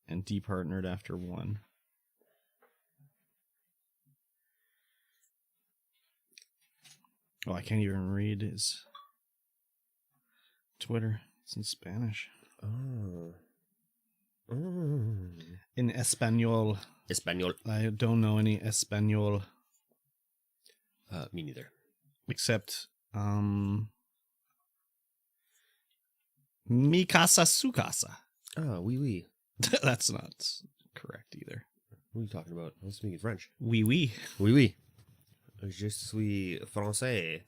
and departnered after 1. Oh, I can't even read his Twitter. It's in Spanish. Oh. In Espanol. Espanol. I don't know any Espanol. Me neither. Except, mi casa, su casa. Ah, oui, oui. That's not correct either. What are you talking about? I'm speaking French. Oui, oui. Oui, oui. Je suis français.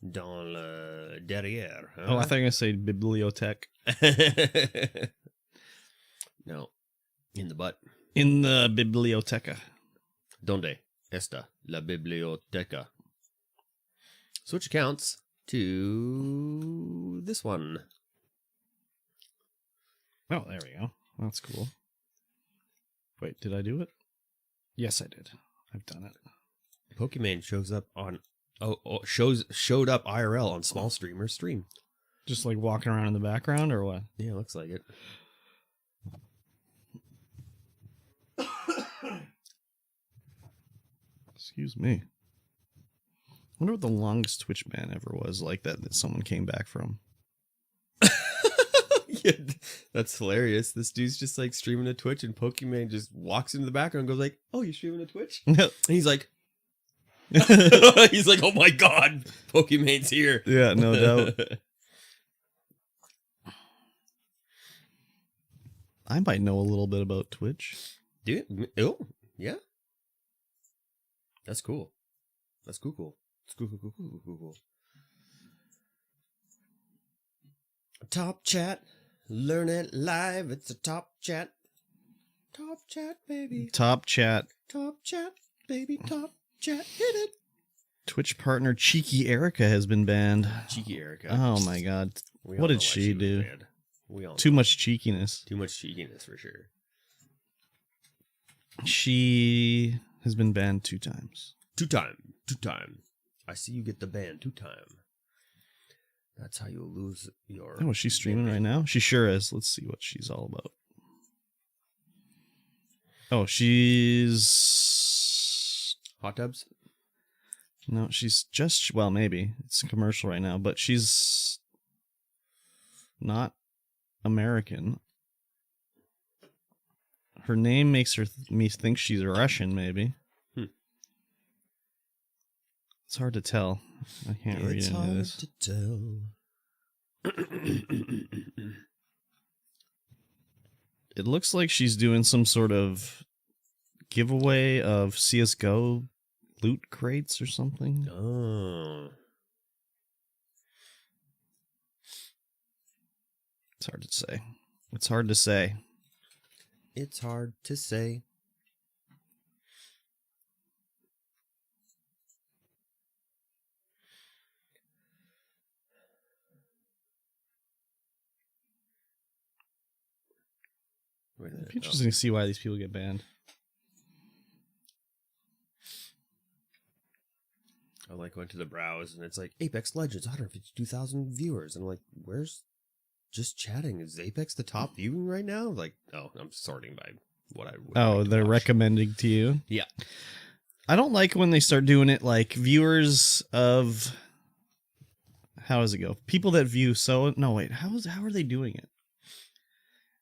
Dans le derrière. Huh? Oh, I thought you were going to say bibliothèque. No. In the butt. In the biblioteca. Donde está la biblioteca? Switch accounts to this one. Oh, there we go. That's cool. Wait, did I do it? Yes, I did. I've done it. Pokemon shows up on showed up IRL on small streamer's stream. Just like walking around in the background or what? Yeah, looks like it. Excuse me. I wonder what the longest Twitch ban ever was like that someone came back from. Yeah, that's hilarious. This dude's just like streaming to Twitch and Pokemon just walks into the background and goes like, "Oh, you're streaming to Twitch?" And he's like, oh my god, Pokemon's here. Yeah, no doubt. I might know a little bit about Twitch. Dude, oh, yeah. That's cool. That's cool. It's cool. Top chat. Learn it live. It's a top chat. Top chat, baby. Top chat. Top chat, baby. Top chat. Hit it. Twitch partner Cheeky Erica has been banned. Cheeky Erica. Oh my god. What did she do? We all Too much cheekiness. Too much cheekiness for sure. She has been banned 2 times. 2 time. I see you get the ban 2 time. That's how you'll lose your... Oh, is she streaming right now? She sure is. Let's see what she's all about. Oh, she's... Hot tubs? No, she's just... Well, maybe. It's a commercial right now, but she's not American. Her name makes me think she's Russian, maybe. It's hard to tell. I can't read any of this. It's hard to tell. It looks like she's doing some sort of giveaway of CSGO loot crates or something. Oh. It's hard to say. It's hard to say. It's hard to say. It'd be interesting to see why these people get banned. I like went to the browse and it's like Apex Legends, 152,000 viewers. And I'm like, where's just chatting? Is Apex the top viewing right now? Like, oh, I'm sorting by what I would like to they're watch. recommending to you? Yeah. I don't like when they start doing it like viewers of... How does it go? People that view No, wait. How are they doing it?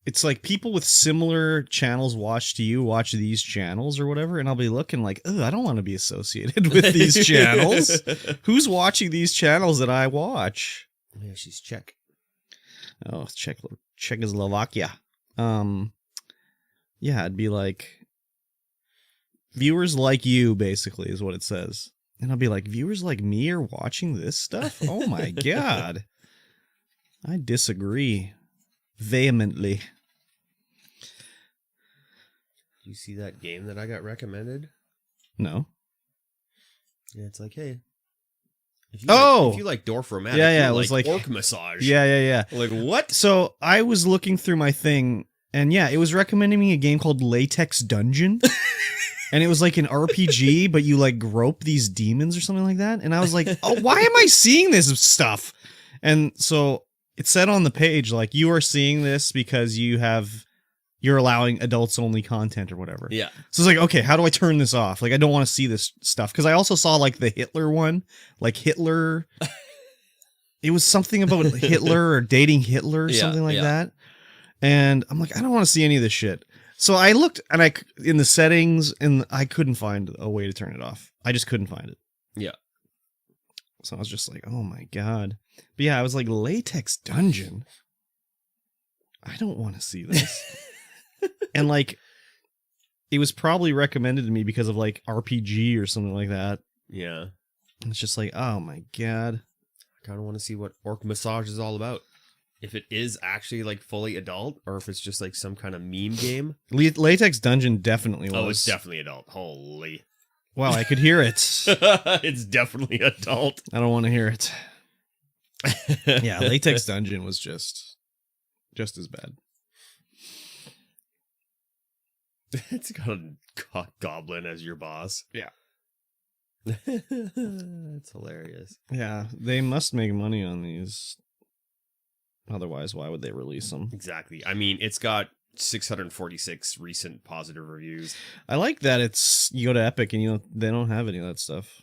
It's like people with similar channels watch these channels or whatever, and I'll be looking like, oh, I don't want to be associated with these channels. Who's watching these channels that I watch? Yeah, she's Czech. Oh, Czechoslovakia. Yeah, it'd be like viewers like you, basically, is what it says. And I'll be like, viewers like me are watching this stuff? Oh my god. I disagree vehemently. You see that game that I got recommended? No. Yeah, it's like, hey. If you like Dorfromatic, yeah, it was like Orc Massage. Yeah. Like, what? So I was looking through my thing, and yeah, it was recommending me a game called Latex Dungeon. And it was like an RPG, but you like grope these demons or something like that. And I was like, oh, why am I seeing this stuff? And so it said on the page, like, you are seeing this because you're you're allowing adults only content or whatever. Yeah. So it's like, okay, how do I turn this off? Like, I don't want to see this stuff. Because I also saw like the Hitler one, like Hitler. It was something about Hitler or dating Hitler or something like that. And I'm like, I don't want to see any of this shit. So I looked and in the settings and I couldn't find a way to turn it off. I just couldn't find it. Yeah. So I was just like, oh my God. But yeah, I was like, Latex Dungeon. I don't want to see this. And like, it was probably recommended to me because of like RPG or something like that. Yeah. And it's just like, oh my God. I kind of want to see what Orc Massage is all about. If it is actually like fully adult or if it's just like some kind of meme game. Latex Dungeon definitely was. Oh, it's definitely adult. Holy. Wow, I could hear it. It's definitely adult. I don't want to hear it. Yeah, Latex Dungeon was just as bad. It's got a goblin as your boss. Yeah. That's hilarious. Yeah, they must make money on these. Otherwise, why would they release them? Exactly. I mean, it's got 646 recent positive reviews. I like that you go to Epic and they don't have any of that stuff.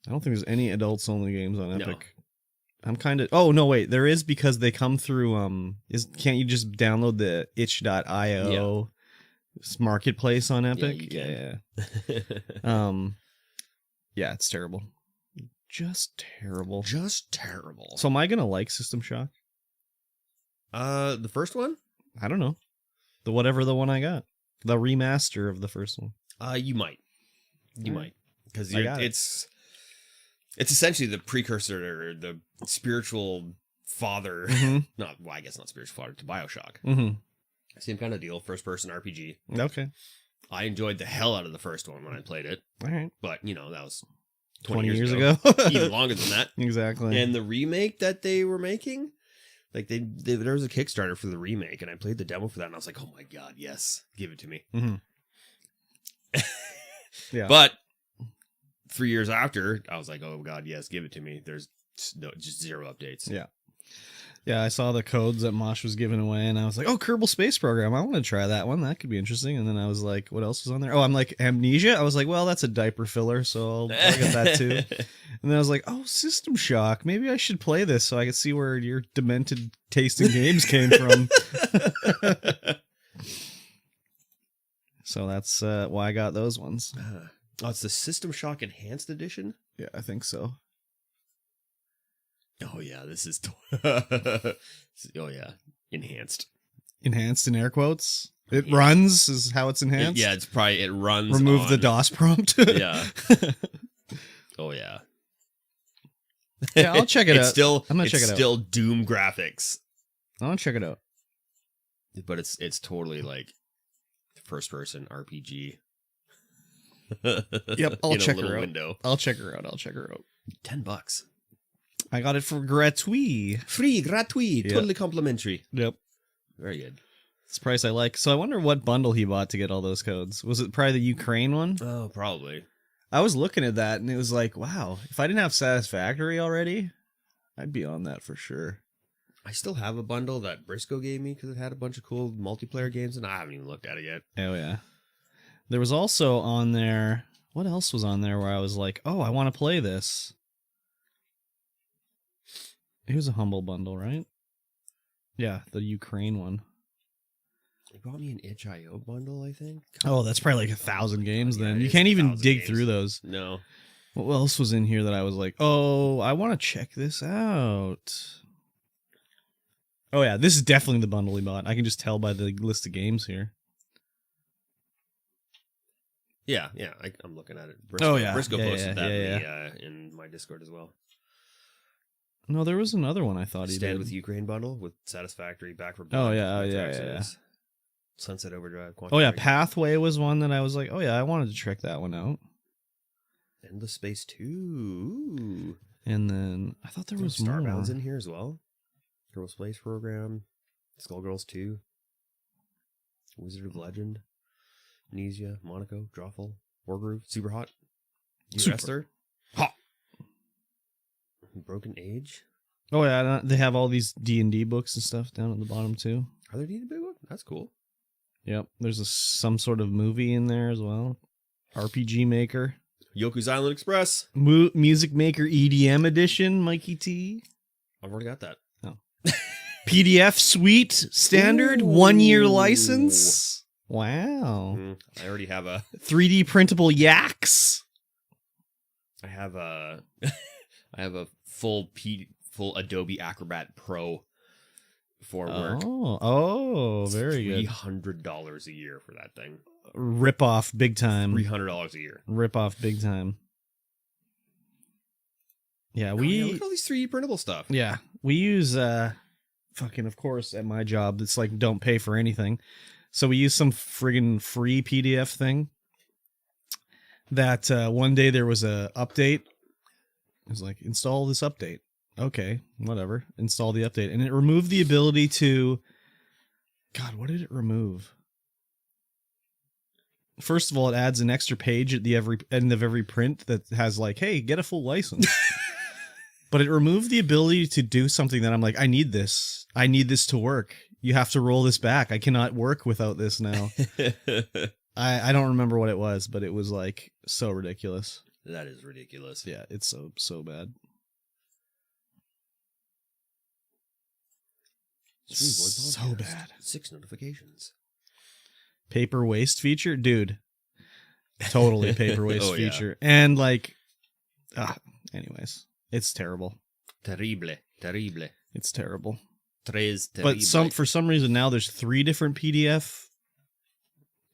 I don't think there's any adults only games on Epic. No. I'm kind of... Oh, no, wait. There is because they come through... Can't you just download the itch.io marketplace on Epic? Yeah. Yeah, it's terrible. Just terrible. Just terrible. So am I going to like System Shock? The first one? I don't know. The one I got. The remaster of the first one. You might. You might. Because it's essentially the precursor or the spiritual father. Mm-hmm. I guess not spiritual father to BioShock. Mm-hmm. Same kind of deal. First person RPG. Okay. I enjoyed the hell out of the first one when I played it. All right. But, that was 20 years ago. Even longer than that. Exactly. And the remake that they were making, like there was a Kickstarter for the remake, and I played the demo for that, and I was like, oh my God, yes, give it to me. Mm-hmm. Yeah. But 3 years after, I was like, oh God, yes, give it to me. There's just zero updates. Yeah. Yeah, I saw the codes that Mosh was giving away, and I was like, oh, Kerbal Space Program. I want to try that one. That could be interesting. And then I was like, what else is on there? Oh, I'm like, Amnesia. I was like, well, that's a diaper filler, so I'll get that too. And then I was like, oh, System Shock. Maybe I should play this so I can see where your demented taste in games came from. So that's why I got those ones. Oh, it's the System Shock Enhanced Edition? Yeah, I think so. Oh, yeah, this is... oh, yeah, enhanced. Enhanced in air quotes? It runs is how it's enhanced? It runs Remove the DOS prompt? Yeah. Oh, yeah. Yeah, I'll check it out. I'm gonna check it out. It's still Doom graphics. I'll check it out. But it's totally like first-person RPG. Yep, I'll check her out. Window. I'll check her out. $10. I got it for gratuit. Free, gratuit, Yep. Totally complimentary. Yep. Very good. It's the price I like. So I wonder what bundle he bought to get all those codes. Was it probably the Ukraine one? Oh, probably. I was looking at that and it was like, wow, if I didn't have Satisfactory already, I'd be on that for sure. I still have a bundle that Briscoe gave me because it had a bunch of cool multiplayer games and I haven't even looked at it yet. Oh, yeah. There was also on there, what else was on there where I was like, oh, I want to play this? It was a Humble bundle, right? Yeah, the Ukraine one. He bought me an itch.io bundle, I think. Oh, that's probably like 1,000 games then. Yeah, You can't even dig games. through those. No. What else was in here that I was like, oh, I want to check this out? Oh, yeah, this is definitely the bundle he bought. I can just tell by the list of games here. Yeah, I'm looking at it. Briscoe posted that in my Discord as well. No, there was another one I thought he did. Stand with Ukraine bundle with Satisfactory, Back for Blood. Oh, yeah. Sunset Overdrive. Quantum Break. Pathway was one that I was like, oh, yeah, I wanted to check that one out. Endless Space 2. And then I thought there was Starbound's in here as well. Kerbal Space Program. Skullgirls 2. Wizard of Legend. Amnesia, Monaco, Drawful, Wargroove, Super Hot. Super Hot. Broken Age. Oh yeah, they have all these D&D books and stuff down at the bottom too. Are there D&D books? That's cool. Yep. There's some sort of movie in there as well. RPG Maker. Yoku's Island Express. Music Maker EDM Edition, Mikey T. I've already got that. Oh. PDF Suite Standard, 1 year license. Wow. I already have a 3D printable yaks. I have a full Adobe Acrobat Pro for work. Very good. $300 a year for that thing. Rip off big time. $300 a year. Rip off big time. Yeah, look at all these 3D printable stuff. Yeah, we use of course at my job it's like don't pay for anything. So we use some friggin' free PDF thing that one day there was a update. It was like, install this update. Okay, whatever. Install the update. And it removed the ability to... God, what did it remove? First of all, it adds an extra page at the end of every print that has like, hey, get a full license. But it removed the ability to do something that I'm like, I need this. I need this to work. You have to roll this back. I cannot work without this now. I don't remember what it was, but it was like so ridiculous. That is ridiculous. Yeah, it's so bad. So bad. 6 notifications. Paper waste feature? Dude. Totally paper waste feature. Yeah. And like, anyways, it's terrible. Terrible. It's terrible. But for some reason now there's 3 different PDF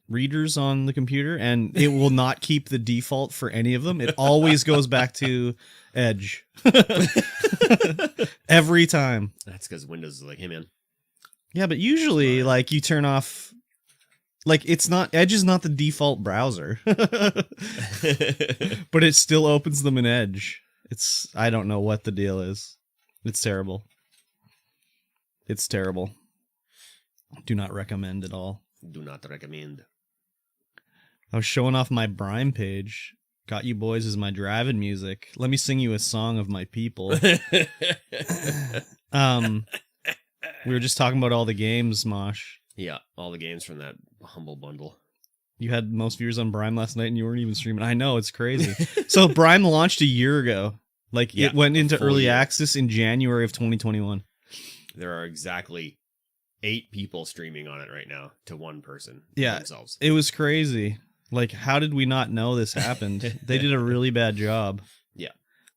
readers on the computer, and it will not keep the default for any of them. It always goes back to Edge. Every time. That's because Windows is like, hey man. Yeah, but usually like you turn off, like Edge is not the default browser. But it still opens them in Edge. I don't know what the deal is. It's terrible. It's terrible. Do not recommend at all. Do not recommend. I was showing off my Brime page. Got You Boys as my driving music. Let me sing you a song of my people. We were just talking about all the games, Mosh. Yeah, all the games from that humble bundle. You had most viewers on Brime last night and you weren't even streaming. I know, it's crazy. So Brime launched a year ago. Like, it went into early access in January of 2021. There are exactly 8 people streaming on it right now to one person. Yeah, themselves. It was crazy. Like, how did we not know this happened? They did a really bad job. Yeah.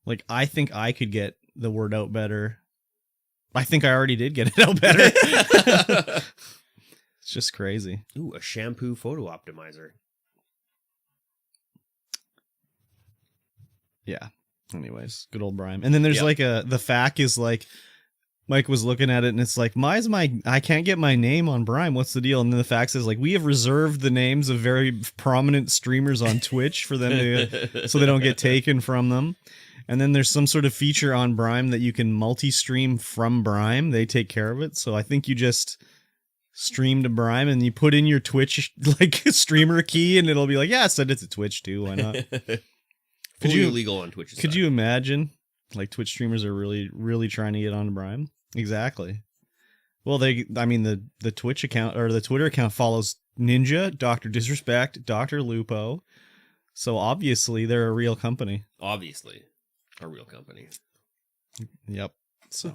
Like, I think I could get the word out better. I think I already did get it out better. It's just crazy. Ooh, a shampoo photo optimizer. Yeah. Anyways, good old Brime. And then there's like the FAQ is like, Mike was looking at it and it's like, I can't get my name on Brime. What's the deal? And then the fact says like, we have reserved the names of very prominent streamers on Twitch for them to, so they don't get taken from them. And then there's some sort of feature on Brime that you can multi-stream from Brime. They take care of it. So I think you just stream to Brime and you put in your Twitch like streamer key and it'll be like, yeah, send it to Twitch too. Why not? Could you illegal on Twitch? Could you imagine? Like Twitch streamers are really, really trying to get onto Brime. Exactly. Well, the Twitch account or the Twitter account follows Ninja, Dr. Disrespect, Dr. Lupo. So obviously they're a real company. Obviously, a real company. Yep. So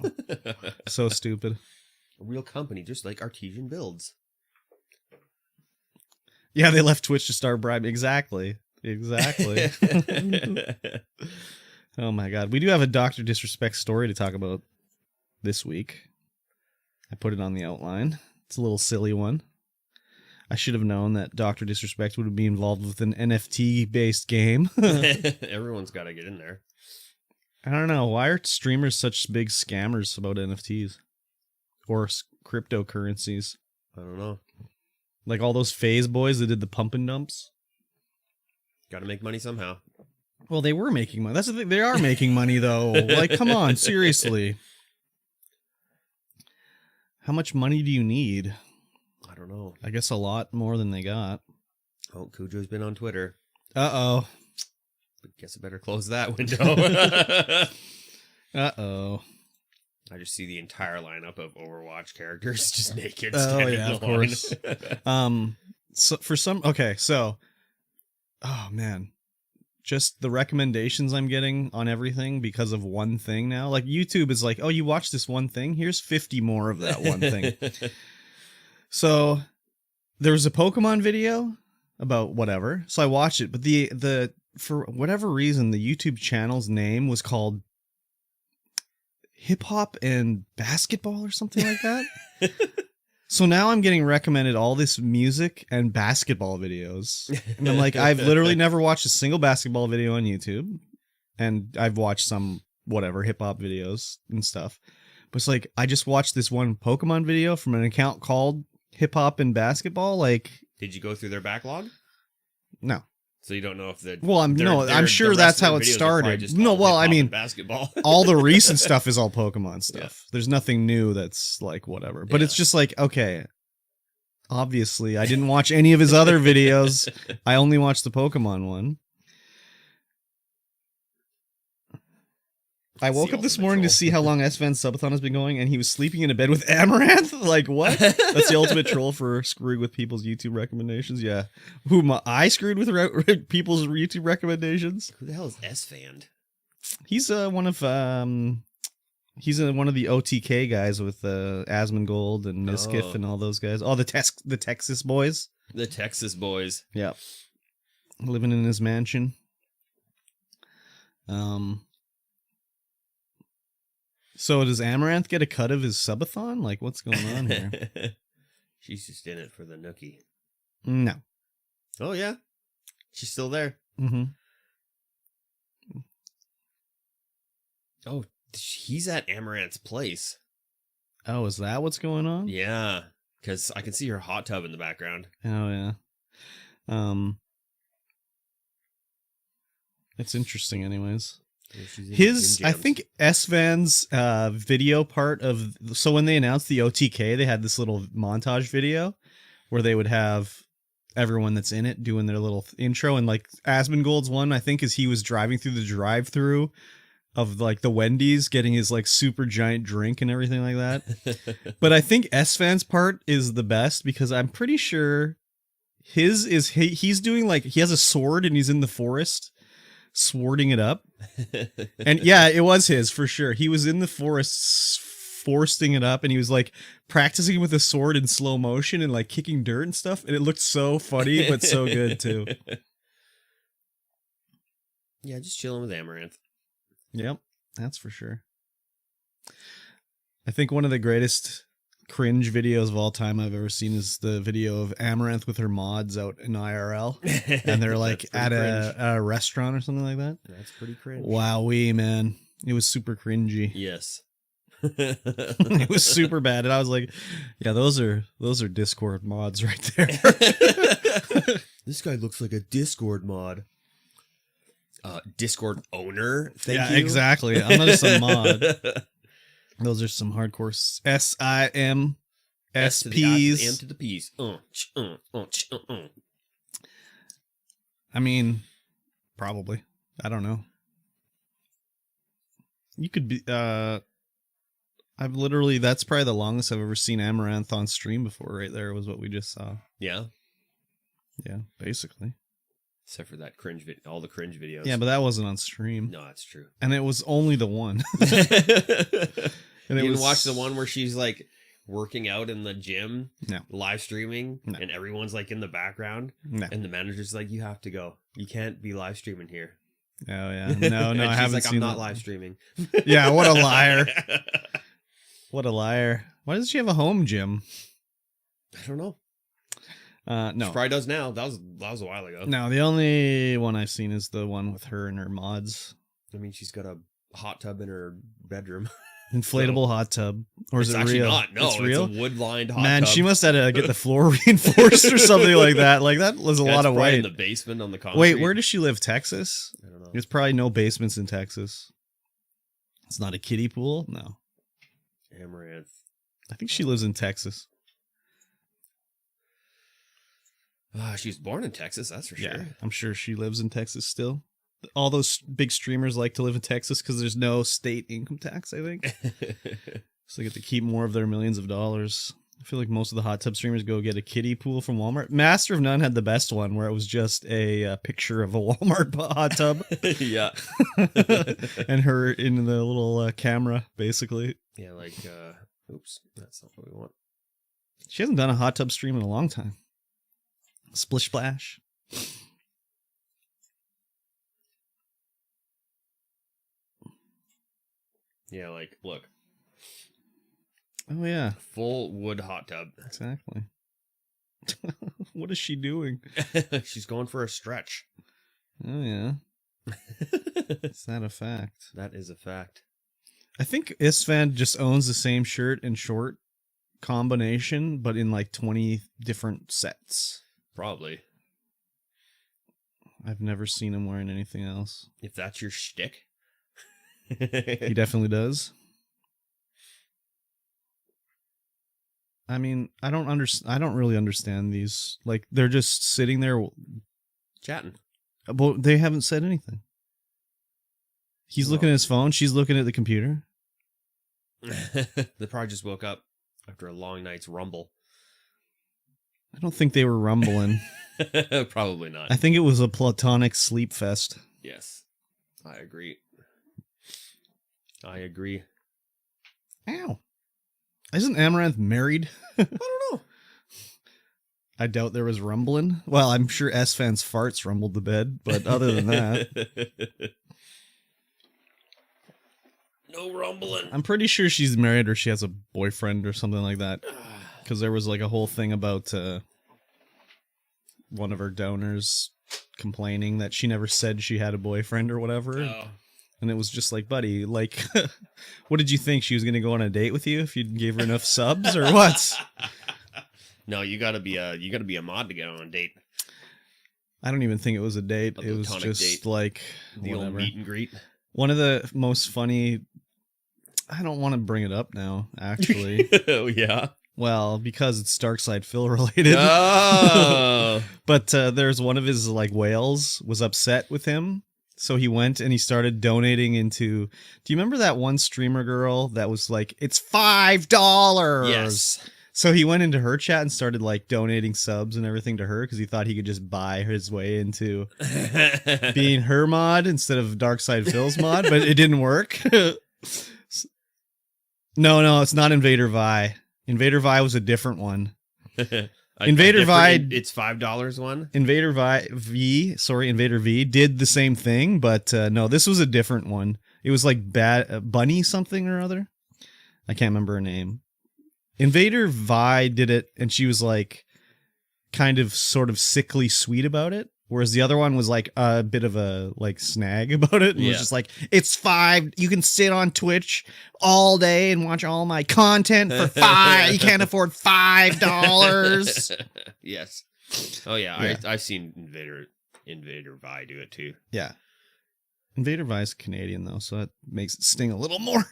so stupid. A real company, just like Artesian Builds. Yeah, they left Twitch to start Brime. Exactly. Oh my god. We do have a Dr. Disrespect story to talk about this week. I put it on the outline. It's a little silly one. I should have known that Dr. Disrespect would be involved with an NFT-based game. Everyone's got to get in there. I don't know. Why are streamers such big scammers about NFTs? Or cryptocurrencies? I don't know. Like all those phase boys that did the pump and dumps? Got to make money somehow. Well, they were making money. That's the thing. They are making money, though. Like, come on, seriously. How much money do you need? I don't know. I guess a lot more than they got. Oh, Cujo's been on Twitter. Uh-oh. Guess I better close that window. Uh-oh. I just see the entire lineup of Overwatch characters just naked. Oh standing yeah, in of the line. course. So for some, okay, so, oh man, just the recommendations I'm getting on everything because of one thing now. Like YouTube is like, oh, you watch this one thing, here's 50 more of that one thing. So there was a Pokemon video about whatever, so I watched it, but the for whatever reason the YouTube channel's name was called Hip Hop and Basketball or something like that. So now I'm getting recommended all this music and basketball videos. And I'm like, I've literally never watched a single basketball video on YouTube. And I've watched some, whatever, hip-hop videos and stuff. But it's like, I just watched this one Pokemon video from an account called Hip Hop and Basketball. Like, did you go through their backlog? No. So you don't know if the well, I'm sure that's how it started. No, well, I mean, basketball. all the recent stuff is all Pokemon stuff. Yeah. There's nothing new that's like whatever. But it's just like, okay, obviously I didn't watch any of his other videos. I only watched the Pokemon one. I woke up this morning to see how long S-Van's subathon has been going, and he was sleeping in a bed with Amaranth? Like, what? That's the ultimate troll for screwing with people's YouTube recommendations? Yeah. I screwed with people's YouTube recommendations? Who the hell is S-Van? He's one of the OTK guys with Asmongold and Miskiff and all those guys. Oh, the Texas boys. The Texas boys. Yeah. Living in his mansion. So does Amaranth get a cut of his subathon? Like, what's going on here? She's just in it for the nookie. No. Oh, yeah. She's still there. Mm-hmm. Oh, he's at Amaranth's place. Oh, is that what's going on? Yeah, because I can see her hot tub in the background. Oh, yeah. It's interesting anyways. I think S-Van's video part of, so when they announced the OTK, they had this little montage video where they would have everyone that's in it doing their little intro, and like Asmongold's one, I think, is he was driving through the drive-through of like the Wendy's getting his like super giant drink and everything like that. But I think S-Van's part is the best because I'm pretty sure he's doing like, he has a sword and he's in the forest swording it up. And yeah, it was his for sure. He was in the forest foresting it up, and he was like practicing with a sword in slow motion and like kicking dirt and stuff, and it looked so funny but so good too. Yeah, just chilling with Amaranth. Yep, that's for sure. I think one of the greatest cringe videos of all time I've ever seen is the video of Amaranth with her mods out in IRL, and they're like at a restaurant or something like that. That's pretty cringe. Wowee, man. It was super cringy. Yes. It was super bad, and I was like, yeah, those are Discord mods right there. This guy looks like a Discord mod. Discord owner? Thank you. Exactly. I'm not just a mod. Those are some hardcore SIM SPs. M to the P's. I mean, probably. I don't know. You could be. I've literally. That's probably the longest I've ever seen Amaranth on stream before. Right there was what we just saw. Yeah. Yeah, basically. Except for that cringe all the cringe videos. Yeah, but that wasn't on stream. No, that's true. And it was only the one. And you didn't watch the one where she's like working out in the gym, live streaming, and everyone's like in the background, and the manager's like, "You have to go. You can't be live streaming here." Oh yeah, no, I haven't like, seen. I'm not live streaming. Yeah, what a liar! What a liar! Why does she have a home gym? I don't know. No, she probably does now. That was a while ago. No, the only one I've seen is the one with her and her mods. I mean, she's got a hot tub in her bedroom. Inflatable hot tub, or is it actually real? Not. No, it's real. It's a wood-lined hot tub. Man, she must have to get the floor reinforced or something like that. Like that was a lot of weight. In the basement on the concrete. Wait, where does she live? Texas? I don't know. There's probably no basements in Texas. It's not a kiddie pool. No. Amaranth. I think she lives in Texas. She was born in Texas, that's for sure. I'm sure she lives in Texas still. all those big streamers like to live in Texas because there's no state income tax, I think. So they get to keep more of their millions of dollars. I feel like most of the hot tub streamers go get a kiddie pool from Walmart. Master of None had the best one where it was just a picture of a Walmart hot tub. Yeah. And her in the little camera, basically. Yeah, like, oops, that's not what we want. She hasn't done a hot tub stream in a long time. Splish Splash. Yeah, like, look. Oh, yeah. Full wood hot tub. Exactly. What is she doing? She's going for a stretch. Oh, yeah. Is that a fact? That is a fact. I think Isfan just owns the same shirt and short combination, but in like 20 different sets. Probably. I've never seen him wearing anything else. If that's your shtick. He definitely does. I mean, I don't really understand these. Like, they're just sitting there chatting. But they haven't said anything. He's looking at his phone. She's looking at the computer. They probably just woke up after a long night's rumble. I don't think they were rumbling. Probably not. I think it was a platonic sleep fest. Yes. I agree. I agree. Ow. Isn't Amaranth married? I don't know. I doubt there was rumbling. Well, I'm sure S-Fan's farts rumbled the bed, but other than that... No rumbling. I'm pretty sure she's married or she has a boyfriend or something like that. Because there was like a whole thing about one of her donors complaining that she never said she had a boyfriend or whatever. Oh. And it was just like, buddy, like, what did you think? She was going to go on a date with you if you gave her enough subs or what? No, you gotta be a mod to get on a date. I don't even think it was a date. It was just date. Like the whatever. Old meet and greet. One of the most funny. I don't want to bring it up now, actually. Oh, yeah? Well, because it's Darkside Phil related. Oh! But there's one of his like whales was upset with him. So he went and he started donating into... Do you remember that one streamer girl that was like, it's $5? Yes. So he went into her chat and started like donating subs and everything to her because he thought he could just buy his way into being her mod instead of Darkside Phil's mod, but it didn't work. No, it's not Invader Vi. Invader Vi was a different one. Invader Vi, it's $5 one. Invader V did the same thing, but no, this was a different one. It was like Bunny something or other. I can't remember her name. Invader Vi did it, and she was like kind of sort of sickly sweet about it, whereas the other one was like a bit of a like snag about it, and was just like, it's $5. You can sit on Twitch all day and watch all my content for $5. You can't afford $5. Yes. Oh yeah. I've seen Invader Vi do it too. Yeah. Invader Vi is Canadian though, so that makes it sting a little more.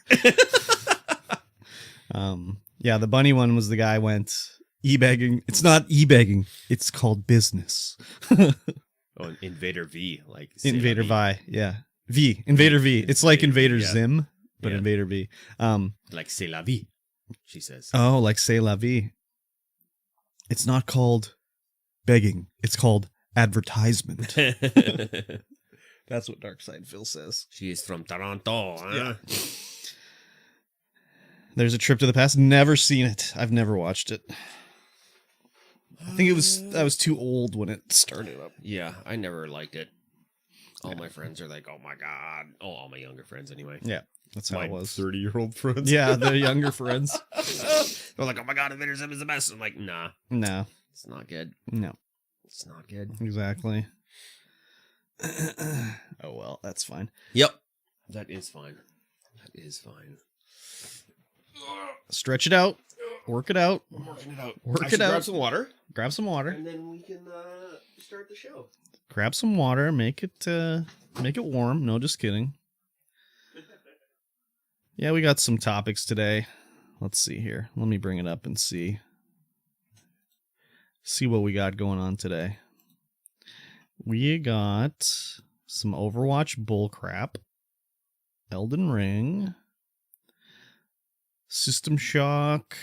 Yeah, the bunny one was the guy went e-begging. It's not e-begging. It's called business. Oh, Invader V, like Invader Vi, yeah. Invader V. It's like Invader Zim, but Invader V. Like c'est la vie, she says. Oh, like c'est la vie. It's not called begging. It's called advertisement. That's what Darkside Phil says. She is from Toronto. Huh? Yeah. There's a Trip to the Past. Never seen it. I've never watched it. I think I was too old when it started up. Yeah, I never liked it. All my friends are like, oh my God. Oh, all my younger friends anyway. Yeah, that's how it was. 30-year-old friends. Yeah, the younger friends. They're like, oh my God, Invader Zim is the best. I'm like, nah. No. It's not good. No. It's not good. Exactly. Oh, well, that's fine. Yep. That is fine. That is fine. Stretch it out. Work it out. I'm working it out. Work it out. Grab some water. Grab some water. And then we can start the show. Grab some water. Make it warm. No, just kidding. Yeah, we got some topics today. Let's see here. Let me bring it up and see what we got going on today. We got some Overwatch bullcrap, Elden Ring, System Shock,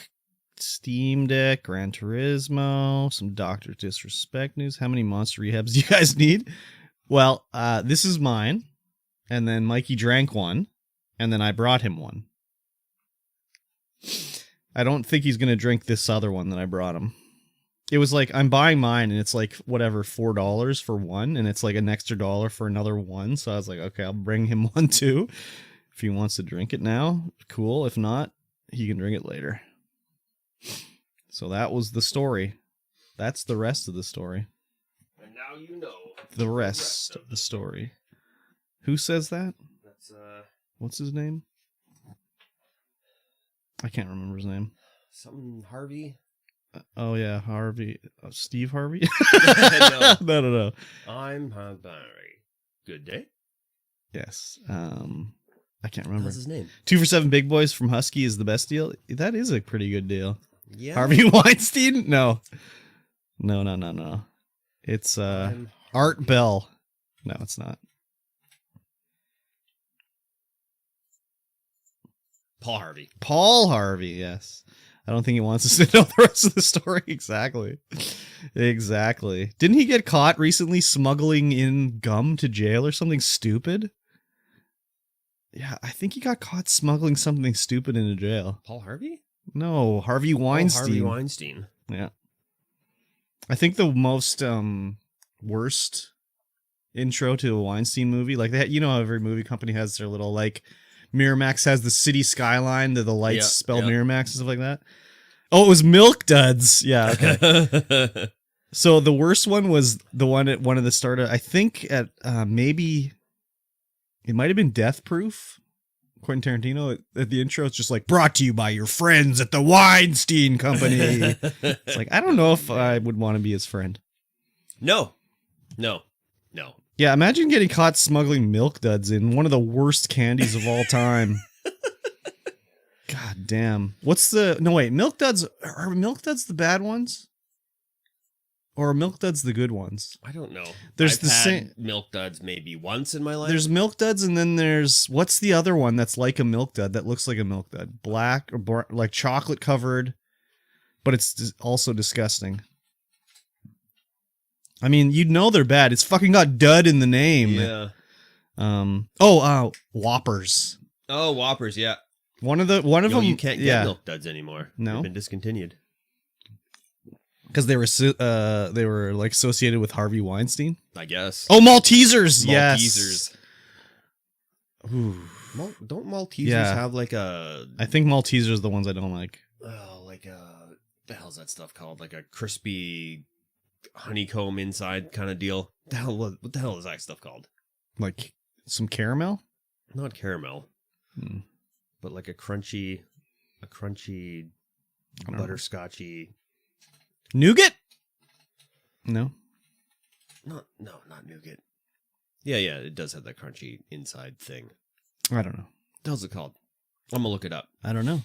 Steam Deck, Gran Turismo, some Dr. Disrespect news. How many monster rehabs do you guys need? Well, this is mine, and then Mikey drank one, and then I brought him one. I don't think he's going to drink this other one that I brought him. It was like, I'm buying mine, and it's like, whatever, $4 for one, and it's like an extra $1 for another one, so I was like, okay, I'll bring him one too. If he wants to drink it now, cool. If not, he can drink it later. So that was the story. That's the rest of the story. And now you know the rest of the story. Who says that? That's What's his name? I can't remember his name. something Harvey. Oh yeah, Harvey. Steve Harvey? No. No. I'm Harvey. Good day. Yes. I can't remember. What's his name? 2 for $7 Big Boys from Husky is the best deal. That is a pretty good deal. Yeah. Harvey Weinstein? No. It's Art Bell. No, it's not. Paul Harvey, yes. I don't think he wants us to know the rest of the story. Exactly. Didn't he get caught recently smuggling in gum to jail or something stupid? Yeah, I think he got caught smuggling something stupid into jail. Paul Harvey? No, Harvey Weinstein. Harvey Weinstein. Yeah. I think the most worst intro to a Weinstein movie, like that, you know how every movie company has their little, like, Miramax has the city skyline, the lights spell Miramax and stuff like that. Oh, it was Milk Duds. Yeah, okay. So the worst one was the one at one of the start of, I think at maybe it might have been Death Proof. Quentin Tarantino at the intro, it's just like, brought to you by your friends at the Weinstein Company. It's like, I don't know if I would want to be his friend. No. Yeah, imagine getting caught smuggling Milk Duds in, one of the worst candies of all time. God damn. Milk Duds, are Milk Duds the bad ones? Or are Milk Duds the good ones? I don't know. There's I've had Milk Duds maybe once in my life. There's Milk Duds, and then there's, what's the other one that's like a Milk Dud, that looks like a Milk Dud? Black, or like chocolate covered, but it's also disgusting. I mean, you'd know they're bad. It's fucking got dud in the name. Yeah. Whoppers. Oh, Whoppers, yeah. One of them. You can't get Milk Duds anymore. No, they've been discontinued because they were like associated with Harvey Weinstein, I guess. Oh, Maltesers. Yes. Ooh. Don't Maltesers have like a? I think Maltesers are the ones I don't like. Oh, like the hell's that stuff called? Like a crispy honeycomb inside kind of deal. What the hell is that stuff called? Like some caramel? Not caramel, but like a crunchy, butterscotchy nougat. No, not nougat. Yeah, it does have that crunchy inside thing. I don't know. What the hell's it called? I'm gonna look it up. I don't know.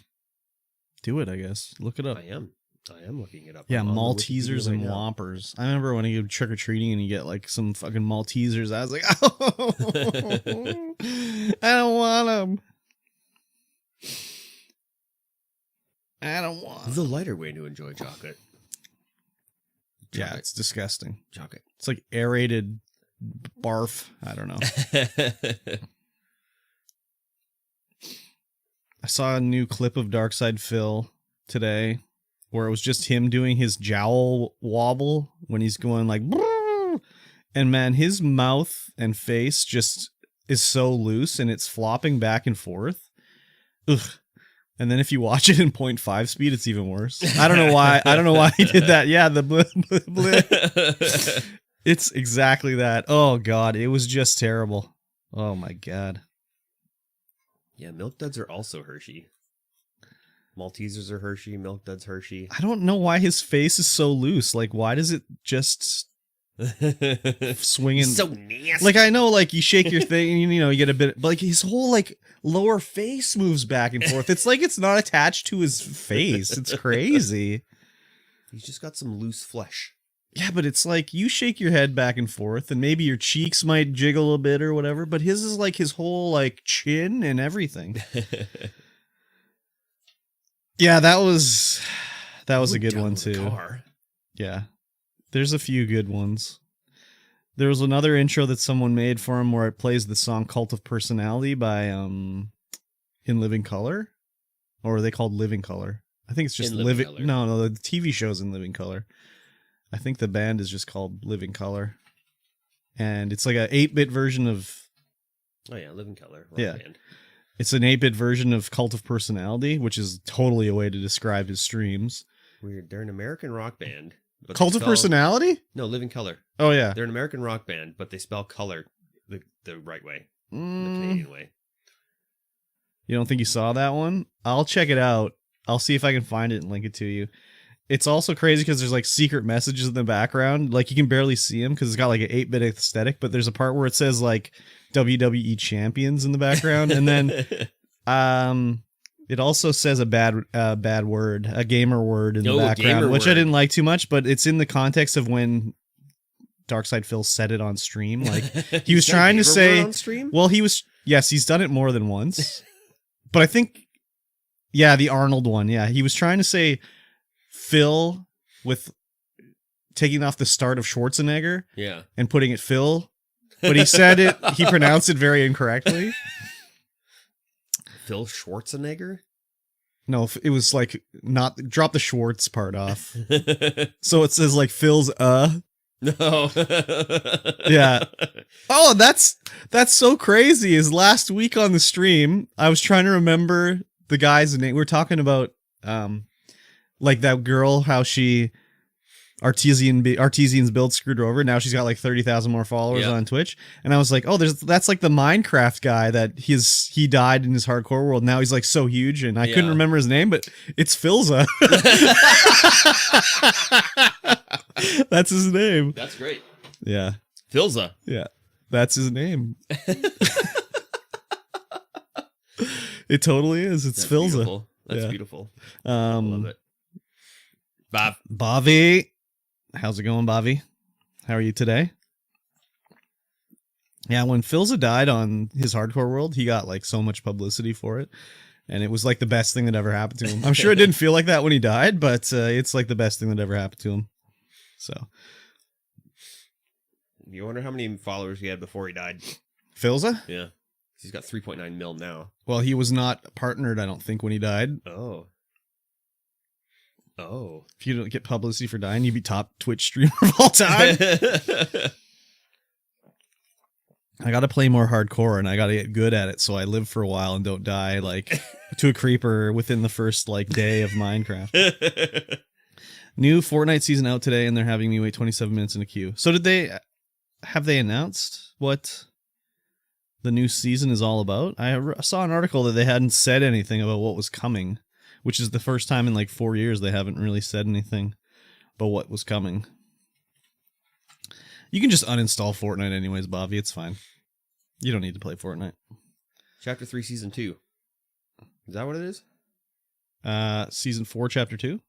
Do it, I guess. Look it up. I am looking it up. Yeah, Maltesers and Whoppers. I remember when you go trick-or-treating and you get like some fucking Maltesers. I was like, oh, I don't want them. I don't want them. The lighter way to enjoy chocolate. Yeah, it's disgusting. Chocolate. It's like aerated barf. I don't know. I saw a new clip of Darkside Phil today, where it was just him doing his jowl wobble when he's going like, brrr! And man, his mouth and face just is so loose and it's flopping back and forth. Ugh. And then if you watch it in 0.5 speed, it's even worse. I don't know why he did that. Yeah, the blip, blip, blip. It's exactly that. Oh God, it was just terrible. Oh my God. Yeah, Milk Duds are also Hershey. Maltesers are Hershey, Milk Duds Hershey. I don't know why his face is so loose. Like, why does it just swinging? So nasty. Like, I know, like, you shake your thing and, you know, you get a bit, but like his whole, like, lower face moves back and forth. It's like it's not attached to his face. It's crazy. He's just got some loose flesh. Yeah, but it's like you shake your head back and forth and maybe your cheeks might jiggle a bit or whatever, but his is like his whole like chin and everything. Yeah, that was a good one too. Yeah. There's a few good ones. There was another intro that someone made for him where it plays the song Cult of Personality by In Living Color. Or are they called Living Color? I think it's just Living. No, the TV show's In Living Color. I think the band is just called Living Color. And it's like a 8-bit version of... Oh yeah, Living Color. Band. It's an 8-bit version of Cult of Personality, which is totally a way to describe his streams. Weird. They're an American rock band. But Cult of Personality? No, Living Color. Oh yeah. They're an American rock band, but they spell color the right way. The Canadian way. You don't think you saw that one? I'll check it out. I'll see if I can find it and link it to you. It's also crazy because there's like secret messages in the background. Like you can barely see them because it's got like an 8-bit aesthetic, but there's a part where it says like WWE champions in the background. And then it also says a bad word, a gamer word in the background, which I didn't like too much, but it's in the context of when Darkside Phil said it on stream. Like he was trying to say, on stream? Well, he's done it more than once, but I think, yeah, the Arnold one. Yeah. He was trying to say Phil with taking off the start of Schwarzenegger and putting it Phil, but he pronounced it very incorrectly. Phil Schwarzenegger? No, it was like drop the Schwartz part off. So it says like Phil's No. Yeah. Oh, that's so crazy. Is last week on the stream, I was trying to remember the guy's name. We were talking about like that girl, how she Artesian's build screwed her over. Now she's got like 30,000 more followers on Twitch. And I was like, oh, that's like the Minecraft guy that he died in his hardcore world. Now he's like so huge, and I couldn't remember his name, but it's Philza. That's his name. That's great. Yeah. Philza. Yeah. That's his name. It totally is. It's Philza. Beautiful. That's beautiful. I love it. Bobby. How's it going, Bobby? How are you today? Yeah, when Philza died on his hardcore world, he got like so much publicity for it. And it was like the best thing that ever happened to him. I'm sure it didn't feel like that when he died, but it's like the best thing that ever happened to him. So. You wonder how many followers he had before he died? Philza? Yeah. He's got 3.9 mil now. Well, he was not partnered, I don't think, when he died. Oh. If you don't get publicity for dying, you'd be top Twitch streamer of all time. I got to play more hardcore, and I got to get good at it so I live for a while and don't die like to a creeper within the first like day of Minecraft. New Fortnite season out today, and they're having me wait 27 minutes in a queue. So have they announced what the new season is all about? I saw an article that they hadn't said anything about what was coming, which is the first time in like 4 years they haven't really said anything about what was coming. You can just uninstall Fortnite anyways, Bobby. It's fine. You don't need to play Fortnite. Chapter 3, Season 2. Is that what it is? Season 4, Chapter 2?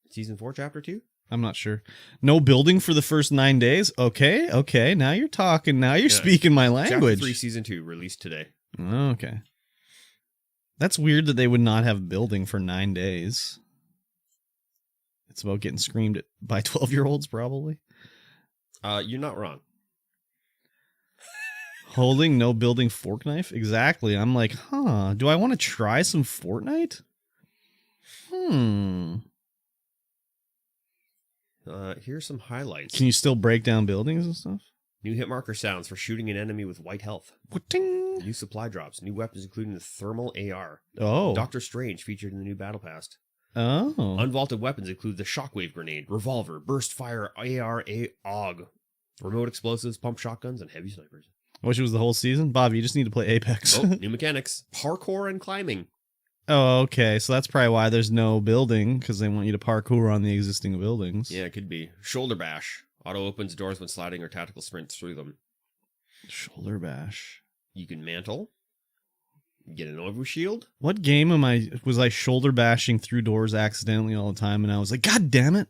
Season 4, Chapter 2? I'm not sure. No building for the first 9 days? Okay. Now you're talking. Now you're speaking my language. Chapter 3, Season 2, released today. Okay. That's weird that they would not have building for 9 days. It's about getting screamed at by 12-year-olds, probably. You're not wrong. Holding no building fork knife? Exactly. I'm like, do I want to try some Fortnite? Here's some highlights. Can you still break down buildings and stuff? New hit marker sounds for shooting an enemy with white health. Ting. New supply drops. New weapons including the thermal AR. Oh. Doctor Strange featured in the new battle pass. Oh. Unvaulted weapons include the shockwave grenade, revolver, burst fire, AR, AUG, remote explosives, pump shotguns, and heavy snipers. I wish it was the whole season. Bobby, you just need to play Apex. New mechanics. Parkour and climbing. Oh, okay. So that's probably why there's no building, because they want you to parkour on the existing buildings. Yeah, it could be. Shoulder bash. Auto opens doors when sliding or tactical sprints through them. Shoulder bash. You can mantle. Get an overshield. What game was I shoulder bashing through doors accidentally all the time, and I was like, God damn it.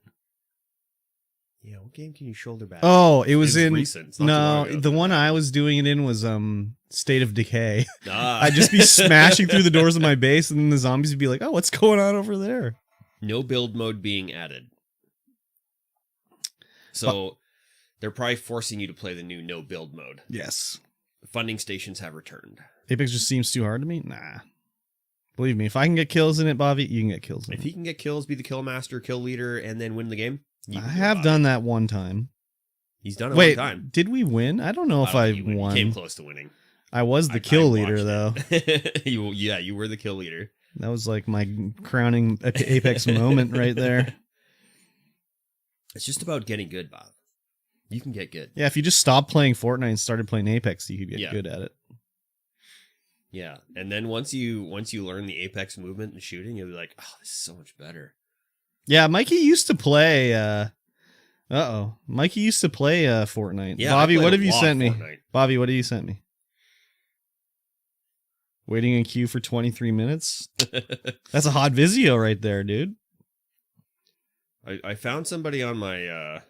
Yeah, what game can you shoulder bash? Oh, it was in recent. It's not no, too long ago. the one I was doing it in was State of Decay. Ah. I'd just be smashing through the doors of my base, and then the zombies would be like, "Oh, what's going on over there?" No build mode being added. So they're probably forcing you to play the new no build mode. Yes. Funding stations have returned. Apex just seems too hard to me. Nah. Believe me, if I can get kills in it, Bobby, you can get kills in If it. he can get kills, be the kill master, kill leader, and then win the game, I have done that one time. He's done it Wait, one time. did we win? I don't know if I won. You came close to winning. I was the kill leader, though. You were the kill leader. That was like my crowning Apex moment right there. It's just about getting good, Bob. You can get good. Yeah, if you just stopped playing Fortnite and started playing Apex, you could get good at it. Yeah, and then once you learn the Apex movement and shooting, you'll be like, "Oh, this is so much better." Yeah, Mikey used to play. Mikey used to play Fortnite. Yeah, Bobby, what have you sent me? Fortnite. Bobby, what have you sent me? Waiting in queue for 23 minutes. That's a hot Vizio right there, dude. I found somebody on my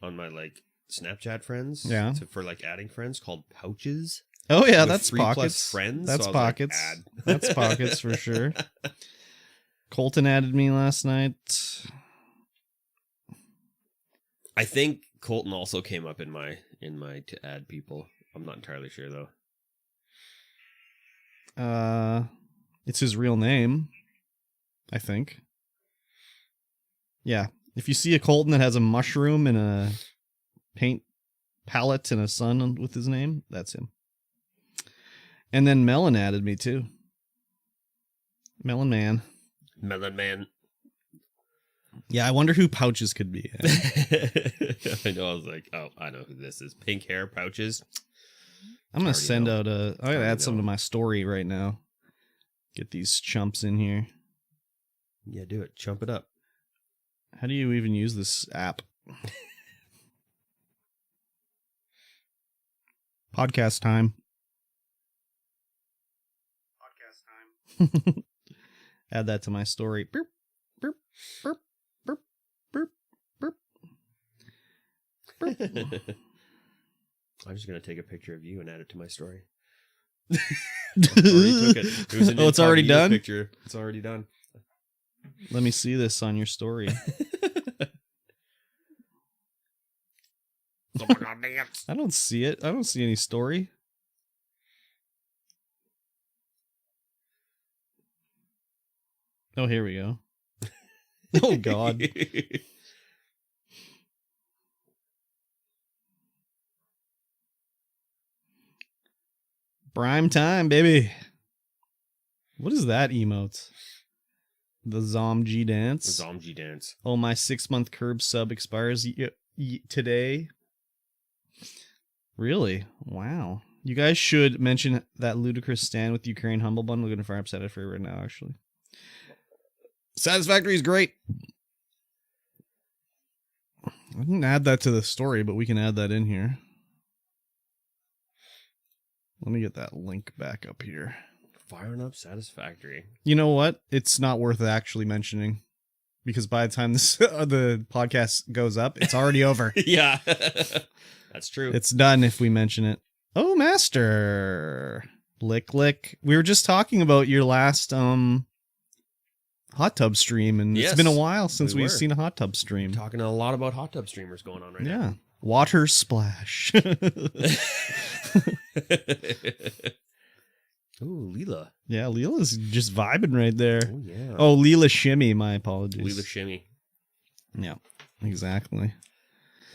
like Snapchat friends. Yeah. For like adding friends called Pouches. Oh yeah, With that's 3+ pockets. friends. That's so I was like, pockets. add. That's pockets for sure. Colton added me last night. I think Colton also came up in my to add people. I'm not entirely sure though. It's his real name, I think. Yeah. If you see a Colton that has a mushroom and a paint palette and a sun with his name, that's him. And then Melon added me too. Melon Man. Melon Man. Yeah, I wonder who Pouches could be. I know. I was like, oh, I know who this is. Pink hair, Pouches. I'm gonna send out I'm gonna add some to my story right now. Get these chumps in here. Yeah, do it. Chump it up. How do you even use this app? Podcast time. Add that to my story. Burp, burp, burp, burp, burp, burp, burp. I'm just going to take a picture of you and add it to my story. Already took it. It was an it's already done? Picture. It's already done. Let me see this on your story. I don't see it. I don't see any story. Oh, here we go. Oh, God. Prime time, baby. What is that emote? The Zomg dance? Zomg dance. Oh, my 6-month Curb sub expires today. Really? Wow. You guys should mention that ludicrous stand with Ukraine Humble Bundle. Looking for upset for right now, actually. Satisfactory is great. I didn't add that to the story, but we can add that in here. Let me get that link back up here. Firing up Satisfactory. You know what? It's not worth actually mentioning. Because by the time this the podcast goes up, it's already over. Yeah. That's true. It's done if we mention it. Oh, Master. Lick, lick. We were just talking about your last hot tub stream, and yes, it's been a while since we've seen a hot tub stream. Talking a lot about hot tub streamers going on right now. Yeah. Water splash. Ooh, Leela. Yeah, Leela's just vibing right there. Oh, yeah. Oh, Leela Shimmy. My apologies. Leela Shimmy. Yeah, exactly.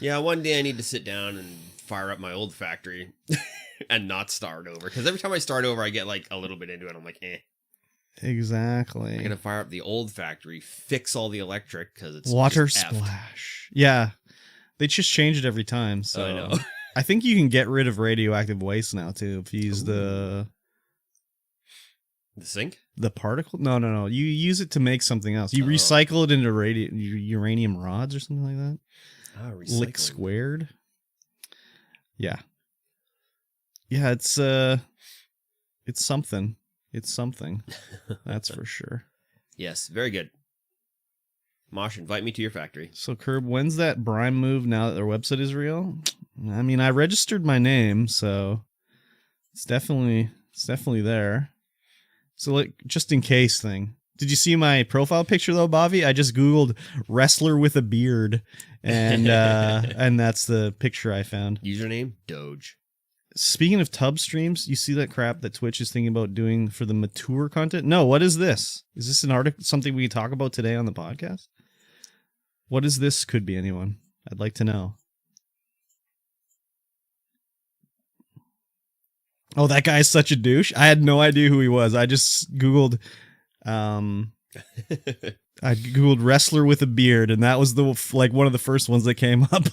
Yeah, one day I need to sit down and fire up my old factory and not start over. Because every time I start over, I get like a little bit into it. I'm like, eh. Exactly. I'm going to fire up the old factory, fix all the electric because it's water just splash. Yeah. They just change it every time. So I know. I think you can get rid of radioactive waste now too if you use the sink? The particle? No. You use it to make something else. You recycle it into uranium rods or something like that. Lick squared. Yeah. Yeah, it's something. It's something. That's for sure. Yes, very good. Mosh, invite me to your factory. So, Curb, when's that Brime move now that their website is real? I mean, I registered my name, so it's definitely there. So, like, just in case thing. Did you see my profile picture, though, Bobby? I just Googled wrestler with a beard, and and that's the picture I found. Username, Doge. Speaking of tub streams, you see that crap that Twitch is thinking about doing for the mature content? No, what is this? Is this an article, something we can talk about today on the podcast? What is this? Could be anyone. I'd like to know. Oh, that guy's such a douche. I had no idea who he was. I just Googled, I Googled wrestler with a beard, and that was one of the first ones that came up.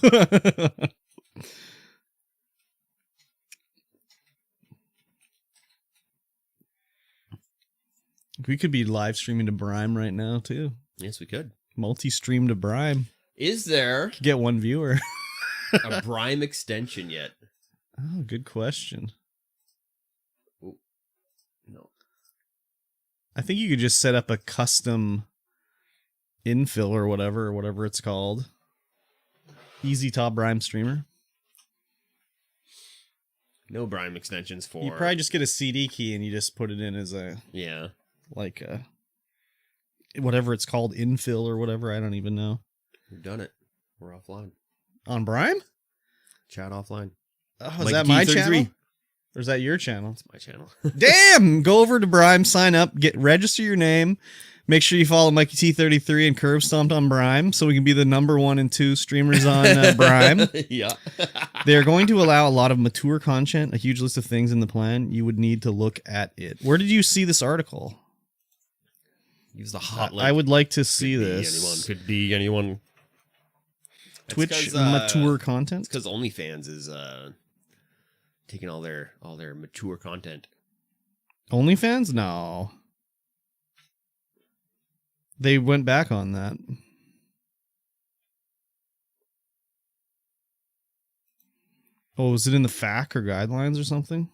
We could be live streaming to Brime right now, too. Yes, we could. Multi-stream to Brime. Is there Could get one viewer. a Brime extension yet? Oh, good question. Ooh. No. I think you could just set up a custom infill or whatever it's called. Easy top Brime streamer. No Brime extensions for... You probably just get a CD key and you just put it in as a... Yeah. Like a... Whatever it's called, infill or whatever, I don't even know. We've done it. We're offline. On Brime? Chat offline. Oh, is that my channel? Or is that your channel? It's my channel. Damn! Go over to Brime, sign up, register your name. Make sure you follow MikeyT33 and KurbStomped on Brime so we can be the number 1 and 2 streamers on Brime. Yeah. They're going to allow a lot of mature content, a huge list of things in the plan. You would need to look at it. Where did you see this article? Use the hot link. I would like to see this. Could be anyone. Twitch mature content? It's because OnlyFans is taking all their mature content. OnlyFans? No. They went back on that. Oh, was it in the FAQ or guidelines or something?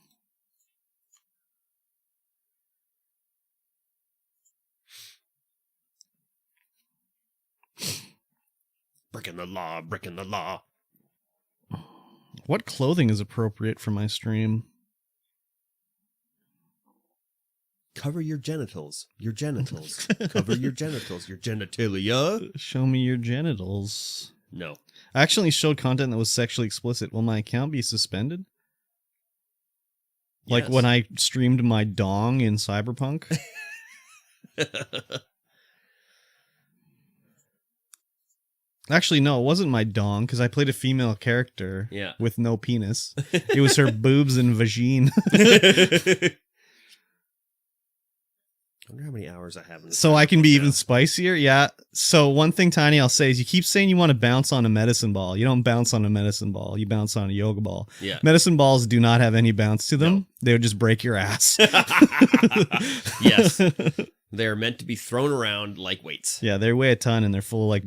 Breaking the law, breaking the law. What clothing is appropriate for my stream? Cover your genitals. Your genitals. Cover your genitals. Your genitalia. Show me your genitals. No. I actually showed content that was sexually explicit. Will my account be suspended? Like Yes. when I streamed my dong in Cyberpunk? Actually, no, it wasn't my dong, because I played a female character with no penis. It was her boobs and vagine. I wonder how many hours I have in this. So I can be even spicier? Yeah. So one thing, Tiny, I'll say is you keep saying you want to bounce on a medicine ball. You don't bounce on a medicine ball. You bounce on a yoga ball. Yeah. Medicine balls do not have any bounce to them. No. They would just break your ass. Yes. They're meant to be thrown around like weights. Yeah, they weigh a ton and they're full of, like,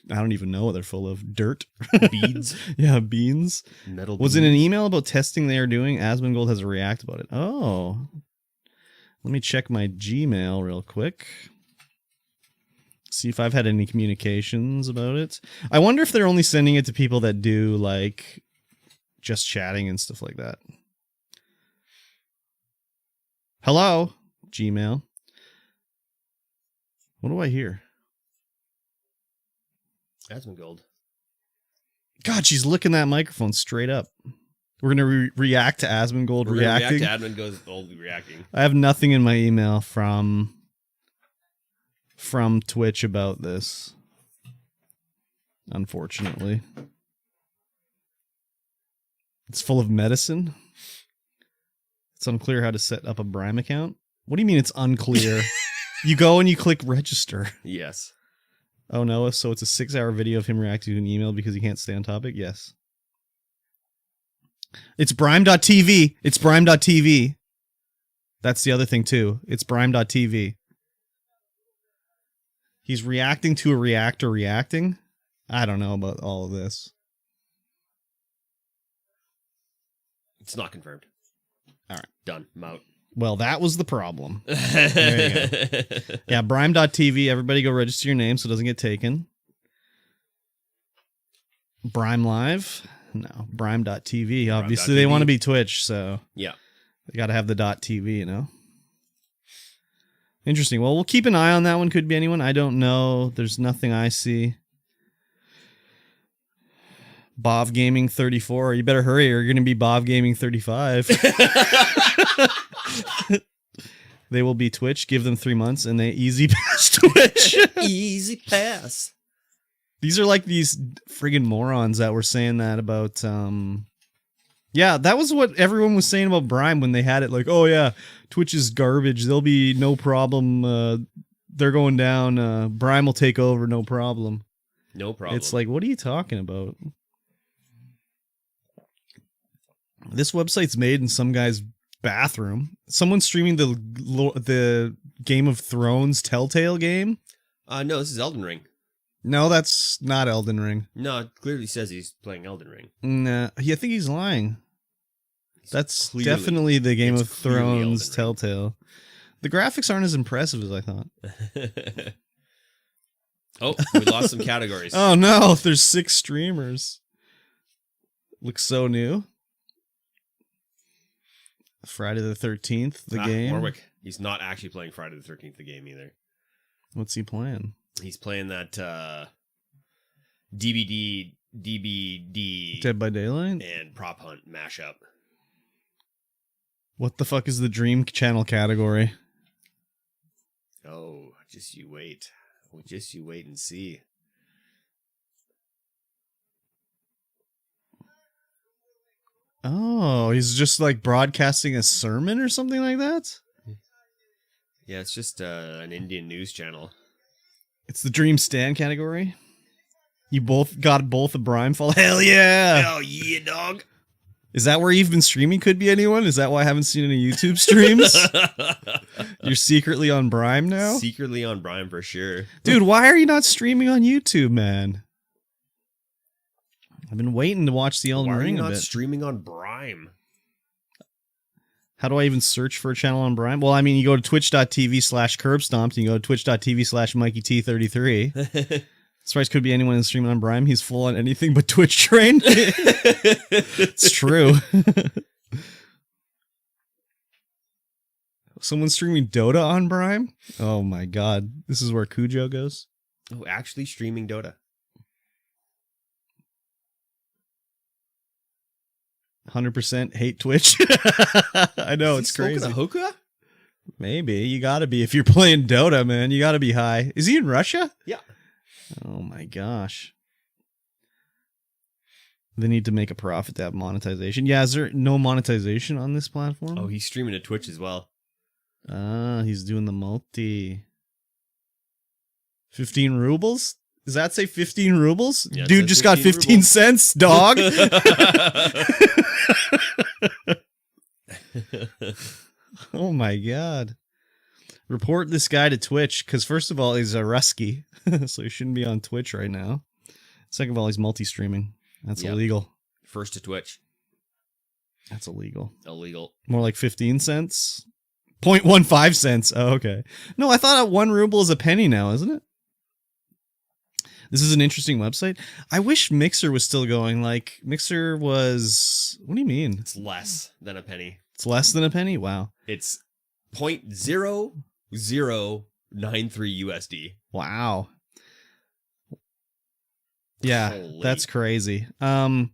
I don't even know what they're full of. Dirt. Beads. Yeah, beans. Metal Was beads. it an email about testing they are doing? Asmongold has a react about it. Oh. Let me check my Gmail real quick. See if I've had any communications about it. I wonder if they're only sending it to people that do, like, just chatting and stuff like that. Hello? Gmail. What do I hear? Asmongold. God, she's licking that microphone straight up. We're going to react to Asmongold reacting. React to Asmongold reacting. I have nothing in my email from Twitch about this. Unfortunately. It's full of medicine. It's unclear how to set up a Brime account. What do you mean it's unclear? You go and you click register. Yes. Oh no, so it's a 6-hour video of him reacting to an email because he can't stay on topic? Yes. It's Brime.tv. It's Brime.tv. That's the other thing too. It's Brime.tv. He's reacting to a reactor reacting? I don't know about all of this. It's not confirmed. All right. Done. I'm out. Well, that was the problem. There you go. Yeah, Brime.tv. Everybody go register your name so it doesn't get taken. Brime Live? No, Brime.tv. Obviously, they want to be Twitch, so yeah, they got to have the .tv, you know? Interesting. Well, we'll keep an eye on that one. Could be anyone. I don't know. There's nothing I see. Bov Gaming 34. You better hurry or you're going to be Bov Gaming 35. They will be Twitch. Give them 3 months and they easy pass Twitch. Easy pass. These are like these friggin' morons that were saying that about, yeah, that was what everyone was saying about Brime when they had it. Like, oh yeah, Twitch is garbage. There'll be no problem. They're going down. Brime will take over. No problem. No problem. It's like, what are you talking about? This website's made in some guy's bathroom. Someone's streaming the Game of Thrones Telltale game. No, this is Elden Ring. No, that's not Elden Ring. No, it clearly says he's playing Elden Ring. Nah, I think he's lying. That's definitely the Game of Thrones Telltale. The graphics aren't as impressive as I thought. Oh, we lost some categories. Oh no, there's 6 streamers. Looks so new. Friday the 13th, the game. Warwick. He's not actually playing Friday the 13th, the game either. What's he playing? He's playing that DBD Dead by Daylight and Prop Hunt mashup. What the fuck is the Dream Channel category? Oh, just you wait. Well, just you wait and see. Oh, he's just like broadcasting a sermon or something like that? Yeah, it's just an Indian news channel. It's the Dream Stand category? You got both a Brime follow? Hell yeah! Hell yeah, dog! Is that where you've been streaming? Could be anyone? Is that why I haven't seen any YouTube streams? You're secretly on Brime now? Secretly on Brime for sure. Dude, why are you not streaming on YouTube, man? I've been waiting to watch the Elden Ring a bit. Why are you not streaming on Brime? How do I even search for a channel on Brime? Well, I mean, you go to twitch.tv/KurbStomped, you go to twitch.tv/MikeyT33. Surprise, could be anyone streaming on Brime. He's full on anything but Twitch trained. It's true. Someone's streaming Dota on Brime? Oh my god. This is where Cujo goes? Oh, actually streaming Dota. 100% hate Twitch. I know, it's crazy. A hookah? Maybe. You gotta be. If you're playing Dota, man, you gotta be high. Is he in Russia? Yeah. Oh my gosh. They need to make a profit to have monetization. Yeah, is there no monetization on this platform? Oh, he's streaming to Twitch as well. Ah, he's doing the multi. 15 rubles? Does that say 15 rubles? Yeah, dude just got 15 rubles. Cents, dog. Oh my god. Report this guy to Twitch, because first of all, he's a Rusky, so he shouldn't be on Twitch right now. Second of all, he's multi-streaming. That's illegal. First to Twitch. That's illegal. Illegal. More like 15 cents? 0.15 cents. Oh, okay. No, I thought 1 ruble is a penny now, isn't it? This is an interesting website. I wish Mixer was still going. Like, Mixer was... What do you mean? It's less than a penny. It's less than a penny? Wow. It's 0.0093 USD. Wow. Yeah, holy. That's crazy. Wow.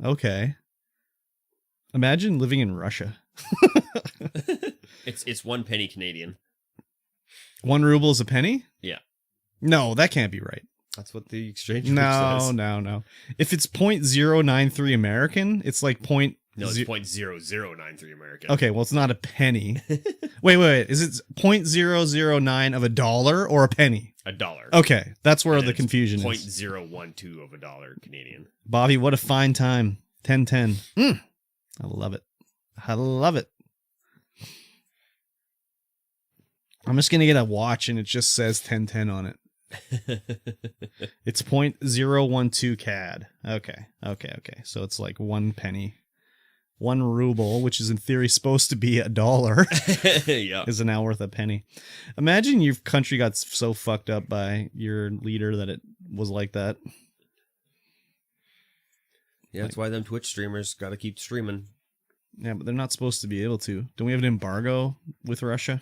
Okay. Imagine living in Russia. It's 1 penny Canadian. 1 ruble is a penny? Yeah. No, that can't be right. That's what the exchange rate says. No. If it's 0.093 American, it's like No, it's 0.0093 American. Okay, well, it's not a penny. wait. Is it 0.009 of a dollar or a penny? A dollar. Okay, that's where the confusion is. 0.012 of a dollar Canadian. Bobby, what a fine time. 10-10. I love it. I love it. I'm just going to get a watch and it just says 10-10 on it. It's 0.012 CAD. Okay. So it's like 1 penny. 1 ruble, which is in theory supposed to be $1, Yeah. is now worth a penny. Imagine your country got so fucked up by your leader that it was like that. Yeah, that's why them Twitch streamers got to keep streaming. Yeah, but they're not supposed to be able to. Don't we have an embargo with Russia?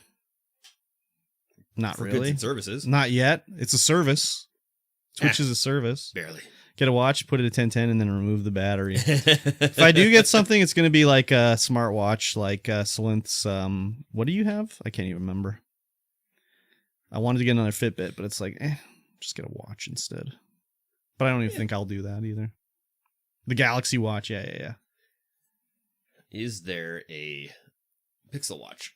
Not For really. goods and services. Not yet. It's a service. Twitch is a service. Barely. Get a watch, put it at 1010, and then remove the battery. If I do get something, it's going to be like a smartwatch, like Slinth's. What do you have? I can't even remember. I wanted to get another Fitbit, but it's like, just get a watch instead. But I don't even think I'll do that either. The Galaxy Watch, yeah. Is there a Pixel Watch?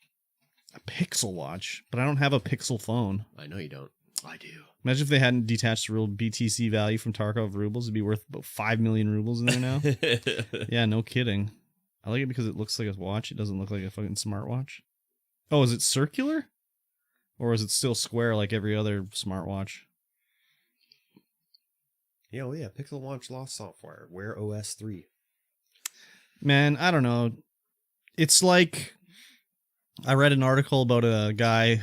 A Pixel Watch? But I don't have a Pixel phone. I know you don't. I do. Imagine if they hadn't detached the real BTC value from Tarkov rubles. It'd be worth about 5 million rubles in there now. Yeah, no kidding. I like it because it looks like a watch. It doesn't look like a fucking smartwatch. Oh, is it circular? Or is it still square like every other smartwatch? Yeah, well, yeah. Pixel Watch lost software. Wear OS 3. Man, I don't know. It's like I read an article about a guy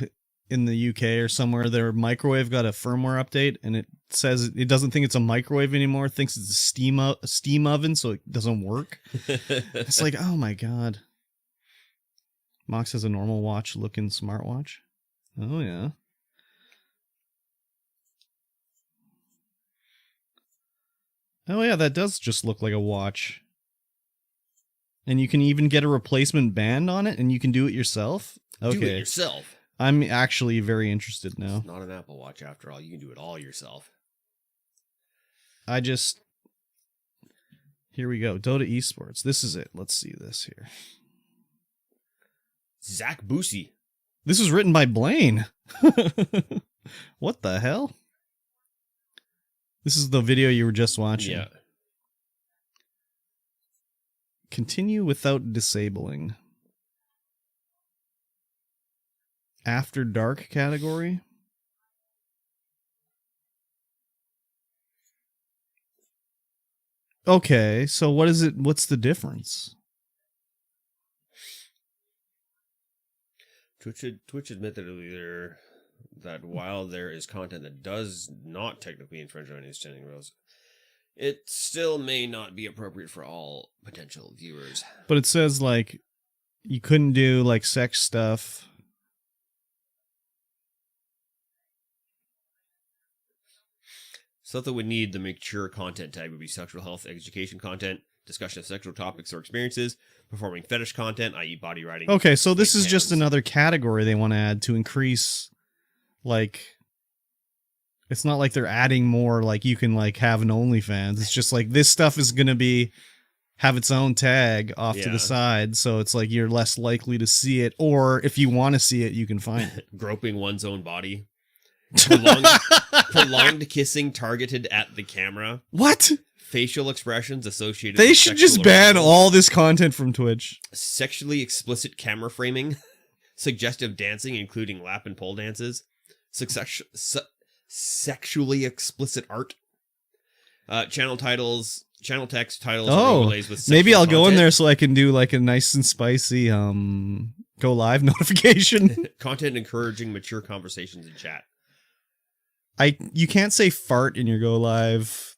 in the UK or somewhere. Their microwave got a firmware update, and it says it doesn't think it's a microwave anymore. It thinks it's a steam oven, so it doesn't work. It's like, oh my god. Mox has a normal watch-looking smartwatch. Oh yeah. Oh yeah, that does just look like a watch. And you can even get a replacement band on it, and you can do it yourself? Okay. Do it yourself. I'm actually very interested now. It's not an Apple Watch after all. You can do it all yourself. Here we go. Dota Esports. This is it. Let's see this here. Zach Boosie. This was written by Blaine. What the hell? This is the video you were just watching. Yeah. Continue without disabling. After dark category. Okay, so what is it? What's the difference? Twitch admitted earlier that while there is content that does not technically infringe on its standing rules, it still may not be appropriate for all potential viewers. But it says, like, you couldn't do, like, sex stuff. Stuff that would need the mature content tag would be sexual health education content, discussion of sexual topics or experiences, performing fetish content, i.e. body writing. Okay, so this is just another category they want to add to increase, like... It's not like they're adding more, like, you can, like, have an OnlyFans. It's just, like, this stuff is going to have its own tag off to the side, so it's, like, you're less likely to see it, or if you want to see it, you can find it. Groping one's own body. Prolonged kissing targeted at the camera. What? Facial expressions associated They with should just ban all this content from Twitch. Sexually explicit camera framing. Suggestive dancing, including lap and pole dances. Sexually explicit art. Channel titles, channel text titles. Overlays with maybe I'll content. go in there so I can do like a nice and spicy go live notification. Content encouraging mature conversations in chat. You can't say fart in your go live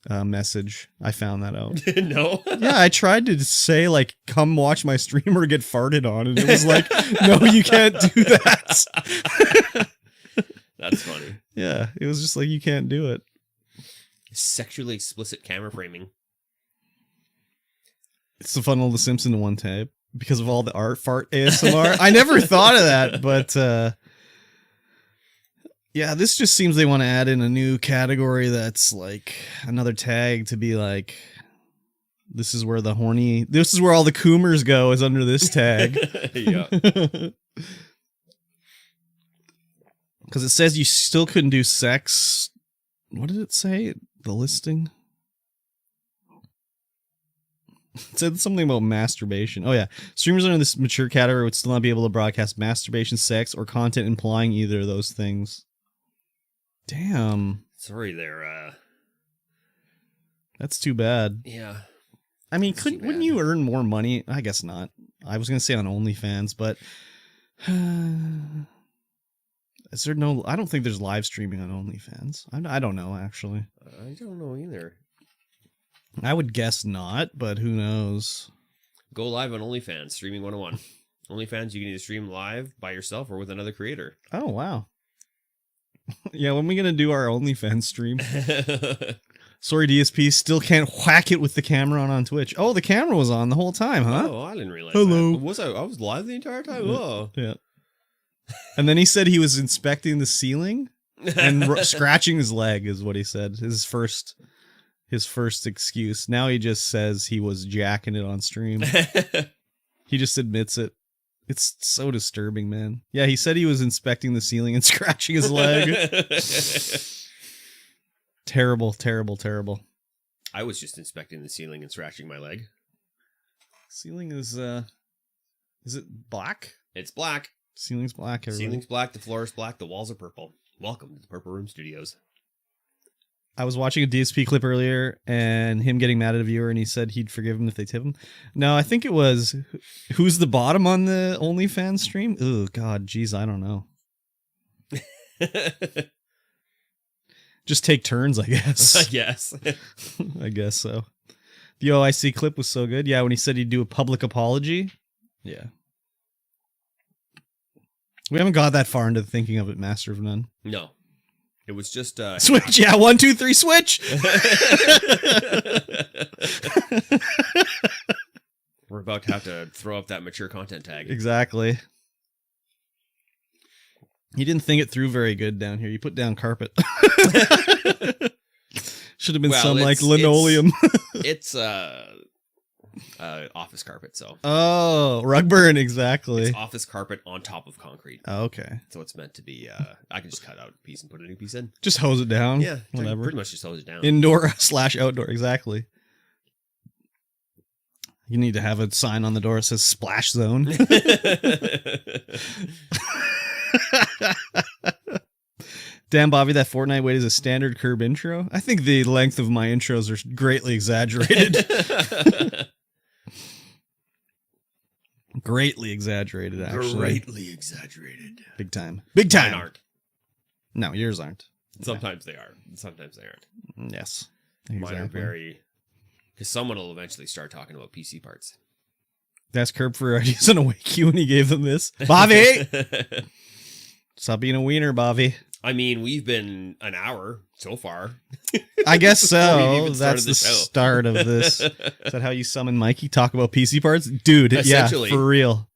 message. I found that out. No. Yeah, I tried to say like, come watch my stream or get farted on, and it was like, no, you can't do that. That's funny. Yeah, it was just like, you can't do it. Sexually explicit camera framing. It's the funnel of the Simpson one tape because of all the art fart ASMR. I never thought of that, but yeah, this just seems they want to add in a new category that's like another tag to be like, this is where all the coomers go is under this tag. Yeah. Because it says you still couldn't do sex. What did it say? The listing? It said something about masturbation. Oh, yeah. Streamers under this mature category would still not be able to broadcast masturbation, sex, or content implying either of those things. Damn. Sorry there. That's too bad. Yeah. I mean, wouldn't you earn more money? I guess not. I was going to say on OnlyFans, but is there no? I don't think there's live streaming on OnlyFans. I don't know, actually. I don't know either. I would guess not, but who knows? Go live on OnlyFans, streaming 101. OnlyFans, you can either stream live by yourself or with another creator. Oh, wow. Yeah, when are we going to do our OnlyFans stream? Sorry, DSP, still can't whack it with the camera on Twitch. Oh, the camera was on the whole time, huh? Oh, I didn't realize Hello. that. I was live the entire time? Oh. Yeah. And then he said he was inspecting the ceiling and scratching his leg is what he said. His first excuse. Now he just says he was jacking it on stream. He just admits it. It's so disturbing, man. Yeah, he said he was inspecting the ceiling and scratching his leg. Terrible, terrible, terrible. I was just inspecting the ceiling and scratching my leg. Ceiling is it black? It's black. Ceiling's black, everybody. Ceiling's black, the floor is black, the walls are purple. Welcome to the Purple Room Studios. I was watching a DSP clip earlier and him getting mad at a viewer and he said he'd forgive him if they tip him. No, I think it was who's the bottom on the OnlyFans stream? Oh, God, geez, I don't know. Just take turns, I guess. I guess. I guess so. The OIC clip was so good. Yeah, when he said he'd do a public apology. Yeah. We haven't got that far into thinking of it, Master of None. No. It was just... switch, yeah, 1, 2, 3, switch! We're about to have to throw up that mature content tag. Exactly. You didn't think it through very good down here. You put down carpet. Should have been some like linoleum. It's office carpet, so. Oh, rug burn, exactly. It's office carpet on top of concrete. Oh, okay. So it's meant to be, I can just cut out a piece and put a new piece in. Just hose it down. Yeah, whatever. Pretty much just hose it down. Indoor/outdoor, exactly. You need to have a sign on the door that says splash zone. Damn, Bobby, that Fortnite wait is a standard Curb intro. I think the length of my intros are greatly exaggerated. Greatly exaggerated, actually. Greatly exaggerated. Big time. Big time. Mine aren't. No, yours aren't. Sometimes they are. Sometimes they aren't. Yes. Exactly. Mine are very... Because someone will eventually start talking about PC parts. That's Curb for ideas on a wiki when he gave them this. Bobby! Stop being a wiener, Bobby. I mean, we've been an hour so far. I guess so. That's the start of this. Is that how you summon Mikey? Talk about PC parts? Dude, yeah, for real.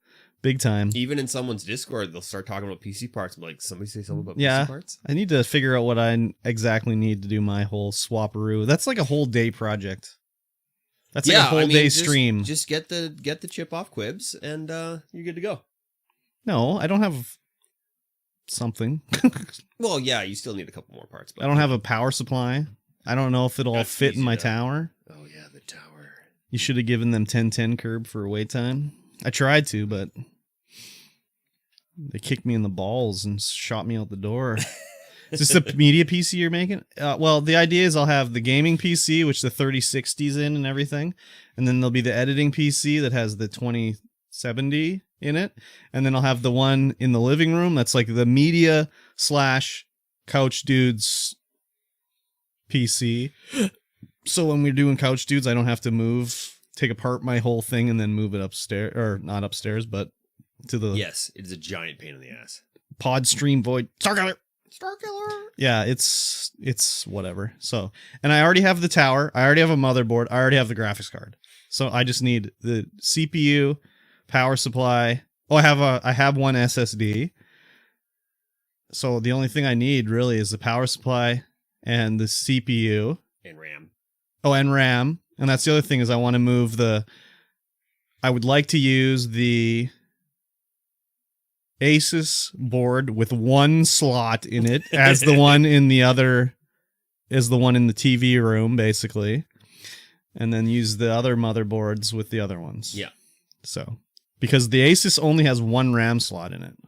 Big time. Even in someone's Discord, they'll start talking about PC parts. I'm like, somebody say something about PC parts? I need to figure out what I exactly need to do my whole swaparoo. That's like a whole day project. That's like a whole day stream. Just get the chip off Quibs and you're good to go. No, I don't have something. Well, yeah, you still need a couple more parts. But I don't have a power supply. I don't know if it'll all fit in my tower. Oh, yeah, the tower. You should have given them 1010 Curb for wait time. I tried to, but they kicked me in the balls and shot me out the door. Is this the media PC you're making? Well, the idea is I'll have the gaming PC, which the 3060's in and everything. And then there'll be the editing PC that has the 2070 in it. And then I'll have the one in the living room that's like the media / couch dudes PC. So when we're doing couch dudes, I don't have to take apart my whole thing and then move it upstairs, or not upstairs, but to the... Yes, it is a giant pain in the ass. Pod StreamVoid. Starkiller! Starkiller! Yeah, it's whatever. So, and I already have the tower. I already have a motherboard. I already have the graphics card. So I just need the CPU, power supply. Oh, I have one SSD. So the only thing I need really is the power supply and the CPU. And RAM. Oh, and RAM. And that's the other thing is I want to move I would like to use the Asus board with one slot in it as the one in the TV room, basically. And then use the other motherboards with the other ones. Yeah. So, because the Asus only has one RAM slot in it.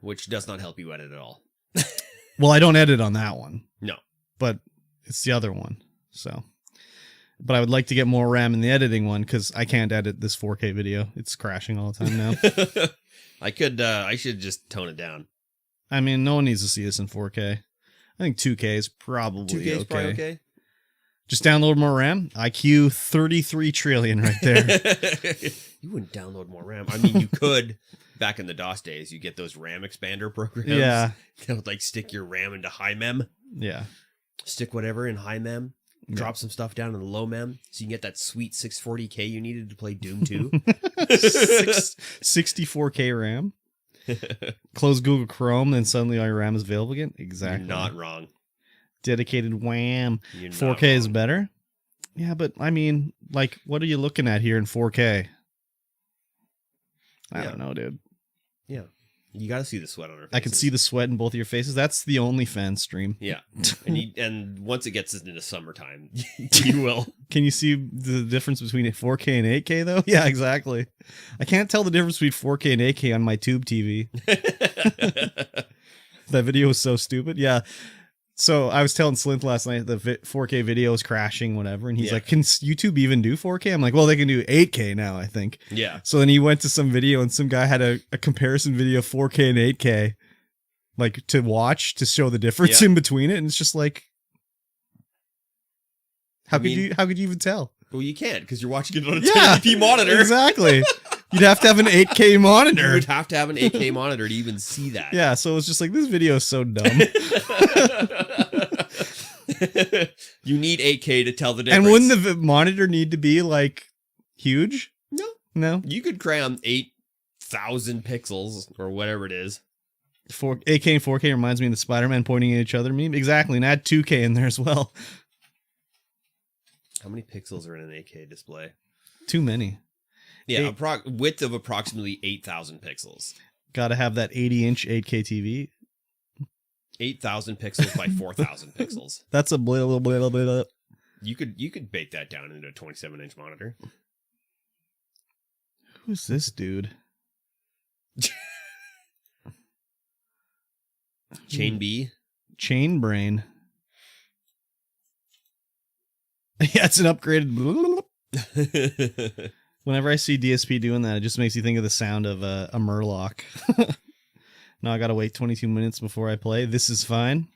Which does not help you edit at all. Well, I don't edit on that one. No. But it's the other one. So, But I would like to get more RAM in the editing one because I can't edit this 4K video. It's crashing all the time now. I should just tone it down. I mean, no one needs to see this in 4K. I think 2K is probably 2K is probably okay. Just download more RAM. IQ 33 trillion right there. You wouldn't download more RAM. I mean, you could. Back in the DOS days, you get those RAM expander programs. Yeah. That would like stick your RAM into high mem. Yeah. Stick whatever in high mem. Drop some stuff down in the low mem, so you can get that sweet 640K you needed to play Doom 2. 64K RAM. Close Google Chrome, then suddenly all your RAM is available again. Exactly. You're not wrong. Dedicated wham. You're 4K is better. Yeah, but I mean, like, what are you looking at here in 4K? I don't know, dude. Yeah. You got to see the sweat on her face. I can see the sweat in both of your faces. That's the OnlyFans stream. Yeah. And once it gets into summertime, you will. Can you see the difference between 4K and 8K, though? Yeah, exactly. I can't tell the difference between 4K and 8K on my tube TV. That video was so stupid. Yeah. So I was telling Slint last night the 4K video is crashing, whatever. And he's like, can YouTube even do 4K? I'm like, well, they can do 8K now, I think. Yeah. So then he went to some video and some guy had a comparison video of 4K and 8K, like to watch to show the difference in between it. And it's just like, how could you even tell? Well, you can't because you're watching it on a 1080p monitor. Exactly. You'd have to have an 8K monitor. You would have to have an 8K monitor to even see that. Yeah, so it's just like, this video is so dumb. You need 8K to tell the difference. And wouldn't the monitor need to be, like, huge? No. No? You could cram 8,000 pixels or whatever it is. 8K and 4K reminds me of the Spider-Man pointing at each other meme. Exactly, and add 2K in there as well. How many pixels are in an 8K display? Too many. Yeah, width of approximately 8,000 pixels. Gotta have that 80-inch 8K TV. 8,000 pixels by 4,000 pixels. That's a blah, blah, blah, blah. You could bake that down into a 27-inch monitor. Who's this dude? Chain B? Chain Brain. Yeah, it's an upgraded... Whenever I see DSP doing that, it just makes you think of the sound of a Murloc. Now I gotta wait 22 minutes before I play. This is fine.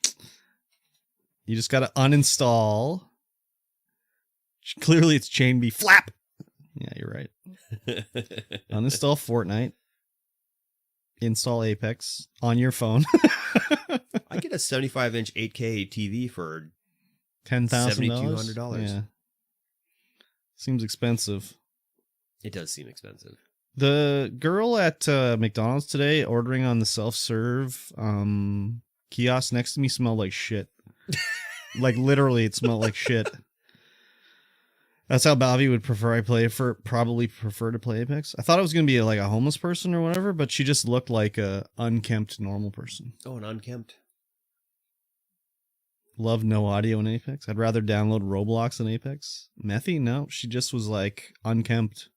You just gotta uninstall. Clearly it's Chain B. Flap! Yeah, you're right. Uninstall Fortnite. Install Apex on your phone. I get a 75-inch 8K TV for $10,000. $7,200. Yeah. Seems expensive. It does seem expensive. The girl at McDonald's today ordering on the self-serve kiosk next to me smelled like shit. Like literally it smelled like shit. That's how Bobby would probably prefer to play Apex. I thought it was going to be like a homeless person or whatever, but she just looked like a unkempt normal person. Oh, an unkempt. Love no audio in Apex. I'd rather download Roblox than Apex. Methy? No, she just was like unkempt.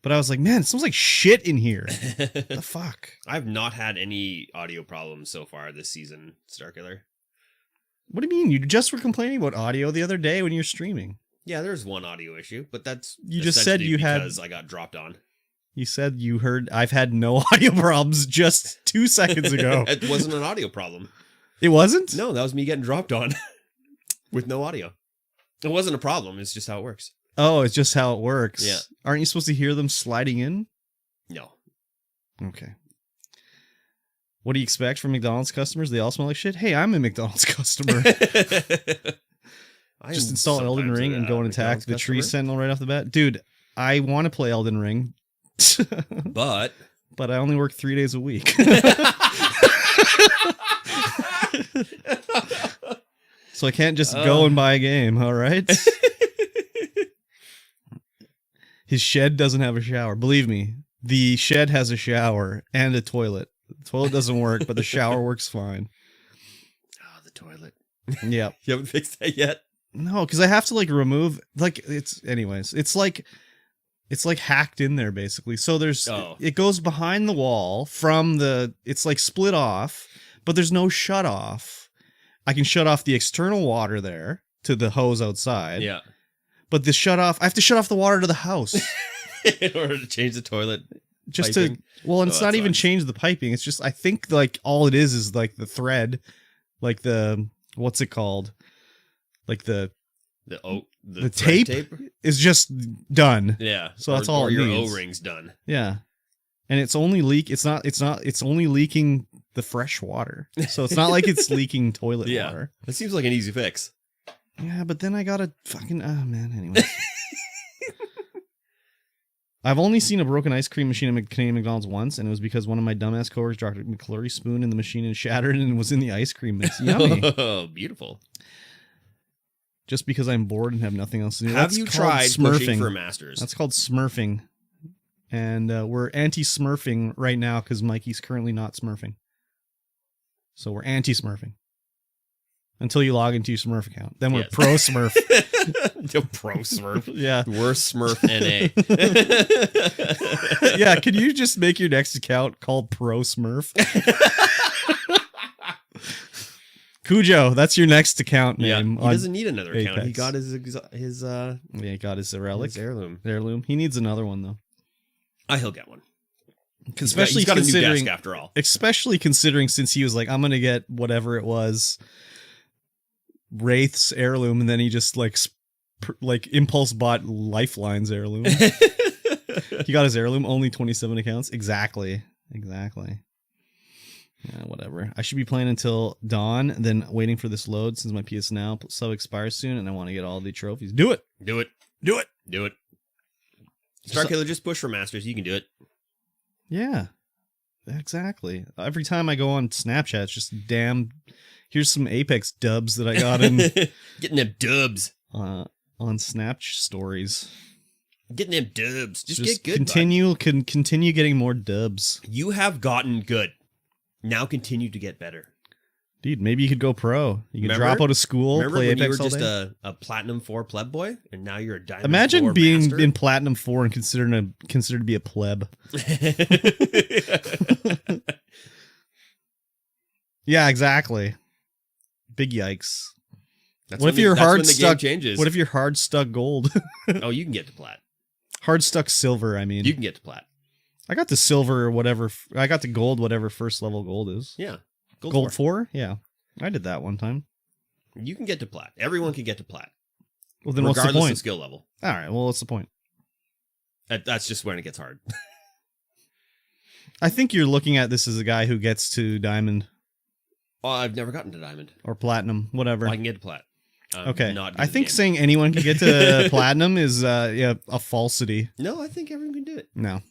But I was like, man, it smells like shit in here. What the fuck? I've not had any audio problems so far this season, Starkiller. What do you mean? You just were complaining about audio the other day when you were streaming. Yeah, there's one audio issue, but that's you just said you had because I got dropped on. You said you heard I've had no audio problems just 2 seconds ago. It wasn't an audio problem. It wasn't? No, that was me getting dropped on with no audio. It wasn't a problem. It's just how it works. Oh, it's just how it works. Yeah. Aren't you supposed to hear them sliding in? No. Okay. What do you expect from McDonald's customers? They all smell like shit? Hey, I'm a McDonald's customer. Just install Elden Ring and go and attack the tree sentinel right off the bat. Dude, I want to play Elden Ring. But I only work 3 days a week. So I can't just go and buy a game, all right? His shed doesn't have a shower. Believe me, the shed has a shower and a toilet. The toilet doesn't work, but the shower works fine. Oh, the toilet. Yeah. You haven't fixed that yet? No, because I have to like remove it's like hacked in there basically. So it goes behind the wall it's like split off, but there's no shut off. I can shut off the external water there to the hose outside. Yeah. But the shut off, I have to shut off the water to the house. In order to change the toilet Just piping? to, well, and it's not even fine. change the piping. It's just, I think like all it is like the thread, like the, what's it called? Like the thread tape is just done. Yeah. So that's all or it your needs. O-ring's done. Yeah. And it's only it's only leaking the fresh water. So it's not like it's leaking toilet water. That seems like an easy fix. Yeah, but then I gotta fucking, oh man, anyway. I've only seen a broken ice cream machine at Canadian McDonald's once, and it was because one of my dumbass coworkers dropped a McFlurry spoon in the machine and shattered and was in the ice cream mix. Yummy. Oh, beautiful. Just because I'm bored and have nothing else to do. Have you tried pushing for masters? That's called smurfing. And we're anti-smurfing right now because Mikey's currently not smurfing. So we're anti-smurfing. Until you log into your Smurf account. Then we're pro-smurf. The pro-smurf. Yeah. Worst smurf NA. Yeah, can you just make your next account called pro-smurf? Cujo, that's your next account name. He doesn't need another Apex. account. He got his yeah, he got his relic. his heirloom. Heirloom. He needs another one though. He'll get one. Especially he's got a new considering, desk after all. especially considering since he was like, I'm gonna get whatever it was, Wraith's heirloom, and then he just like impulse bought Lifeline's heirloom. He got his heirloom, only 27 accounts. Exactly. Yeah, whatever. I should be playing until dawn, then waiting for this load since my PS Now sub expires soon, and I want to get all the trophies. Do it. Star Killer, just push for masters. You can do it. Yeah, exactly. Every time I go on Snapchat, it's just damn. Here's some Apex dubs that I got in Getting them dubs. On Snap stories. Getting them dubs. Just get good. Continue getting more dubs. You have gotten good. Now continue to get better. Dude, maybe you could go pro. You could drop out of school, play when Apex you were all just day? a Platinum 4 pleb boy, and now you're a Diamond Imagine 4 being master? in Platinum 4 and considered to be a pleb. Yeah, exactly. Big yikes. What if you're hard stuck? Changes. What if you're hard stuck gold? Oh, you can get to plat. Hard stuck silver, I mean. You can get to plat. I got the silver or whatever. I got the gold, whatever first level gold is. Yeah. Gold 4? Yeah. I did that one time. You can get to plat. Everyone can get to plat. Well, then what's the point? Regardless of skill level. All right. Well, what's the point? That's just when it gets hard. I think you're looking at this as a guy who gets to diamond. Oh, I've never gotten to diamond. Or platinum, whatever. Well, I can get to plat. Okay. I think saying anyone can get to platinum is a falsity. No, I think everyone can do it. No.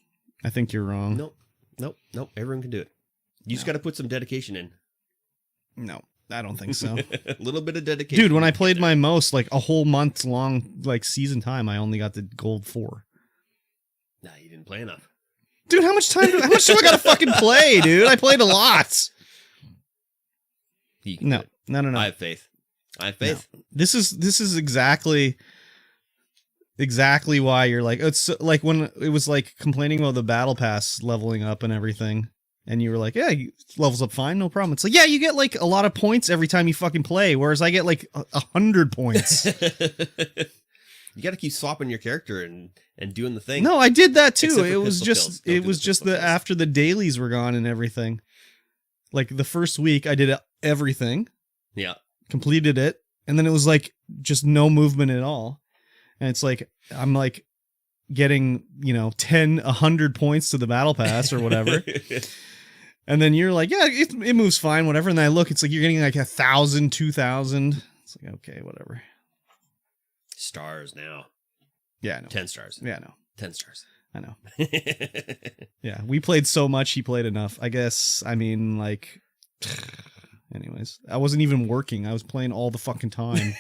I think you're wrong. Nope. Everyone can do it. You just got to put some dedication in. No, I don't think so. A little bit of dedication. Dude, when I played my most, like a whole month long, like season time, I only got the gold 4. Nah, you didn't play enough. Dude, how much do I gotta fucking play, dude? I played a lot. No. I have faith. No. This is exactly why you're like, it's like when it was like complaining about the battle pass leveling up and everything. And you were like, yeah, it levels up fine, no problem. It's like, yeah, you get like a lot of points every time you fucking play, whereas I get like 100 points. You got to keep swapping your character and doing the thing. No, I did that too. Except for It was pistol kills. just after the dailies were gone and everything. Like the first week, I did everything. Yeah, completed it, and then it was like just no movement at all. And it's like I'm like getting 100 points to the battle pass or whatever. And then you're like, yeah, it moves fine, whatever. And then I look, it's like you're getting like 1,000, 2,000. It's like, okay, whatever. Stars now. Yeah, I know. 10 stars. Yeah, I know. 10 stars. I know. Yeah, we played so much, he played enough. I guess, I mean, like... Anyways, I wasn't even working. I was playing all the fucking time.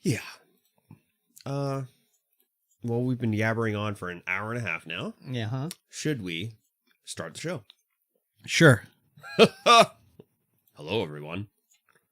Yeah. Well, we've been yabbering on for an hour and a half now. Yeah, huh? Should we start the show? Sure. Hello, everyone.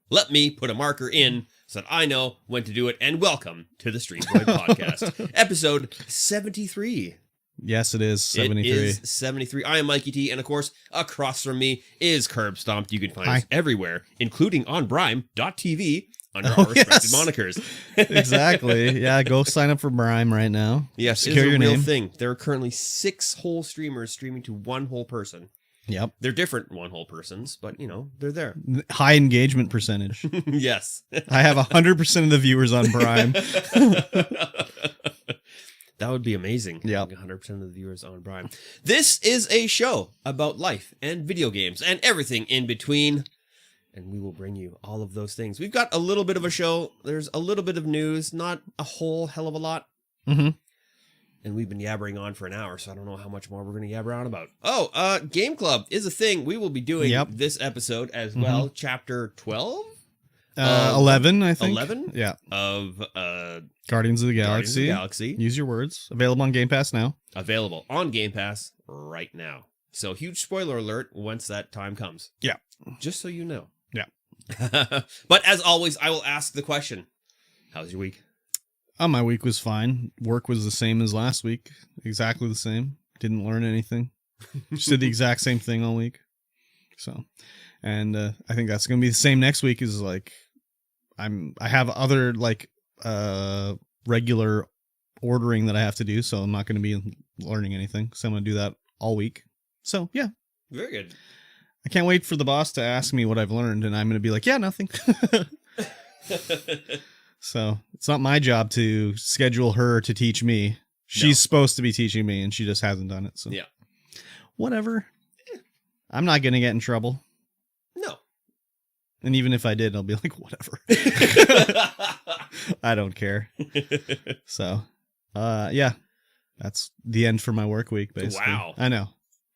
Let me put a marker in so that I know when to do it. And welcome to the StreamVoid podcast, episode 73. Yes, it is 73. It is 73. I am Mikey T, and of course, across from me is KurbStomped. You can find us everywhere, including on Brime.tv under our respective monikers. Exactly. Yeah, go sign up for Brime right now. Yes, it's a real thing. There are currently 6 whole streamers streaming to one whole person. Yep. They're different one whole persons, but, they're there. High engagement percentage. Yes. I have 100% of the viewers on Brime. That would be amazing. Yeah. 100% of the viewers on Brime. This is a show about life and video games and everything in between. And we will bring you all of those things. We've got a little bit of a show. There's a little bit of news, not a whole hell of a lot. Mm-hmm. And we've been yabbering on for an hour, so I don't know how much more we're going to yabber on about. Oh, Game Club is a thing. We will be doing this episode as well. Chapter 12? 11, I think. 11? Yeah. Of Guardians of the Galaxy. Use your words. Available on Game Pass now. Available on Game Pass right now. So huge spoiler alert once that time comes. Yeah. Just so you know. Yeah. But as always, I will ask the question. How's your week? My week was fine. Work was the same as last week. Exactly the same. Didn't learn anything. Just did the exact same thing all week. So, and I think that's going to be the same next week. Is like, I have other like regular ordering that I have to do, so I'm not going to be learning anything. So I'm going to do that all week. So yeah, very good. I can't wait for the boss to ask me what I've learned, and I'm going to be like, yeah, nothing. So it's not my job to schedule her to teach me. She's supposed to be teaching me, and she just hasn't done it. So yeah, whatever. I'm not going to get in trouble. No. And even if I did, I'll be like, whatever. I don't care. So, yeah, that's the end for my work week, basically. Wow. I know.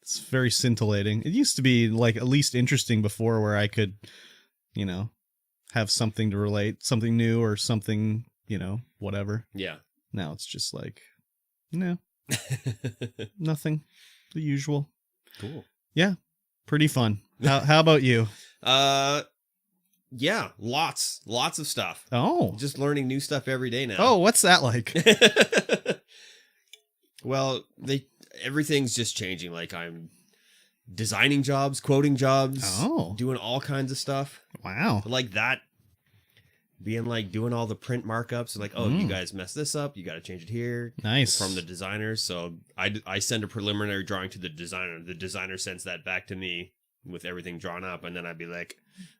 It's very scintillating. It used to be like at least interesting before, where I could, have something to relate, something new or something, whatever. Yeah. Now it's just like, no, nothing, the usual. Cool. Yeah. Pretty fun. How about you? Yeah, lots of stuff. Oh. Just learning new stuff every day now. Oh, what's that like? Well, everything's just changing. Like I'm designing jobs, quoting jobs, doing all kinds of stuff. Wow. Like that, being like doing all the print markups, like, you guys messed this up, you got to change it here. Nice. From the designers. So I send a preliminary drawing to the designer sends that back to me with everything drawn up, and then I'd be like,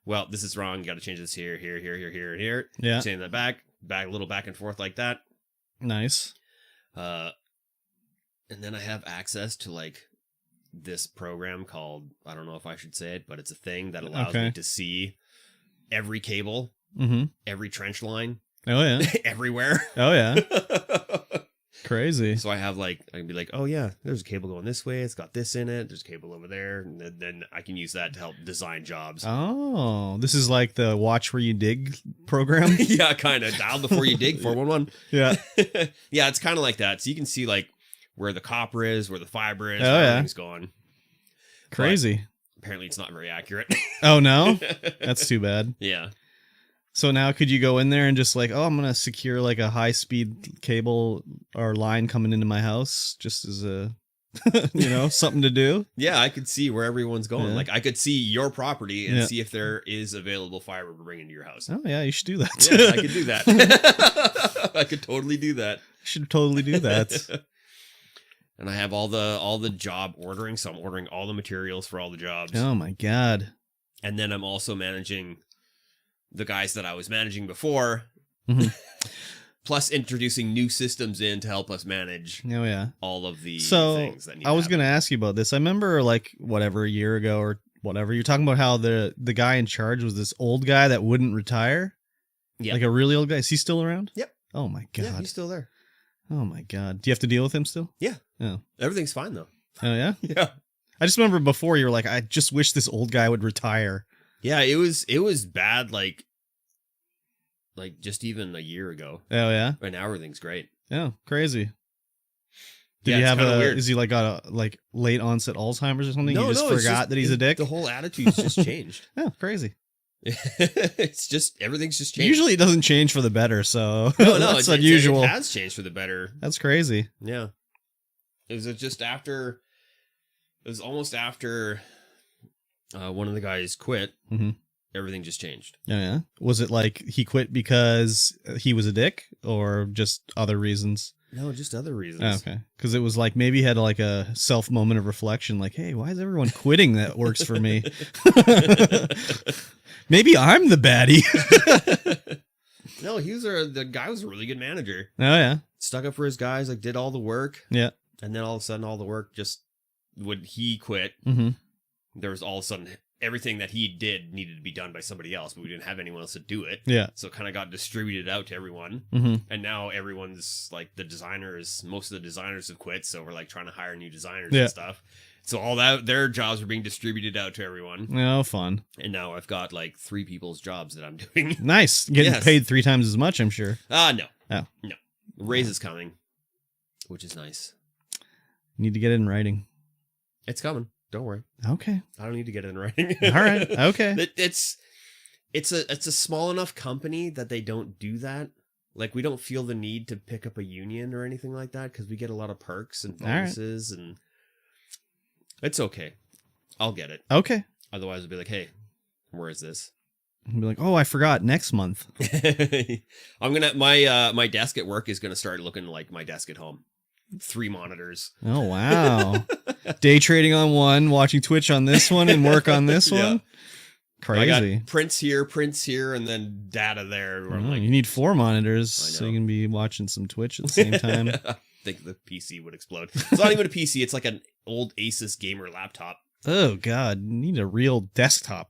well, this is wrong, you got to change this here, here, and here. Yeah. Send that back, a little back and forth like that. Nice. And then I have access to like this program called, I don't know if I should say it, but it's a thing that allows me to see every cable, every trench line. Oh yeah. Everywhere. Oh yeah. Crazy. So I have I can be like, oh yeah, there's a cable going this way. It's got this in it. There's a cable over there. And then I can use that to help design jobs. Oh, this is like the watch where you dig program. Yeah, kind of. Dial before you dig, 411. Yeah. Yeah, it's kind of like that. So you can see like where the copper is, where the fiber is, where everything's going. Crazy. But apparently it's not very accurate. Oh no? That's too bad. Yeah. So now could you go in there and just like, I'm going to secure like a high speed cable or line coming into my house just as a, something to do? Yeah, I could see where everyone's going. Yeah. Like I could see your property and see if there is available fiber to bring into your house. Oh yeah, you should do that. Yeah, I could do that. I could totally do that. Should totally do that. And I have all the job ordering, so I'm ordering all the materials for all the jobs. Oh my god. And then I'm also managing the guys that I was managing before, plus introducing new systems in to help us manage all of the things that need I was going to ask you about this. I remember like a year ago or whatever, you're talking about how the guy in charge was this old guy that wouldn't retire. Yeah. Like a really old guy. Is he still around? Yep. Oh my god. Yeah, he's still there. Oh my god. Do you have to deal with him still? Yeah. Oh. Everything's fine though. Oh yeah? Yeah. I just remember before you were like, I just wish this old guy would retire. Yeah, it was bad like just even a year ago. Oh yeah. Right now everything's great. Oh, crazy. Did he have weird. Is he like got a late onset Alzheimer's or something? You just forgot that he's a dick? The whole attitude's just changed. Oh, crazy. It's just everything's just changed. Usually it doesn't change for the better, so no, that's unusual. It has changed for the better. That's crazy. Yeah. It was just after. It was almost after one of the guys quit. Mm-hmm. Everything just changed. Oh, yeah. Was it like he quit because he was a dick or just other reasons? No, just other reasons. Oh, okay. Because it was like maybe he had like a self moment of reflection, like, hey, why is everyone quitting that works for me? Maybe I'm the baddie. No, the guy was a really good manager. Oh, yeah. Stuck up for his guys, like did all the work. Yeah. And then all of a sudden, all the work just when he quit, there was all of a sudden everything that he did needed to be done by somebody else, but we didn't have anyone else to do it. Yeah. So it kind of got distributed out to everyone. And now everyone's like most of the designers have quit. So we're like trying to hire new designers and stuff. So all that, their jobs are being distributed out to everyone. Oh, fun. And now I've got like 3 people's jobs that I'm doing. Nice. Getting paid 3 times as much, I'm sure. No. Oh. No. Raise is coming, which is nice. Need to get it in writing. It's coming. Don't worry. Okay. I don't need to get it in writing. All right. Okay. It's a small enough company that they don't do that. Like, we don't feel the need to pick up a union or anything like that because we get a lot of perks and bonuses and it's okay. I'll get it. Okay. Otherwise, I'll be like, hey, where is this? I'll be like, oh, I forgot. Next month. I'm gonna my desk at work is gonna start looking like my desk at home. 3 monitors. Oh, wow. Day trading on one, watching Twitch on this one, and work on this one. Crazy. I got prints here, and then data there. Where I'm like, you need 4 monitors so you can be watching some Twitch at the same time. I think the PC would explode. It's not even a PC. It's like an old Asus gamer laptop. Oh, God. You need a real desktop.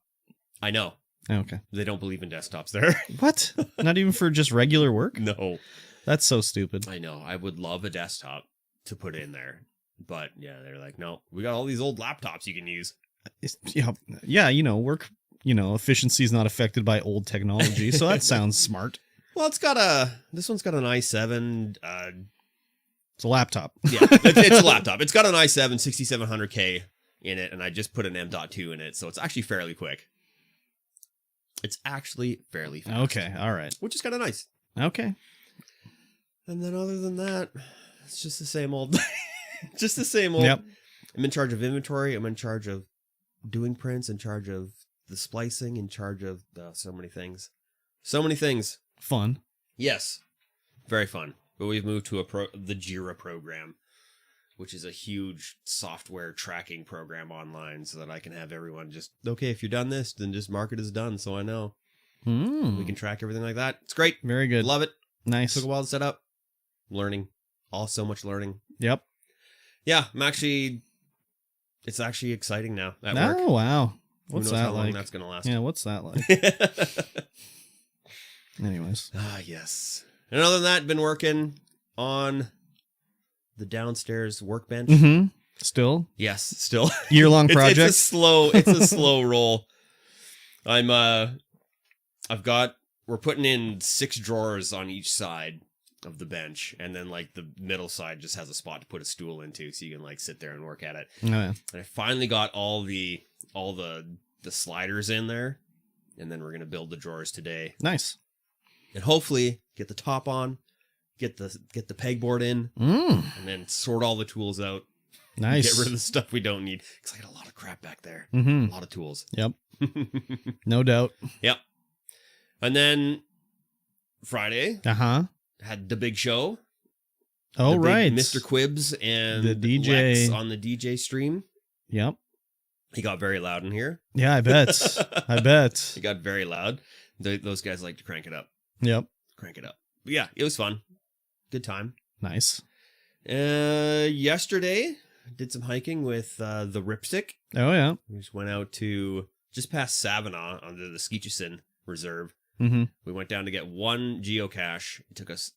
I know. Okay. They don't believe in desktops there. What? Not even for just regular work? No. That's so stupid. I know. I would love a desktop to put in there. But yeah, they're like, no, we got all these old laptops you can use. Yeah, work, efficiency is not affected by old technology. So that sounds smart. Well, this one's got an i7. It's a laptop. Yeah, it's a laptop. It's got an i7 6700K in it, and I just put an M.2 in it, so it's actually fairly quick. It's actually fairly fast. Okay, all right. Which is kind of nice. Okay. And then other than that, it's just the same old. Just the same old. Yep. I'm in charge of inventory. I'm in charge of doing prints, in charge of the splicing, in charge of so many things. So many things. Fun. Yes. Very fun. But we've moved to the Jira program, which is a huge software tracking program online so that I can have everyone just, okay, if you're done this, then just mark it as done so I know. We can track everything like that. It's great. Very good. Love it. Nice. Took a while to set up. Learning. So much learning. Yep. Yeah, it's actually exciting now at work. Oh, wow. What's Who knows that how long like? that's going to last. Yeah, what's that like? Anyways. Yes. And other than that, been working on the downstairs workbench. Mm-hmm. Still? Yes, still. Year-long project? It's a slow roll. We're putting in 6 drawers on each side of the bench, and then like the middle side just has a spot to put a stool into so you can like sit there and work at it. Oh, yeah. And I finally got all the sliders in there, and then we're gonna build the drawers today. Nice. And hopefully get the top on, get the pegboard in, and then sort all the tools out. Nice. Get rid of the stuff we don't need, because I got a lot of crap back there. A lot of tools. Yep. No doubt. Yep. And then Friday, had the big show. Oh, the big right. Mr. Quibbs and the DJ Lex on the DJ stream. Yep. He got very loud in here. Yeah, I bet. I bet. He got very loud. Those guys like to crank it up. Yep. Crank it up. But yeah, it was fun. Good time. Nice. Yesterday, did some hiking with the Ripstick. Oh, yeah. We just went out to just past Savannah on the Skeechusin Reserve. We went down to get one geocache. It took us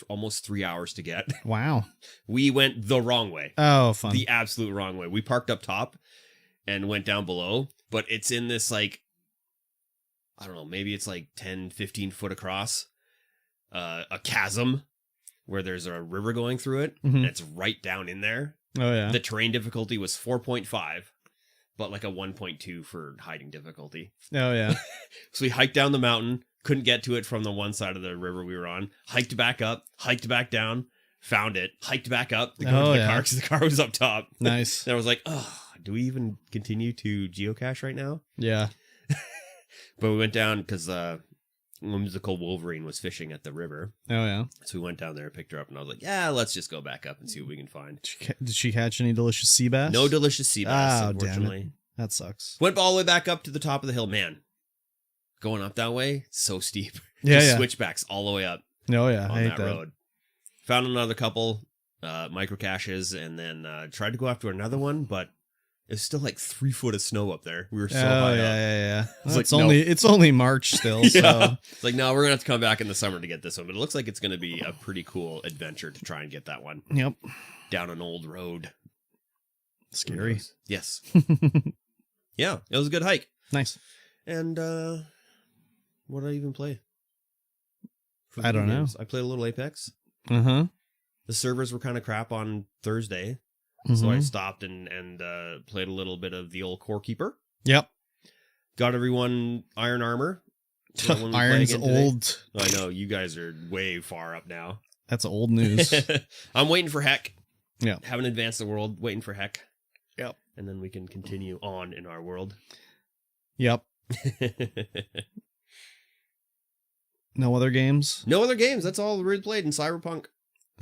almost 3 hours to get. Wow. We went the wrong way. Oh, fun. The absolute wrong way. We parked up top and went down below, but it's in this like, I don't know, maybe it's like 10, 15 foot across, a chasm where there's a river going through it, and it's right down in there. Oh, yeah. The terrain difficulty was 4.5, but like a 1.2 for hiding difficulty. Oh, yeah. So we hiked down the mountain, couldn't get to it from the one side of the river we were on, hiked back up, hiked back down, found it, hiked back up to go to the car because the car was up top. Nice. And I was like, oh, do we even continue to geocache right now? Yeah. But we went down because Whimsical Wolverine was fishing at the river. Oh, yeah. So we went down there and picked her up, and I was like, yeah, let's just go back up and see what we can find. Did she catch any delicious sea bass? No delicious sea bass, Oh, unfortunately. damn it. That sucks. Went all the way back up to the top of the hill. Man, going up that way, so steep. Yeah, Just yeah. switchbacks all the way up Oh, yeah. I on hate that that road. Found another couple micro caches, and then tried to go after another one, but it's still like 3 foot of snow up there. We were so high up. Yeah. It's It's like, it's only March still, so Yeah. It's like, no, we're gonna have to come back in the summer to get this one, but it looks like it's gonna be a pretty cool adventure to try and get that one yep. down an old road. Scary. Yes. Yeah, it was a good hike. Nice. And what did I even play? For I don't video know. games? I played a little Apex. Uh-huh. The servers were kind of crap on Thursday, so I stopped and played a little bit of the old Core Keeper. Yep. Got everyone iron armor. So when we play Iron's again today- old. I know, you guys are way far up now. That's old news. I'm waiting for Heck. Yeah. Haven't advanced the world, waiting for Heck. Yep. And then we can continue on in our world. Yep. No other games? No other games. That's all we really played in Cyberpunk.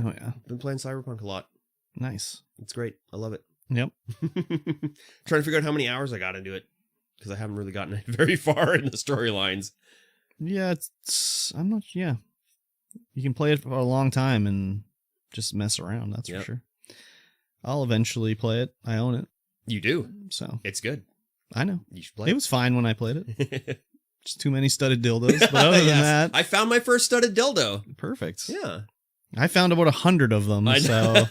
Oh, yeah. Been playing Cyberpunk a lot. Nice. It's great. I love it. Yep. Trying to figure out how many hours I got into it, because I haven't really gotten very far in the storylines. Yeah, I'm not, yeah. You can play it for a long time and just mess around, that's for sure. I'll eventually play it. I own it. You do. So. It's good. I know. You should play It was fine when I played it. it. Just too many studded dildos. But other than that, I found my first studded dildo. perfect. Yeah. I found about 100 of them. So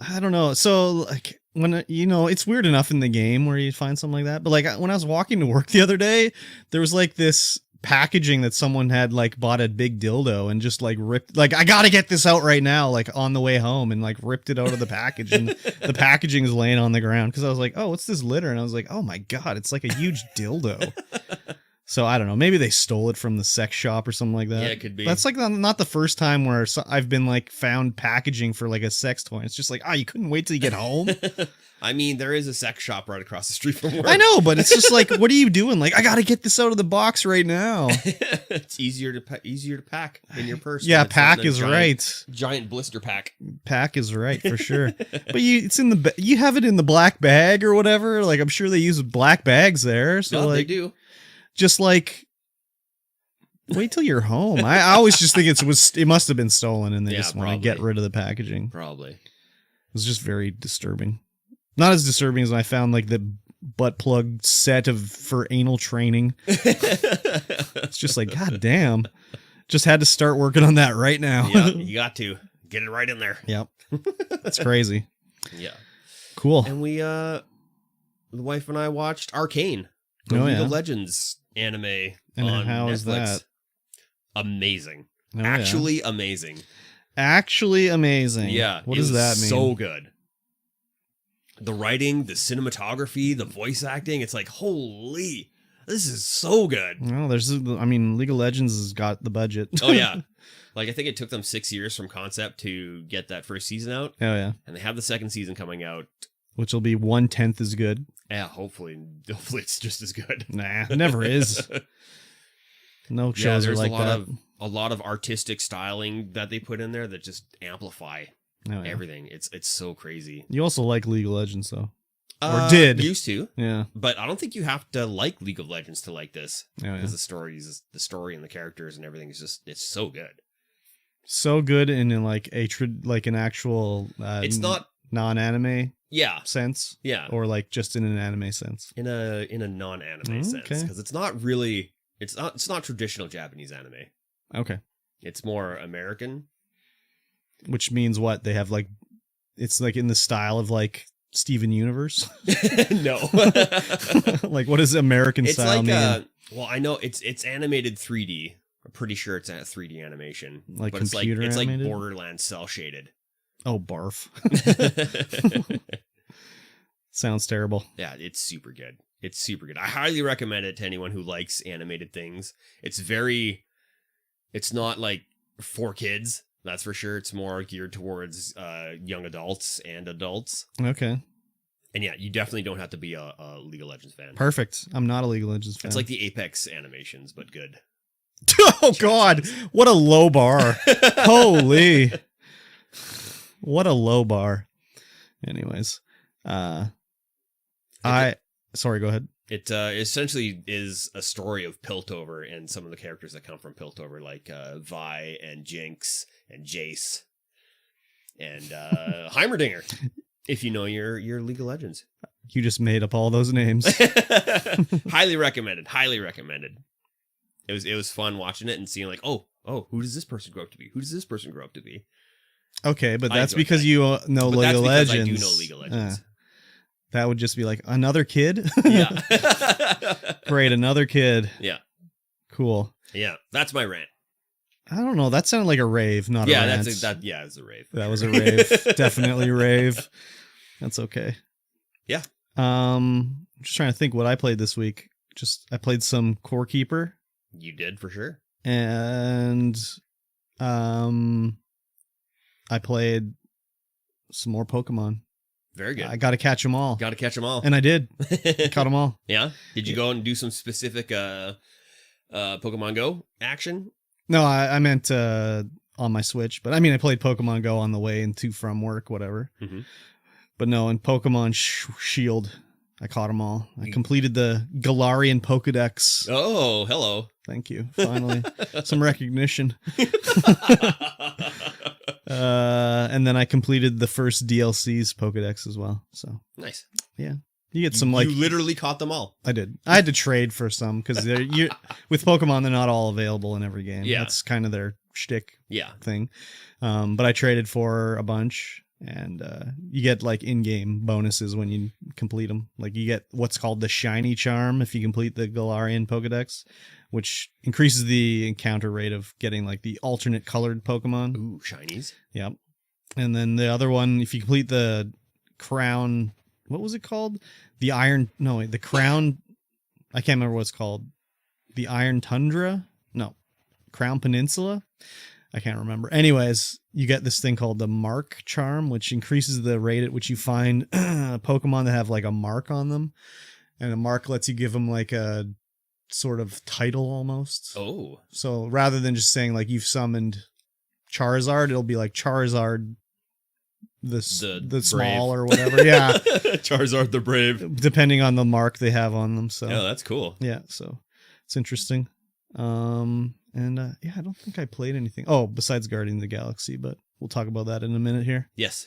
I don't know. So like when, it's weird enough in the game where you find something like that. But like when I was walking to work the other day, there was like this packaging that someone had like bought a big dildo and just like ripped, like, I gotta get this out right now, like on the way home, and like ripped it out of the package, and the packaging is laying on the ground because I was like, oh, what's this litter? And I was like, oh my God, it's like a huge dildo. So I don't know. Maybe they stole it from the sex shop or something like that. Yeah, it could be. That's like not the first time where I've been like found packaging for like a sex toy. It's just like, you couldn't wait till you get home. I mean, there is a sex shop right across the street from work. I know, but it's just like, what are you doing? Like, I got to get this out of the box right now. It's easier to pack in your purse. Yeah, than it's pack in a is giant, right. Giant blister pack. Pack is right for sure. But it's in you have it in the black bag or whatever. Like, I'm sure they use black bags there. So No, like, they do. Just like, wait till you're home. I always just think it must have been stolen, and they just want to get rid of the packaging. Probably. It was just very disturbing. Not as disturbing as when I found like the butt plug set for anal training. It's just like, God damn. Just had to start working on that right now. Yeah, you got to get it right in there. Yep. That's crazy. Yeah. Cool. And we, the wife and I watched Arcane, the League of Legends anime and on how Netflix. is that? Amazing. Oh, Actually amazing. Actually amazing. Yeah. What does that mean? So good. The writing, the cinematography, the voice acting, it's like, holy, this is so good. Well, League of Legends has got the budget. Oh, yeah. Like, I think it took them 6 years from concept to get that first season out. Oh, yeah. And they have the second season coming out. Which will be 1/10 as good. Yeah, hopefully it's just as good. Nah, it never is. No shows there's are like a lot of artistic styling that they put in there that just amplify everything. It's so crazy. You also like League of Legends, though. Or did. Used to. Yeah. But I don't think you have to like League of Legends to like this. Oh, yeah. Because the story and the characters and everything is just, it's so good. So good in like an actual it's not non-anime sense. Yeah. Or like just in an anime sense. In a non-anime sense. Because it's not really, it's not traditional Japanese anime. Okay. It's more American. Which means what? They have like, it's like in the style of like Steven Universe? No. Like, what does American style mean? Well, I know it's animated 3D. I'm pretty sure it's 3D animation. Like but computer it's animated? like Borderlands cell shaded. Oh, barf. Sounds terrible. Yeah, it's super good. It's super good. I highly recommend it to anyone who likes animated things. It's not like for kids. That's for sure. It's more geared towards young adults and adults. Okay. And yeah, you definitely don't have to be a League of Legends fan. Perfect. I'm not a League of Legends fan. It's like the Apex animations, but good. Oh God, what a low bar. Holy. What a low bar. Anyways, sorry, go ahead. It essentially is a story of Piltover and some of the characters that come from Piltover, like Vi and Jinx and Jace and Heimerdinger. If you know your League of Legends. You just made up all those names. Highly recommended. Highly recommended. It was fun watching it and seeing like, oh, who does this person grow up to be? Who does this person grow up to be? Okay, but that's because you know League of Legends. I do know League of Legends. That would just be like another kid. Yeah. Great, another kid. Yeah. Cool. Yeah, that's my rant. I don't know. That sounded like a rave, not a rant. It's a rave. That was a rave. Definitely a rave. That's okay. Yeah. Just trying to think what I played this week. I played some Core Keeper. You did for sure. And I played some more Pokemon. Very good. I got to catch them all. Got to catch them all. And I did. Caught them all. Yeah? Did you go and do some specific Pokemon Go action? No, I meant on my Switch. But I mean, I played Pokemon Go on the way and to from work, whatever. Mm-hmm. But no, in Pokemon Shield, I caught them all. I completed the Galarian Pokedex. Oh, hello. Thank you. Finally. Some recognition. And then I completed the first DLC's Pokedex as well. So nice. Yeah. You get some like... You literally caught them all. I did. I had to trade for some because with Pokemon, they're not all available in every game. Yeah. That's kind of their shtick thing. But I traded for a bunch. And you get like in-game bonuses when you complete them. Like you get what's called the Shiny Charm if you complete the Galarian Pokedex, which increases the encounter rate of getting like the alternate colored Pokemon. Ooh, shinies. Yep. And then the other one, if you complete the Crown, what was it called? The Crown, I can't remember what it's called. The Iron Tundra? No. Crown Peninsula? I can't remember. Anyways, you get this thing called the Mark Charm, which increases the rate at which you find Pokemon that have like a mark on them. And a mark lets you give them like a sort of title almost. Oh. So rather than just saying like you've summoned Charizard, it'll be like Charizard the small or whatever. Yeah. Charizard the Brave. Depending on the mark they have on them. So yeah, that's cool. Yeah, so it's interesting. And I don't think I played anything. Oh, besides Guardian of the Galaxy, but we'll talk about that in a minute here. Yes.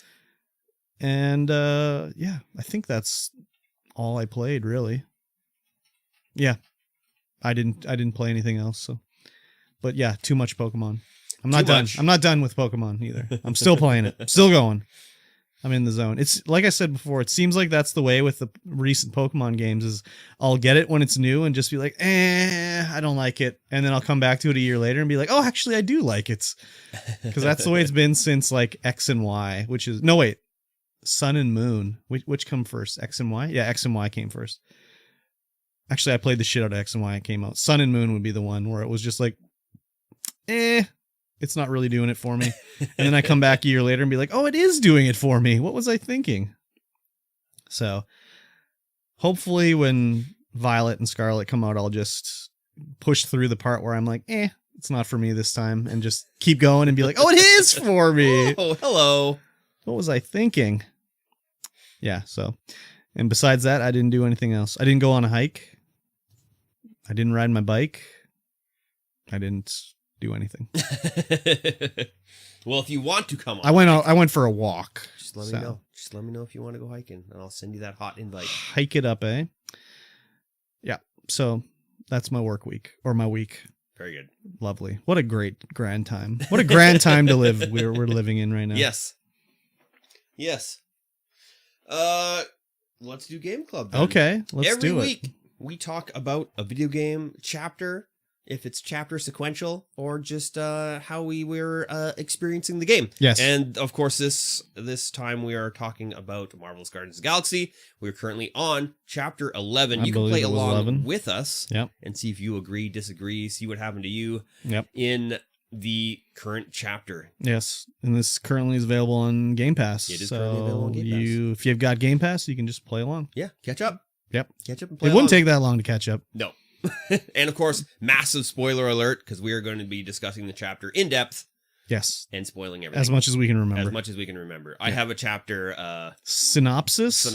And I think that's all I played, really. Yeah. I didn't play anything else, so. But yeah, too much Pokemon. I'm not done. I'm not done with Pokemon either. I'm still playing it. Still going. I'm in the zone. It's like I said before, it seems like that's the way with the recent Pokemon games is I'll get it when it's new and just be like, I don't like it. And then I'll come back to it a year later and be like, oh, actually, I do like it. Because that's the way it's been since like X and Y, which is, no, wait, Sun and Moon. Which come first? X and Y? Yeah, X and Y came first. Actually, I played the shit out of X and Y. It came out. Sun and Moon would be the one where it was just like, it's not really doing it for me. And then I come back a year later and be like, oh, it is doing it for me. What was I thinking? So hopefully when Violet and Scarlet come out, I'll just push through the part where I'm like, it's not for me this time, and just keep going and be like, oh, it is for me. Oh, hello. What was I thinking? Yeah. So, and besides that, I didn't do anything else. I didn't go on a hike. I didn't ride my bike. I didn't do anything. Well, if you want to come on, I went for a walk. Just let me know. Just let me know if you want to go hiking, and I'll send you that hot invite. Hike it up, eh? Yeah. So that's my work week or my week. Very good. Lovely. What a great grand time. What a grand time to live. We're living in right now. Yes. Yes. Let's do Game Club then. Okay. Let's do it. Every week we talk about a video game chapter, if it's chapter sequential, or just how we were experiencing the game. Yes. And of course, this time we are talking about Marvel's Guardians of the Galaxy. We're currently on chapter 11. You can play along with us and see if you agree, disagree, see what happened to you. Yep. In the current chapter. Yes, and this currently is available on Game Pass. It is currently available on Game Pass. If you've got Game Pass, you can just play along. Yeah, catch up. Yep. Catch up and play It wouldn't take that long to catch up. No. And of course, massive spoiler alert, because we are going to be discussing the chapter in depth. Yes. And spoiling everything. As much as we can remember. As much as we can remember. I have a chapter... Synopsis?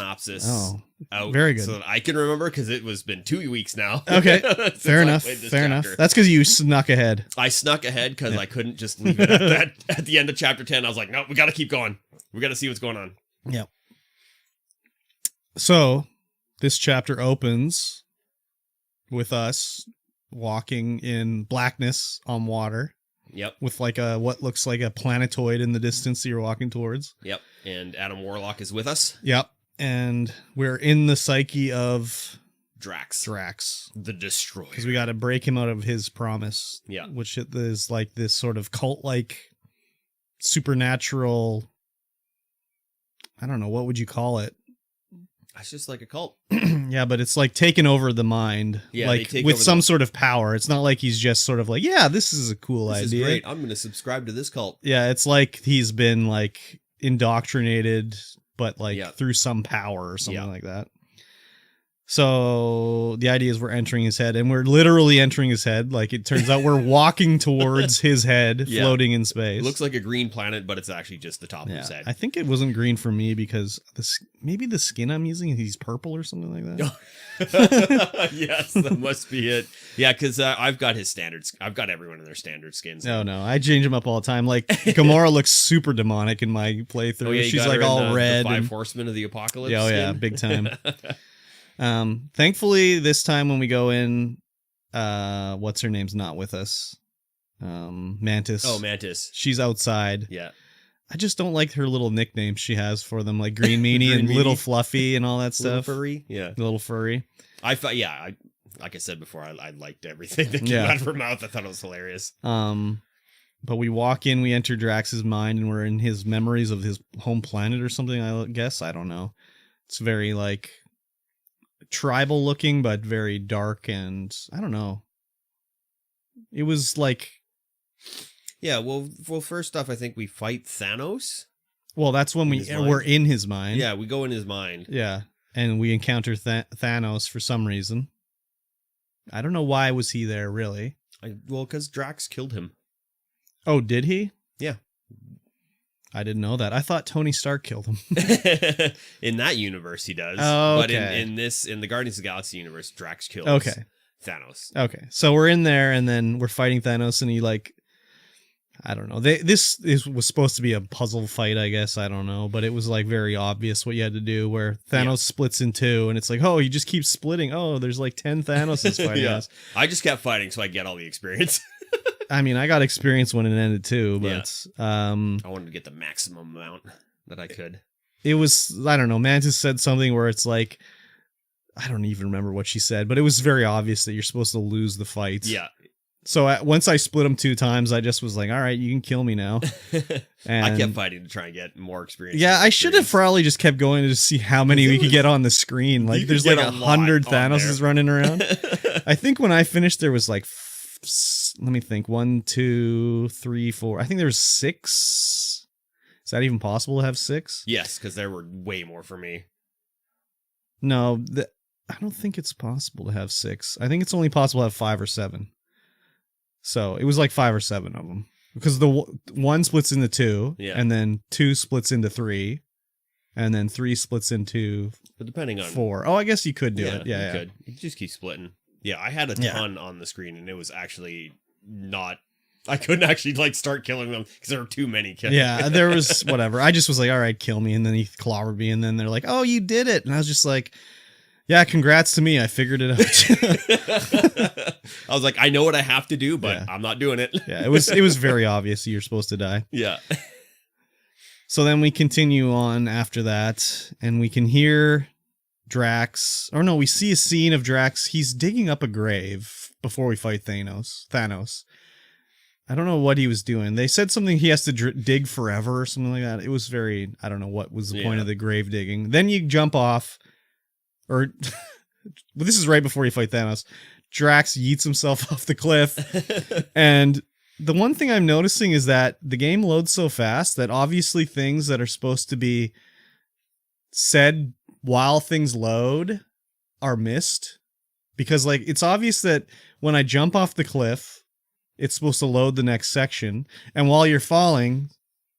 Oh. Out Very good. So that I can remember, because it was been 2 weeks now. Okay. Fair enough. That's because you snuck ahead. I snuck ahead because I couldn't just leave it at the end of chapter 10. I was like, no, we got to keep going. We got to see what's going on. Yep. So, this chapter opens with us walking in blackness on water. Yep. With like what looks like a planetoid in the distance that you're walking towards. Yep. And Adam Warlock is with us. Yep. And we're in the psyche of Drax. The Destroyer. Because we got to break him out of his promise. Yeah. Which is like this sort of cult-like supernatural... I don't know, what would you call it? It's just like a cult. Yeah, but it's like taking over the mind. Yeah, like with some sort of power. It's not like he's just sort of like, yeah, this is a cool idea. This is great. I'm going to subscribe to this cult. Yeah, it's like he's been like indoctrinated, but like through some power or something like that. So the idea is we're entering his head, and we're literally entering his head. Like it turns out we're walking towards his head, floating in space. It looks like a green planet, but it's actually just the top of his head. I think it wasn't green for me because maybe the skin I'm using, he's purple or something like that. Yes, that must be it. Yeah, because I've got his standards. I've got everyone in their standard skins. No, I change them up all the time. Like Gamora looks super demonic in my playthrough. Oh, yeah, she's like all red. The five horsemen of the apocalypse. Oh yeah, big time. Thankfully this time when we go in, what's her name's not with us. Mantis. Oh, Mantis. She's outside. Yeah. I just don't like her little nicknames she has for them, like Green Meanie and Little Fluffy and all that stuff. Little Furry. Yeah. Little Furry. I thought, like I said before, I liked everything that came out of her mouth. I thought it was hilarious. But we walk in, we enter Drax's mind, and we're in his memories of his home planet or something, I guess. I don't know. It's very like tribal looking, but very dark, and I don't know. It was like, yeah. Well, first off, I think we fight Thanos. Well, that's when we're in his mind. Yeah, we go in his mind. Yeah, and we encounter Thanos for some reason. I don't know why was he there really. Well, because Drax killed him. Oh, did he? Yeah. I didn't know that. I thought Tony Stark killed him. In that universe, he does. Oh, okay. But in the Guardians of the Galaxy universe, Drax kills Thanos. Okay. So we're in there, and then we're fighting Thanos, and he I don't know. This was supposed to be a puzzle fight, I guess. I don't know. But it was like very obvious what you had to do, where Thanos splits in two, and it's like, oh, you just keep splitting. Oh, there's like 10 Thanoses fighting us. I just kept fighting so I get all the experience. I mean, I got experience when it ended too, but I wanted to get the maximum amount that I could. It was, I don't know, Mantis said something where it's like, I don't even remember what she said, but it was very obvious that you're supposed to lose the fight. Yeah. So once I split them 2 times, I just was like, all right, you can kill me now. And I kept fighting to try and get more experience. Yeah, I should have probably just kept going to see how many we could get on the screen. Like there's like 100 Thanoses running around. I think when I finished, there was like, let me think, 1, 2, 3, 4. I think there was 6. Is that even possible to have 6? Yes, because there were way more for me. No, I don't think it's possible to have 6. I think it's only possible to have 5 or 7. So it was like 5 or 7 of them. Because the 1 splits into 2, and then 2 splits into 3, and then 3 splits into but depending on 4. Oh, I guess you could do it. Yeah, you could. You just keep splitting. Yeah, I had a ton on the screen, and it was actually not... I couldn't actually, start killing them, because there were too many killing. Yeah, there was... whatever. I just was like, all right, kill me, and then he clobbered me, and then they're like, oh, you did it! And I was just like, yeah, congrats to me, I figured it out. I was like, I know what I have to do, but I'm not doing it. Yeah, it was very obvious you're supposed to die. Yeah. So then we continue on after that, and we can hear... Drax, or no, we see a scene of Drax. He's digging up a grave before we fight Thanos. I don't know what he was doing. They said something he has to dig forever or something like that. It was very, I don't know what was the point of the grave digging. Then you jump off, or this is right before you fight Thanos. Drax yeets himself off the cliff, and the one thing I'm noticing is that the game loads so fast that obviously things that are supposed to be said while things load are missed. Because, like, it's obvious that when I jump off the cliff, it's supposed to load the next section. And while you're falling,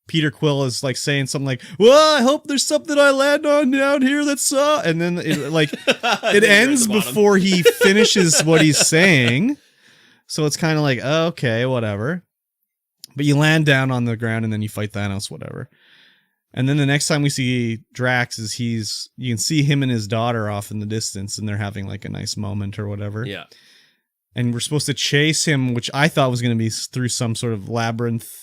Peter Quill is, like, saying something like, well, I hope there's something I land on down here that's... And then, it ends before he finishes what he's saying. So it's kind of like, oh, okay, whatever. But you land down on the ground and then you fight Thanos, whatever. And then the next time we see Drax is you can see him and his daughter off in the distance and they're having like a nice moment or whatever. Yeah. And we're supposed to chase him, which I thought was going to be through some sort of labyrinth,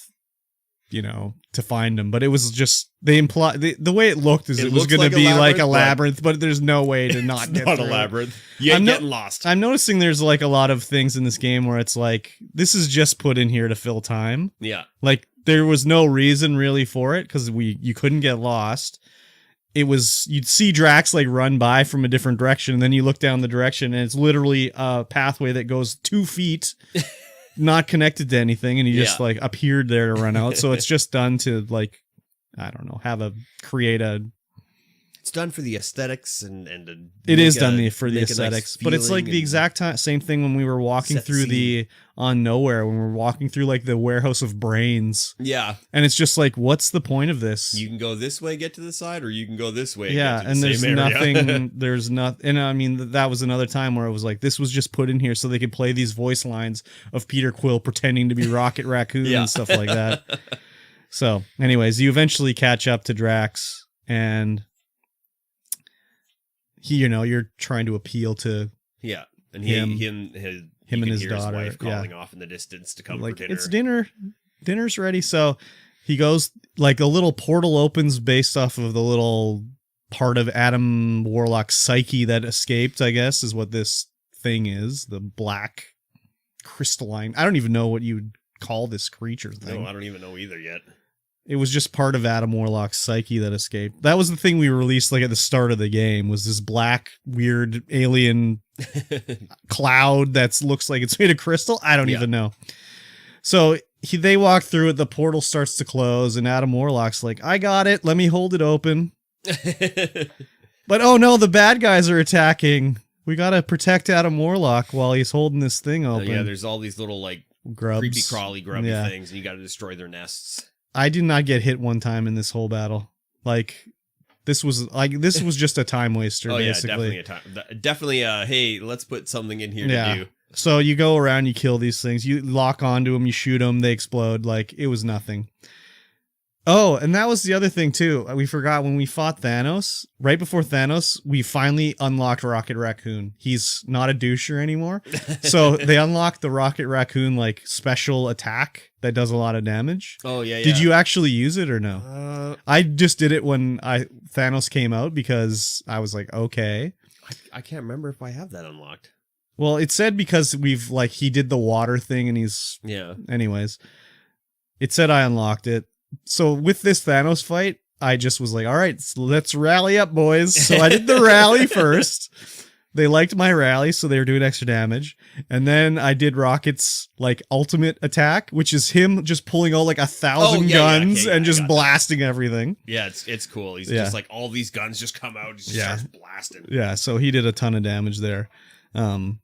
to find him. But it was just, they imply the way it looked is it was going to be like a labyrinth, but there's no way to not get not through. A labyrinth. You ain't getting lost. I'm noticing there's like a lot of things in this game where it's like, this is just put in here to fill time. Yeah. Like, there was no reason really for it because you couldn't get lost. It was, you'd see Drax like run by from a different direction, and then you look down the direction and it's literally a pathway that goes 2 feet, not connected to anything, and he just like appeared there to run out. So it's just done to like, I don't know, create a... It's done for the aesthetics and it is done for the aesthetics, but it's like the exact same thing when we were walking through on Nowhere, when we were walking through like the warehouse of brains. Yeah. And it's just like, what's the point of this? You can go this way, get to the side, or you can go this way. Yeah. And there's nothing, there's nothing. And I mean, that was another time where it was like, this was just put in here so they could play these voice lines of Peter Quill pretending to be Rocket Raccoon and stuff like that. So anyways, you eventually catch up to Drax and you're trying to appeal to and him and his daughter, wife calling off in the distance to come like, for dinner. It's dinner's ready. So he goes, like a little portal opens based off of the little part of Adam Warlock's psyche that escaped, I guess, is what this thing is. The black crystalline. I don't even know what you'd call this creature thing. No, I don't even know either yet. It was just part of Adam Warlock's psyche that escaped. That was the thing we released like at the start of the game, was this black, weird alien cloud that looks like it's made of crystal. I don't even know. So they walk through it. The portal starts to close and Adam Warlock's like, I got it. Let me hold it open. But oh no, the bad guys are attacking. We got to protect Adam Warlock while he's holding this thing open. Yeah, there's all these little like grubs, creepy crawly grubby things, and you got to destroy their nests. I did not get hit one time in this whole battle. Like, this was just a time waster, basically. Yeah, definitely hey, let's put something in here to do. So you go around, you kill these things, you lock onto them, you shoot them, they explode. Like, it was nothing. Oh, and that was the other thing, too. We forgot when we fought Thanos, right before Thanos, we finally unlocked Rocket Raccoon. He's not a doucher anymore. So they unlocked the Rocket Raccoon, like, special attack that does a lot of damage. Oh, yeah. Did you actually use it or no? I just did it when Thanos came out because I was like, okay. I can't remember if I have that unlocked. Well, it said because he did the water thing and he's... Yeah. Anyways, it said I unlocked it. So with this Thanos fight, I just was like, all right, let's rally up, boys. So I did the rally first. They liked my rally, so they were doing extra damage. And then I did Rocket's like ultimate attack, which is him just pulling out like 1,000 guns and just blasting everything. Yeah, it's cool. He's just like, all these guns just come out, he just starts blasting. Yeah, so he did a ton of damage there. So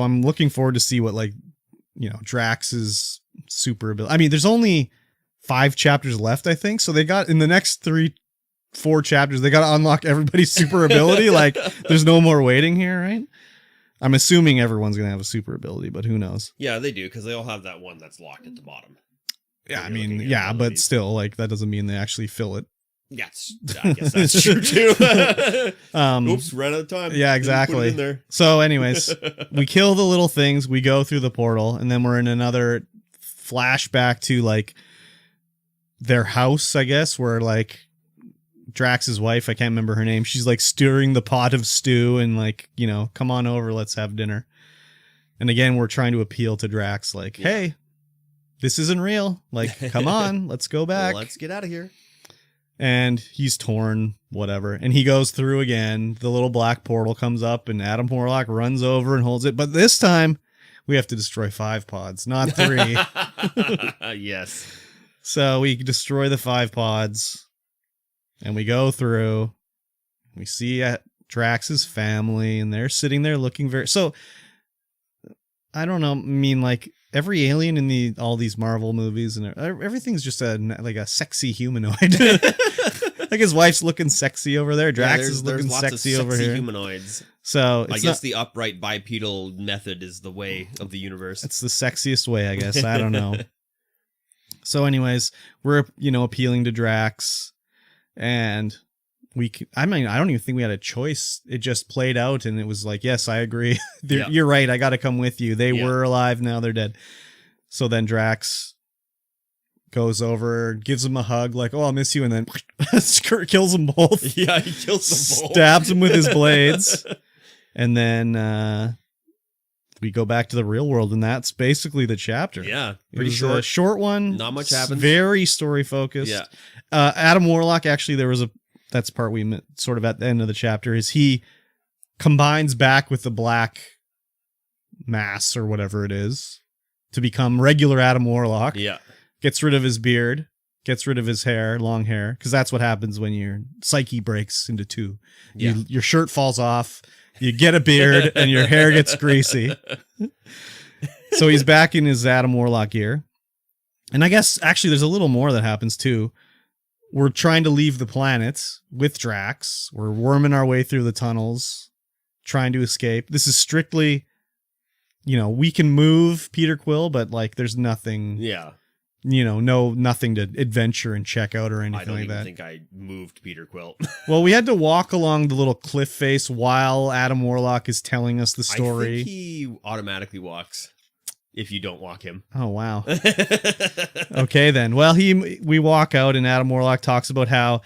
I'm looking forward to see what Drax's super ability. I mean, there's only 5 chapters left, I think. So they got in the next 3-4 chapters, they got to unlock everybody's super ability. Like, there's no more waiting here, right? I'm assuming everyone's going to have a super ability, but who knows? Yeah, they do, because they all have that one that's locked at the bottom. Yeah, I mean, yeah, but still, like, that doesn't mean they actually fill it. Yeah, I guess that's true, too. Oops, ran out of time. Yeah, exactly. Put it in there. So, anyways, we kill the little things, we go through the portal, and then we're in another flashback to, like, their house, I guess, where, like, Drax's wife, I can't remember her name, she's like stirring the pot of stew and like, come on over, let's have dinner. And again, we're trying to appeal to Drax, like, hey, this isn't real. Like, come on, let's go back. Well, let's get out of here. And he's torn, whatever. And he goes through again. The little black portal comes up and Adam Warlock runs over and holds it. But this time we have to destroy 5 pods, not 3. Yes. So we destroy the 5 pods, and we go through. We see Drax's family, and they're sitting there looking very... So, I don't know, I mean, like, every alien in all these Marvel movies, and everything's just like a sexy humanoid. Like his wife's looking sexy over there. Drax is looking sexy over here. Humanoids. So I guess the upright bipedal method is the way of the universe. It's the sexiest way, I guess. I don't know. So anyways, we're, appealing to Drax, and I don't even think we had a choice. It just played out, and it was like, yes, I agree. You're right. I got to come with you. They were alive. Now they're dead. So then Drax goes over, gives him a hug, like, oh, I'll miss you. And then kills them both. Yeah, he kills them both. Stabs them with his blades. And then we go back to the real world, and that's basically the chapter. Yeah, pretty short. A short one. Not much happens. Very story focused. Yeah. Adam Warlock, actually, that's part we met sort of at the end of the chapter, is he combines back with the black mass or whatever it is to become regular Adam Warlock. Yeah. Gets rid of his beard, gets rid of his hair, long hair, because that's what happens when your psyche breaks into 2. Yeah. Your shirt falls off, you get a beard, and your hair gets greasy. So he's back in his Adam Warlock gear. And I guess, actually, there's a little more that happens, too. We're trying to leave the planet with Drax. We're worming our way through the tunnels, trying to escape. This is strictly, we can move Peter Quill, but, like, there's nothing... Yeah. Nothing to adventure and check out or anything like that. I don't even think I moved Peter Quill. Well, we had to walk along the little cliff face while Adam Warlock is telling us the story. I think he automatically walks if you don't walk him. Oh, wow. Okay, then. Well, we walk out, and Adam Warlock talks about how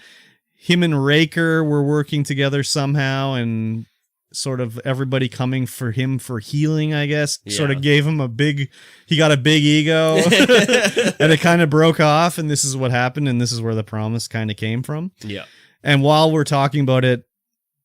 him and Raker were working together somehow, and sort of everybody coming for him for healing, I guess. Yeah. Sort of gave him he got a big ego, and it kind of broke off, and this is what happened, and this is where the promise kind of came from. Yeah. And while we're talking about it,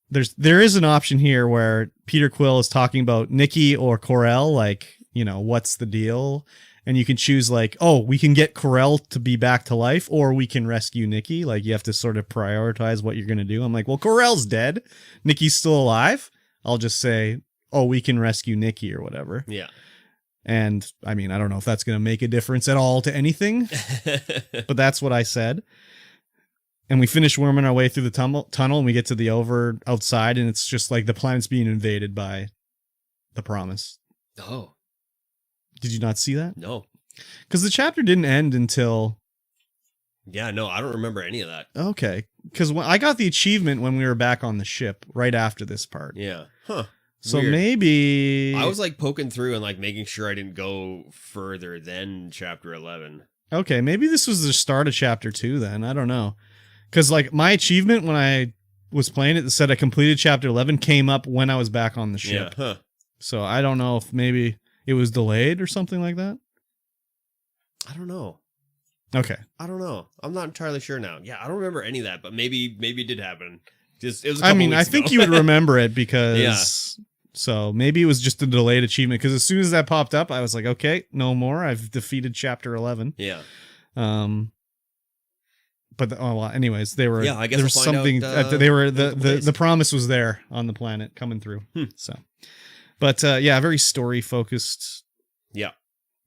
there is an option here where Peter Quill is talking about Nikki or Corel, like, what's the deal? And you can choose, like, oh, we can get Corel to be back to life, or we can rescue Nikki. Like, you have to sort of prioritize what you're going to do. I'm like, well, Corel's dead. Nikki's still alive. I'll just say, oh, we can rescue Nikki or whatever. Yeah. And, I mean, I don't know if that's going to make a difference at all to anything, but that's what I said. And we finish worming our way through the tunnel, and we get to the outside, and it's just like the planet's being invaded by the Promise. Oh. Did you not see that? No. Because the chapter didn't end until... Yeah, no, I don't remember any of that. Okay. Because I got the achievement when we were back on the ship, right after this part. Yeah. Huh. So Weird. Maybe... I was like poking through and like making sure I didn't go further than chapter 11. Okay, maybe this was the start of chapter 2 then. I don't know. Because like my achievement when I was playing it that said I completed chapter 11 came up when I was back on the ship. Yeah. Huh. So I don't know if maybe it was delayed or something like that. I don't know. Okay. I don't know. I'm not entirely sure now. Yeah, I don't remember any of that, but maybe it did happen. Just it was. I think you would remember it because. Yeah. So maybe it was just a delayed achievement because as soon as that popped up, I was like, okay, no more. I've defeated chapter 11. Yeah. But anyways, they were. Yeah, I guess there was something. They were the promise was there on the planet coming through. So, but yeah, very story focused. Yeah.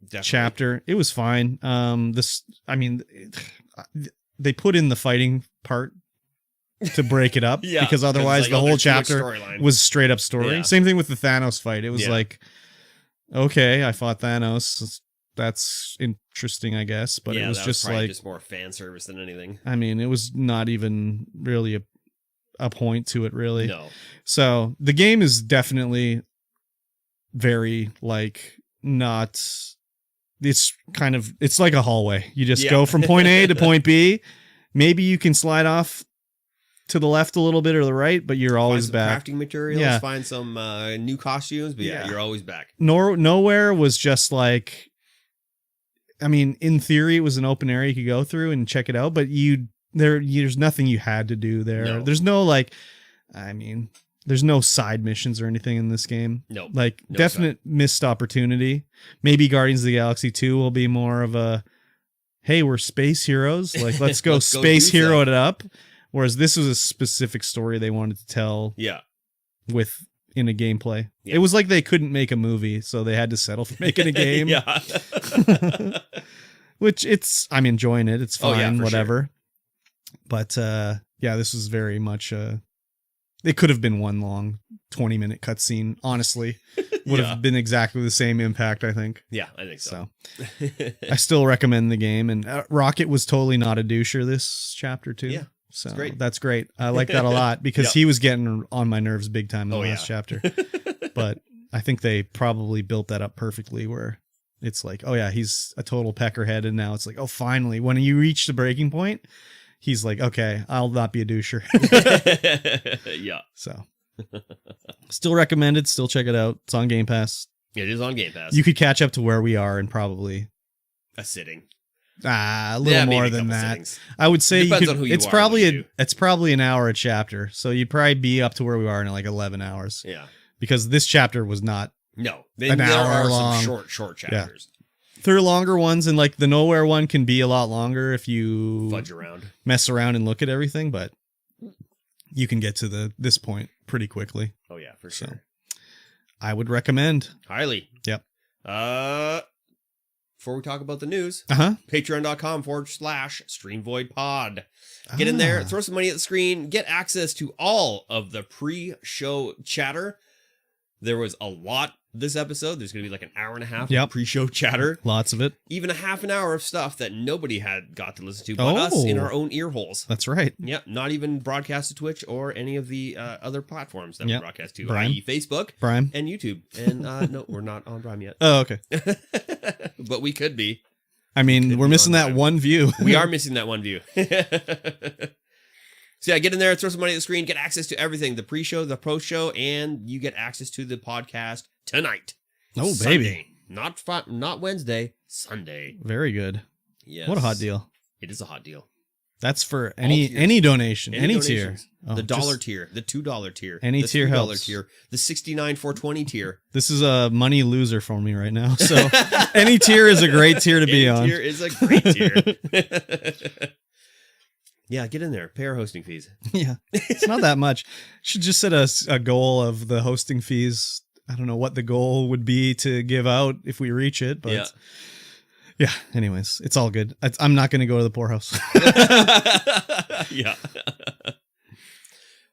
Definitely. Chapter. It was fine. They put in the fighting part to break it up because otherwise the whole chapter was straight up story. Yeah. Same thing with the Thanos fight. It was like, okay, I fought Thanos. That's interesting, I guess, but it was just like just more fan service than anything. I mean, it was not even really a point to it, really. No. So the game is definitely very like not. It's like a hallway. You just go from point A to point B. Maybe you can slide off to the left a little bit or the right, but you're always back. Crafting materials, find some new costumes, but you're always back. Nowhere was just like, I mean, in theory, it was an open area you could go through and check it out, but there's nothing you had to do there. No. There's no like, I mean, There's no side missions or anything in this game. Nope. Like, No definite missed opportunity. Maybe Guardians of the Galaxy 2 will be more of a, hey, we're space heroes. Like, let's go space hero it up. Whereas this was a specific story they wanted to tell. Yeah. In a gameplay. Yeah. It was like they couldn't make a movie, so they had to settle for making a game. Yeah. Which I'm enjoying it. It's fine, whatever. Sure. But yeah, this was very much it could have been one long 20-minute cutscene, honestly. Would have been exactly the same impact, I think. Yeah, I think so. I still recommend the game, and Rocket was totally not a doucher this chapter too. Yeah. So great. that's great. I like that a lot because he was getting on my nerves big time in the last chapter. But I think they probably built that up perfectly where it's like, oh yeah, he's a total peckerhead. And now it's like, oh, finally, when you reach the breaking point, he's like, okay, I'll not be a doucher. Yeah. So still recommended. Still check it out. It's on Game Pass. It is on Game Pass. You could catch up to where we are in probably a sitting. A little more than that. Sittings. I would say Depends on who you it's are probably an hour a chapter. So you'd probably be up to where we are in like 11 hours. Yeah. Because this chapter was not an there hour are long. some short chapters. Yeah. There are longer ones, and like the Nowhere one can be a lot longer if you fudge around, mess around and look at everything, but you can get to this point pretty quickly. Oh yeah, for sure. So, I would recommend. Highly. Yep. Before we talk about the news, patreon.com/StreamVoidPod. Get in there, throw some money at the screen, get access to all of the pre-show chatter. There was a lot this episode. There's going to be like an hour and a half of pre-show chatter. Lots of it. Even a half an hour of stuff that nobody had got to listen to but us in our own ear holes. That's right. Yep. Not even broadcast to Twitch or any of the other platforms that we broadcast to, i.e. Facebook, Prime, and YouTube. And no, we're not on Prime yet. Oh, okay. But we could be. I mean, we're missing that one view. We are missing that one view. So yeah, get in there, throw some money at the screen, get access to everything, the pre-show, the post-show, and you get access to the podcast tonight. Oh, Sunday. Baby. Not Wednesday, Sunday. Very good. Yes. What a hot deal. It is a hot deal. That's for any donation, any tier. Oh, the $1 tier, the $2 tier, any the tier $3 helps. tier, the $69,420 tier. This is a money loser for me right now. So any tier is a great tier to be on. Any tier is a great tier. Yeah, get in there. Pay our hosting fees. Yeah, it's not that much. Should just set a goal of the hosting fees. I don't know what the goal would be to give out if we reach it, but yeah. Anyways, it's all good. I'm not going to go to the poorhouse. Yeah.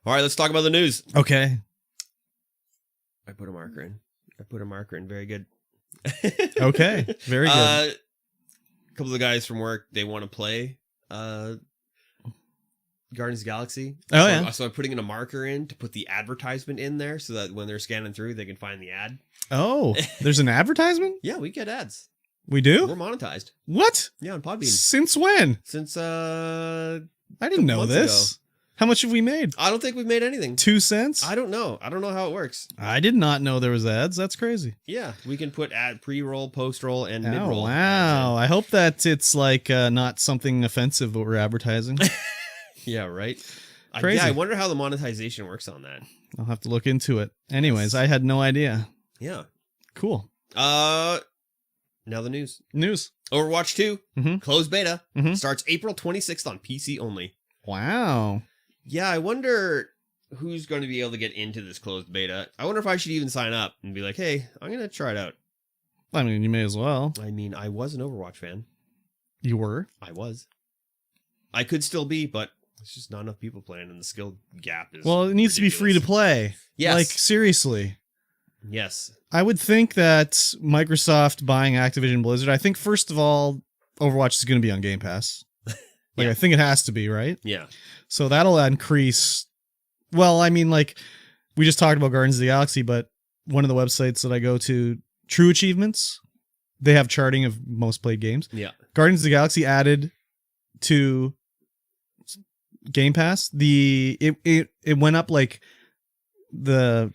All right, let's talk about the news. Okay. I put a marker in. Very good. Okay. Very good. A couple of the guys from work, they want to play Guardians of the Galaxy. So I'm putting in a marker in to put the advertisement in there so that when they're scanning through, they can find the ad. Oh, there's an advertisement? Yeah, we get ads. We do? We're monetized. What? Yeah, on Podbean. Since when? Since I didn't know this. Ago. How much have we made? I don't think we've made anything. 2 cents? I don't know. I don't know how it works. I did not know there was ads. That's crazy. Yeah, we can put ad pre-roll, post-roll, and mid-roll. Wow. I hope that it's like not something offensive that we're advertising. Yeah, right? Crazy. I wonder how the monetization works on that. I'll have to look into it. Anyways, I had no idea. Yeah. Cool. Now the news. Overwatch 2, closed beta, starts April 26th on PC only. Wow. Yeah, I wonder who's going to be able to get into this closed beta. I wonder if I should even sign up and be like, hey, I'm going to try it out. I mean, you may as well. I mean, I was an Overwatch fan. You were? I was. I could still be, but there's just not enough people playing, and the skill gap is Well, it needs ridiculous. to be free to play. Yes. Like, seriously. Yes. I would think that Microsoft buying Activision Blizzard, I think, first of all, Overwatch is going to be on Game Pass. I think it has to be, right? Yeah. So that'll increase. Well, I mean, like, we just talked about Guardians of the Galaxy, but one of the websites that I go to, True Achievements, they have charting of most played games. Yeah. Guardians of the Galaxy added to Game Pass. It went up like the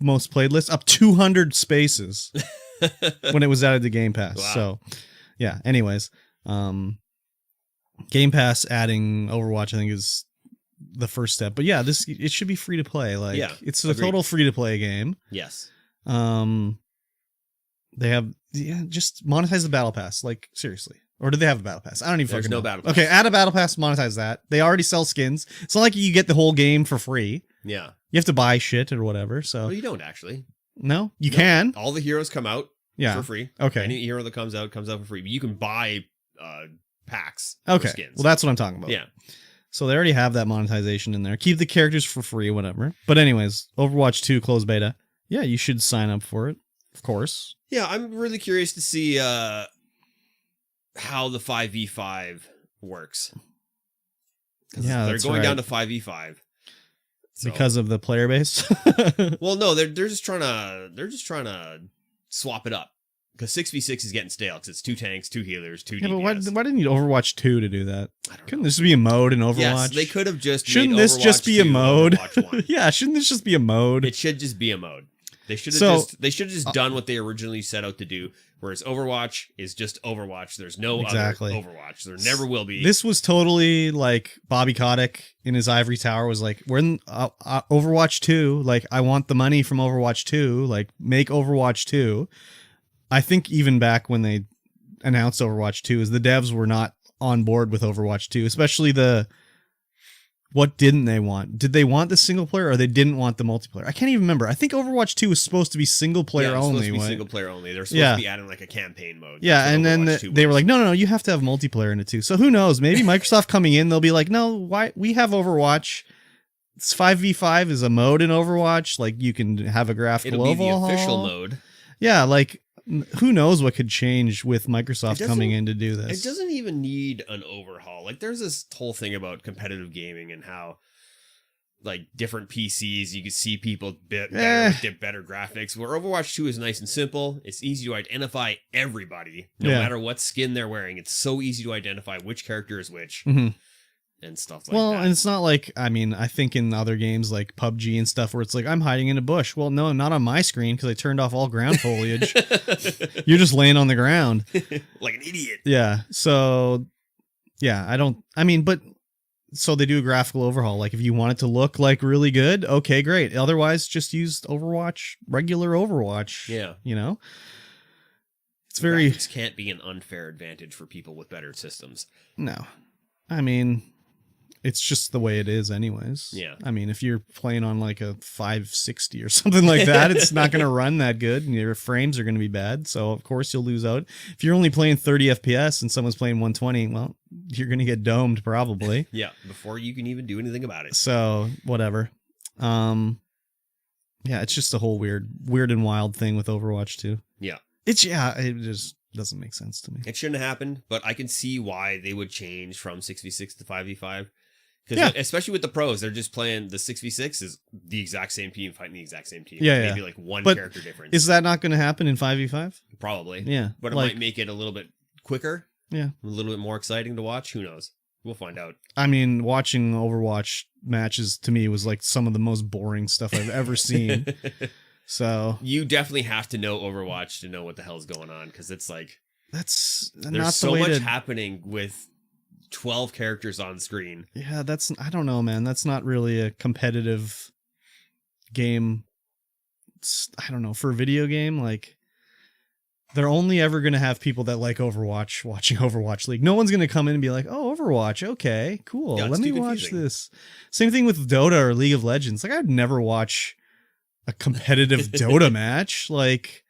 most played list up 200 spaces when it was added to Game Pass. Wow. So yeah, anyways, Game Pass adding Overwatch, I think, is the first step. But yeah, it should be free to play. Like, it's a total free to play game. Yes. They have just monetize the battle pass. Like, seriously. Or do they have a battle pass? I don't even fucking know. There's no battle pass. Okay, add a battle pass, monetize that. They already sell skins. It's not like you get the whole game for free. Yeah. You have to buy shit or whatever. So well, you don't actually. No, you can. All the heroes come out for free. Okay. Any hero that comes out for free. But you can buy packs. Okay. Skins. Well, that's what I'm talking about. Yeah. So they already have that monetization in there. Keep the characters for free, whatever. But anyways, Overwatch 2 closed beta. Yeah, you should sign up for it, of course. Yeah, I'm really curious to see how the 5v5 works. Yeah, they're going down to 5v5 because of the player base. Well, no, they're just trying to swap it up because 6v6 is getting stale because it's 2 tanks, 2 healers, 2 DPS. Yeah, but why didn't you Overwatch 2 to do that? Couldn't this be a mode in Overwatch? Yes, they could have just. Shouldn't this just be a mode? Yeah, shouldn't this just be a mode? It should just be a mode. They should have just done what they originally set out to do. Whereas Overwatch is just Overwatch. There's no other Overwatch. There never will be. This was totally like Bobby Kotick in his ivory tower was like, we're in Overwatch 2. Like, I want the money from Overwatch 2. Like, make Overwatch 2. I think even back when they announced Overwatch 2 is the devs were not on board with Overwatch 2, especially what didn't they want? Did they want the single player or they didn't want the multiplayer? I can't even remember. I think Overwatch 2 was supposed to be single player only. Supposed to be single player only. They're supposed to be adding like a campaign mode. Yeah, and then they were like, no, you have to have multiplayer in it too. So who knows? Maybe Microsoft coming in, they'll be like, no, why we have Overwatch. It's 5v5 is a mode in Overwatch. Like you can have a graphical overhaul. It'll be the official mode. Yeah, like who knows what could change with Microsoft coming in to do this. It doesn't even need an overhaul. Like there's this whole thing about competitive gaming and how like different PCs, you can see people better graphics. Where Overwatch 2 is nice and simple. It's easy to identify everybody, no matter what skin they're wearing. It's so easy to identify which character is which. Mm-hmm. And stuff like that. Well, and it's not like, I mean, I think in other games like PUBG and stuff where it's like, I'm hiding in a bush. Well, no, not on my screen because I turned off all ground foliage. You're just laying on the ground. Like an idiot. Yeah. So, yeah, so they do a graphical overhaul. Like if you want it to look like really good, okay, great. Otherwise, just use Overwatch, regular Overwatch. Yeah. You know? It's very... Graphics can't be an unfair advantage for people with better systems. No. I mean... It's just the way it is anyways. Yeah. I mean, if you're playing on like a 560 or something like that, it's not going to run that good and your frames are going to be bad. So, of course, you'll lose out. If you're only playing 30 FPS and someone's playing 120, well, you're going to get domed probably. Yeah, before you can even do anything about it. So, whatever. Yeah, it's just a whole weird and wild thing with Overwatch 2. Yeah. It just doesn't make sense to me. It shouldn't have happened, but I can see why they would change from 6v6 to 5v5. Because especially with the pros, they're just playing the 6v6 is the exact same team fighting the exact same team. Yeah, maybe like one character difference. Is that not going to happen in 5v5? Probably. Yeah. But it might make it a little bit quicker. Yeah. A little bit more exciting to watch. Who knows? We'll find out. I mean, watching Overwatch matches to me was like some of the most boring stuff I've ever seen. So you definitely have to know Overwatch to know what the hell's going on because it's like there's not so much happening with 12 characters on screen. Yeah, I don't know, man. That's not really a competitive game. I don't know, for a video game, like they're only ever going to have people that like Overwatch watching Overwatch League. No one's going to come in and be like, "Oh, Overwatch, okay, cool. Let me watch this." Same thing with Dota or League of Legends. Like I'd never watch a competitive Dota match. Like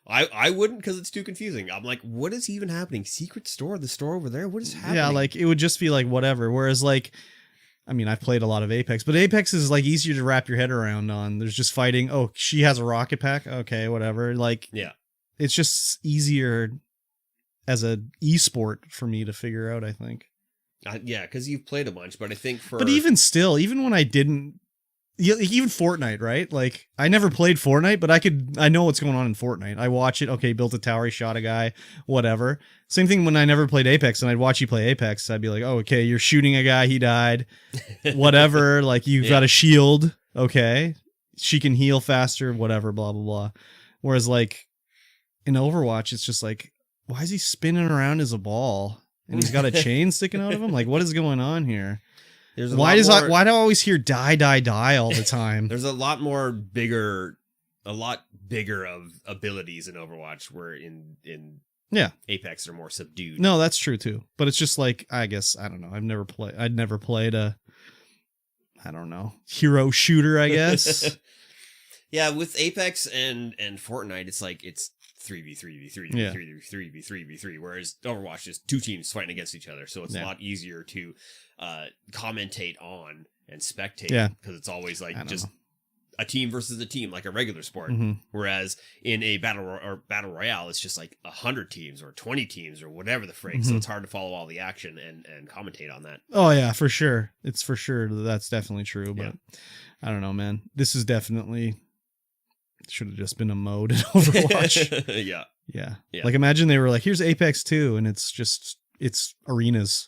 I wouldn't because it's too confusing. I'm like, what is even happening? Secret store? The store over there? What is happening? Yeah, like it would just be like whatever. Whereas like, I mean, I've played a lot of Apex, but Apex is like easier to wrap your head around on. There's just fighting. Oh, she has a rocket pack. Okay, whatever. Like, yeah, it's just easier as a esport for me to figure out, I think. Yeah, because you've played a bunch, but I think But even still, even when I didn't... Even Fortnite, right? Like, I never played Fortnite, but I know what's going on in Fortnite. I watch it. Okay, built a tower, he shot a guy, whatever. Same thing when I never played Apex and I'd watch you play Apex. I'd be like, oh, okay, you're shooting a guy, he died, whatever. Like, you've got a shield. Okay. She can heal faster, whatever, blah, blah, blah. Whereas, like, in Overwatch, it's just like, why is he spinning around as a ball? And he's got a chain sticking out of him? Like, what is going on here? Why do I always hear die all the time? There's a lot bigger of abilities in Overwatch, where in Apex they're more subdued. No, that's true too. But it's just like, I guess, I don't know. I'd never played a, I don't know, hero shooter, I guess. Yeah, with Apex and Fortnite, it's like it's 3v3v3 v3v3v3v3, whereas Overwatch is two teams fighting against each other, so it's a lot easier to commentate on and spectate, because it's always like just a team versus a team, like a regular sport. Whereas in a battle royale, it's just like 100 teams or 20 teams or whatever the frig, so it's hard to follow all the action and commentate on that. Oh yeah, for sure. It's for sure, that's definitely true, but I don't know, man. This is definitely should have just been a mode in Overwatch. Yeah. Like, imagine they were like, here's Apex 2, and it's arenas.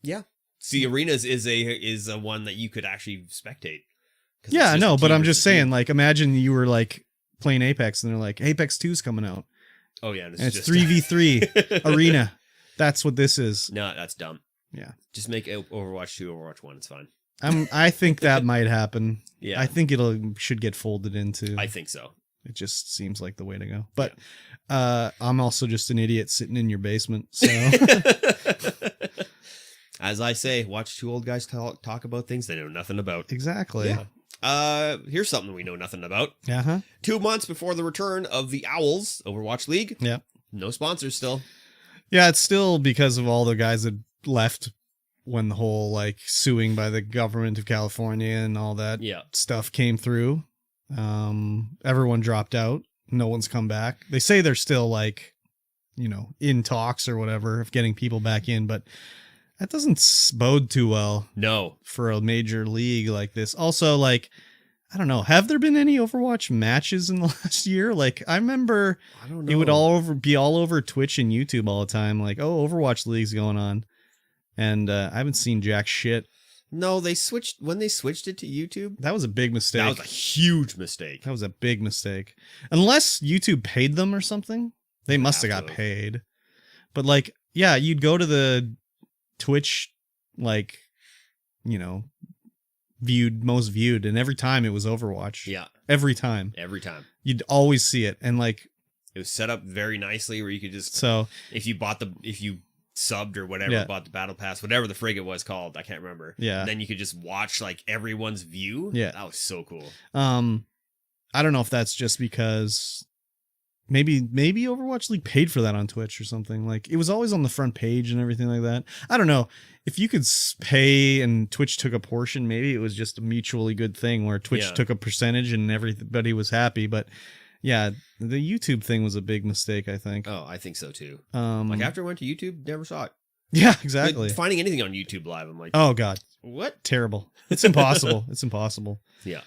Yeah. See, arenas is a one that you could actually spectate. Yeah, no, but I'm just saying, like, imagine you were like playing Apex and they're like, Apex 2's coming out. Oh yeah, and it's 3v3 arena. That's what this is. No, that's dumb. Yeah. Just make Overwatch 2, Overwatch 1, it's fine. I think that might happen. Yeah. I think should get folded into. I think so. It just seems like the way to go. But I'm also just an idiot sitting in your basement. So as I say, watch two old guys talk about things they know nothing about. Exactly. Yeah. Here's something we know nothing about. 2 months before the return of the Owls Overwatch League. Yeah. No sponsors still. Yeah, it's still because of all the guys that left when the whole like suing by the government of California and all that stuff came through. Everyone dropped out. No one's come back. They say they're still like, in talks or whatever of getting people back in, but that doesn't bode too well. No. For a major league like this. Also, like, I don't know. Have there been any Overwatch matches in the last year? Like, I remember it would be all over Twitch and YouTube all the time. Like, oh, Overwatch League's going on. And I haven't seen jack shit. No, when they switched it to YouTube. That was a big mistake. That was a huge mistake. That was a big mistake. Unless YouTube paid them or something. They must have got paid. But like, yeah, you'd go to the Twitch, like, most viewed, and every time it was Overwatch. Yeah. Every time. You'd always see it. And like, it was set up very nicely where you could just, if you subbed or whatever, bought the battle pass, whatever the frig it was called, I can't remember. Yeah. And then you could just watch like everyone's view. Yeah. That was so cool. I don't know if that's just because maybe Overwatch League paid for that on Twitch or something. Like, it was always on the front page and everything like that. I don't know. If you could pay and Twitch took a portion, maybe it was just a mutually good thing where Twitch took a percentage and everybody was happy. But yeah, the YouTube thing was a big mistake, I think. Oh, I think so too. Like, after I went to YouTube, never saw it. Yeah, exactly. Like, finding anything on YouTube Live, I'm like, oh god, what? Terrible. It's impossible. It's impossible. Yeah.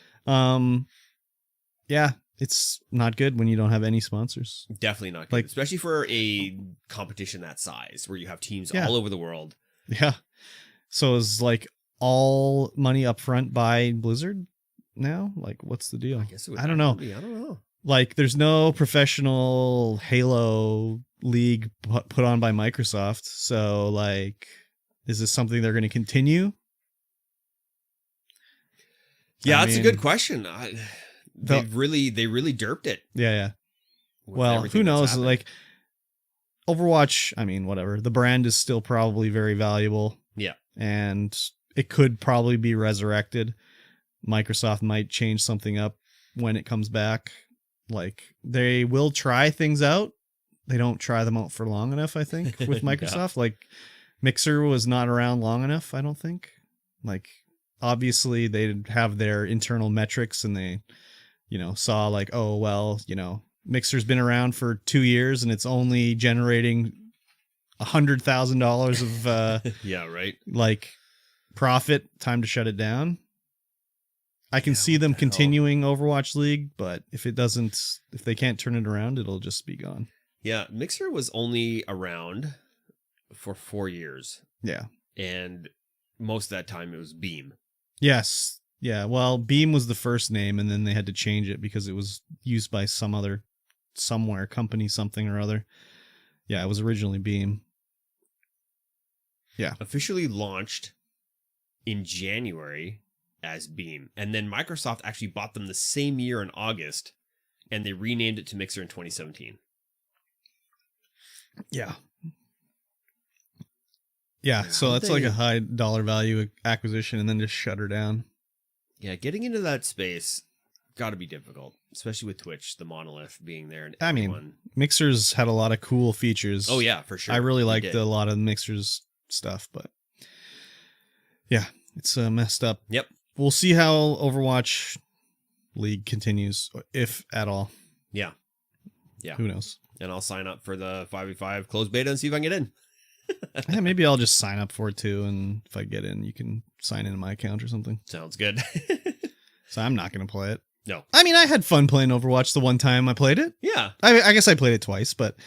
Yeah, it's not good when you don't have any sponsors. Definitely not good, like, especially for a competition that size where you have teams all over the world. Yeah. So is like all money up front by Blizzard now? Like, what's the deal? I don't know. I don't know. Like, there's no professional Halo league put on by Microsoft. So, like, is this something they're going to continue? Yeah, that's a good question. They really derped it. Yeah. Well, who knows? Like, Overwatch, I mean, whatever. The brand is still probably very valuable. Yeah. And it could probably be resurrected. Microsoft might change something up when it comes back. Like, they will try things out. They don't try them out for long enough, I think, with Microsoft. Like, Mixer was not around long enough, I don't think. Like, obviously, they have their internal metrics and they, saw like, oh, well, Mixer's been around for 2 years and it's only generating $100,000 of yeah, right. Like, profit. Time to shut it down. I can see them continuing Overwatch League, but if they can't turn it around, it'll just be gone. Yeah, Mixer was only around for 4 years. Yeah. And most of that time it was Beam. Yes. Yeah, well, Beam was the first name, and then they had to change it because it was used by somewhere, company something or other. Yeah, it was originally Beam. Yeah. officially launched in January as Beam. And then Microsoft actually bought them the same year in August, and they renamed it to Mixer in 2017. Yeah. Yeah, so that's like a high dollar value acquisition and then just shut her down. Yeah, getting into that space got to be difficult, especially with Twitch, the monolith being there. And I mean, Mixer's had a lot of cool features. Oh, yeah, for sure. I really liked a lot of Mixer's stuff, but yeah, it's messed up. Yep. We'll see how Overwatch League continues, if at all. Yeah. Yeah. Who knows? And I'll sign up for the 5v5 closed beta and see if I can get in. Yeah, maybe I'll just sign up for it too, and if I get in, you can sign into my account or something. Sounds good. So I'm not going to play it. No. I mean, I had fun playing Overwatch the one time I played it. Yeah. I guess I played it twice, but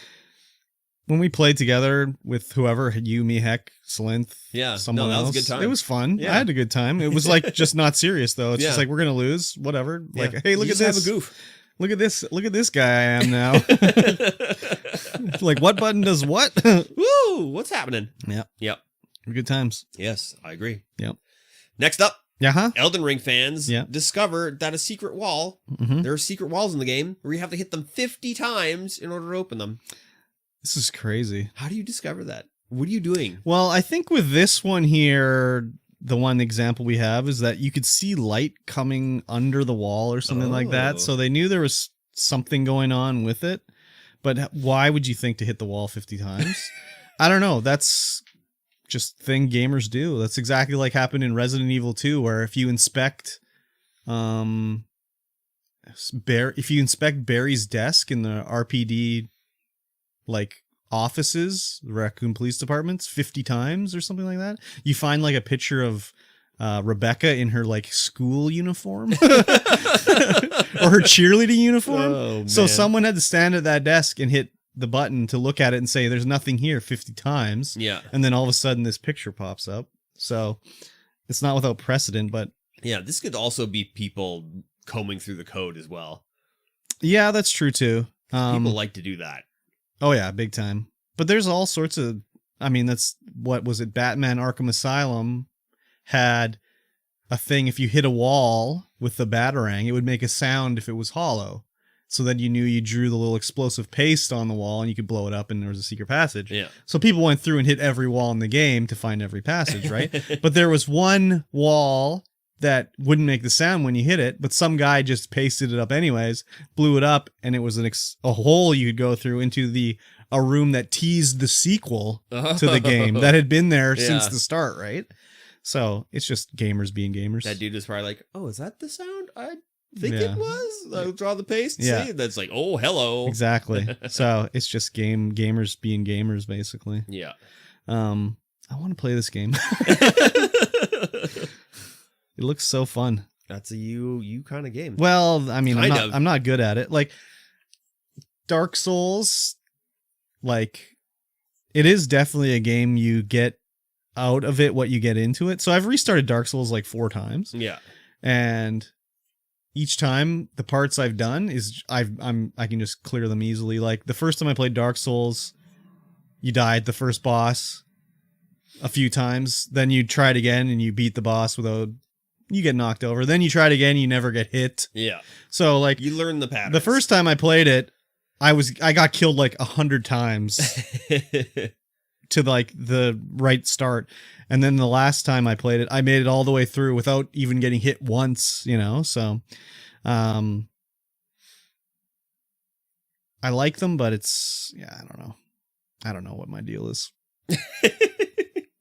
when we played together with whoever, you, me, Heck, Slinth, someone else, was a good time. It was fun. Yeah. I had a good time. It was like just not serious though. It's just like, we're going to lose, whatever. Like, hey, look at this. Have a goof. Look at this guy I am now. Like, what button does what? Woo! What's happening? Yep. Good times. Yes, I agree. Yep. Next up, uh-huh. Elden Ring fans discover that a secret wall, there are secret walls in the game where you have to hit them 50 times in order to open them. This is crazy. How do you discover that? What are you doing? Well, I think with this one here, the one example we have is that you could see light coming under the wall or something like that. So they knew there was something going on with it. But why would you think to hit the wall 50 times? I don't know. That's just thing gamers do. That's exactly like happened in Resident Evil 2, where if you inspect Barry's desk in the RPD like offices, the Raccoon Police Departments, 50 times or something like that, you find like a picture of Rebecca in her like school uniform or her cheerleading uniform. Oh, so someone had to stand at that desk and hit the button to look at it and say there's nothing here 50 times. Yeah. And then all of a sudden this picture pops up. So it's not without precedent, but yeah, this could also be people combing through the code as well. Yeah, that's true too. People like to do that. Oh yeah, big time. But there's all sorts of, I mean, that's, what was it? Batman Arkham Asylum had a thing, if you hit a wall with the Batarang, it would make a sound if it was hollow. So then you knew you drew the little explosive paste on the wall and you could blow it up and there was a secret passage. Yeah. So people went through and hit every wall in the game to find every passage, right? But there was one wall that wouldn't make the sound when you hit it, but some guy just pasted it up anyways, blew it up, and it was a hole you could go through into a room that teased the sequel to the game that had been there since the start, right? So it's just gamers being gamers. That dude was probably like, oh, is that the sound I think it was? I'll draw the paste. Yeah. See? That's like, oh, hello. Exactly. So it's just gamers being gamers, basically. Yeah. I want to play this game. It looks so fun. That's a you kind of game. Well, I mean, I'm not good at it. Like Dark Souls, like it is definitely a game you get out of it what you get into it. So I've restarted Dark Souls like 4 times. Yeah. And each time the parts I've done is I can just clear them easily. Like the first time I played Dark Souls, you died the first boss a few times, then you try it again and you beat the boss without, you get knocked over. Then you try it again, you never get hit. Yeah. So like you learn the pattern. The first time I played it, I got killed like 100 times to like the right start. And then the last time I played it, I made it all the way through without even getting hit once, you know? So, I like them, but it's, I don't know. I don't know what my deal is.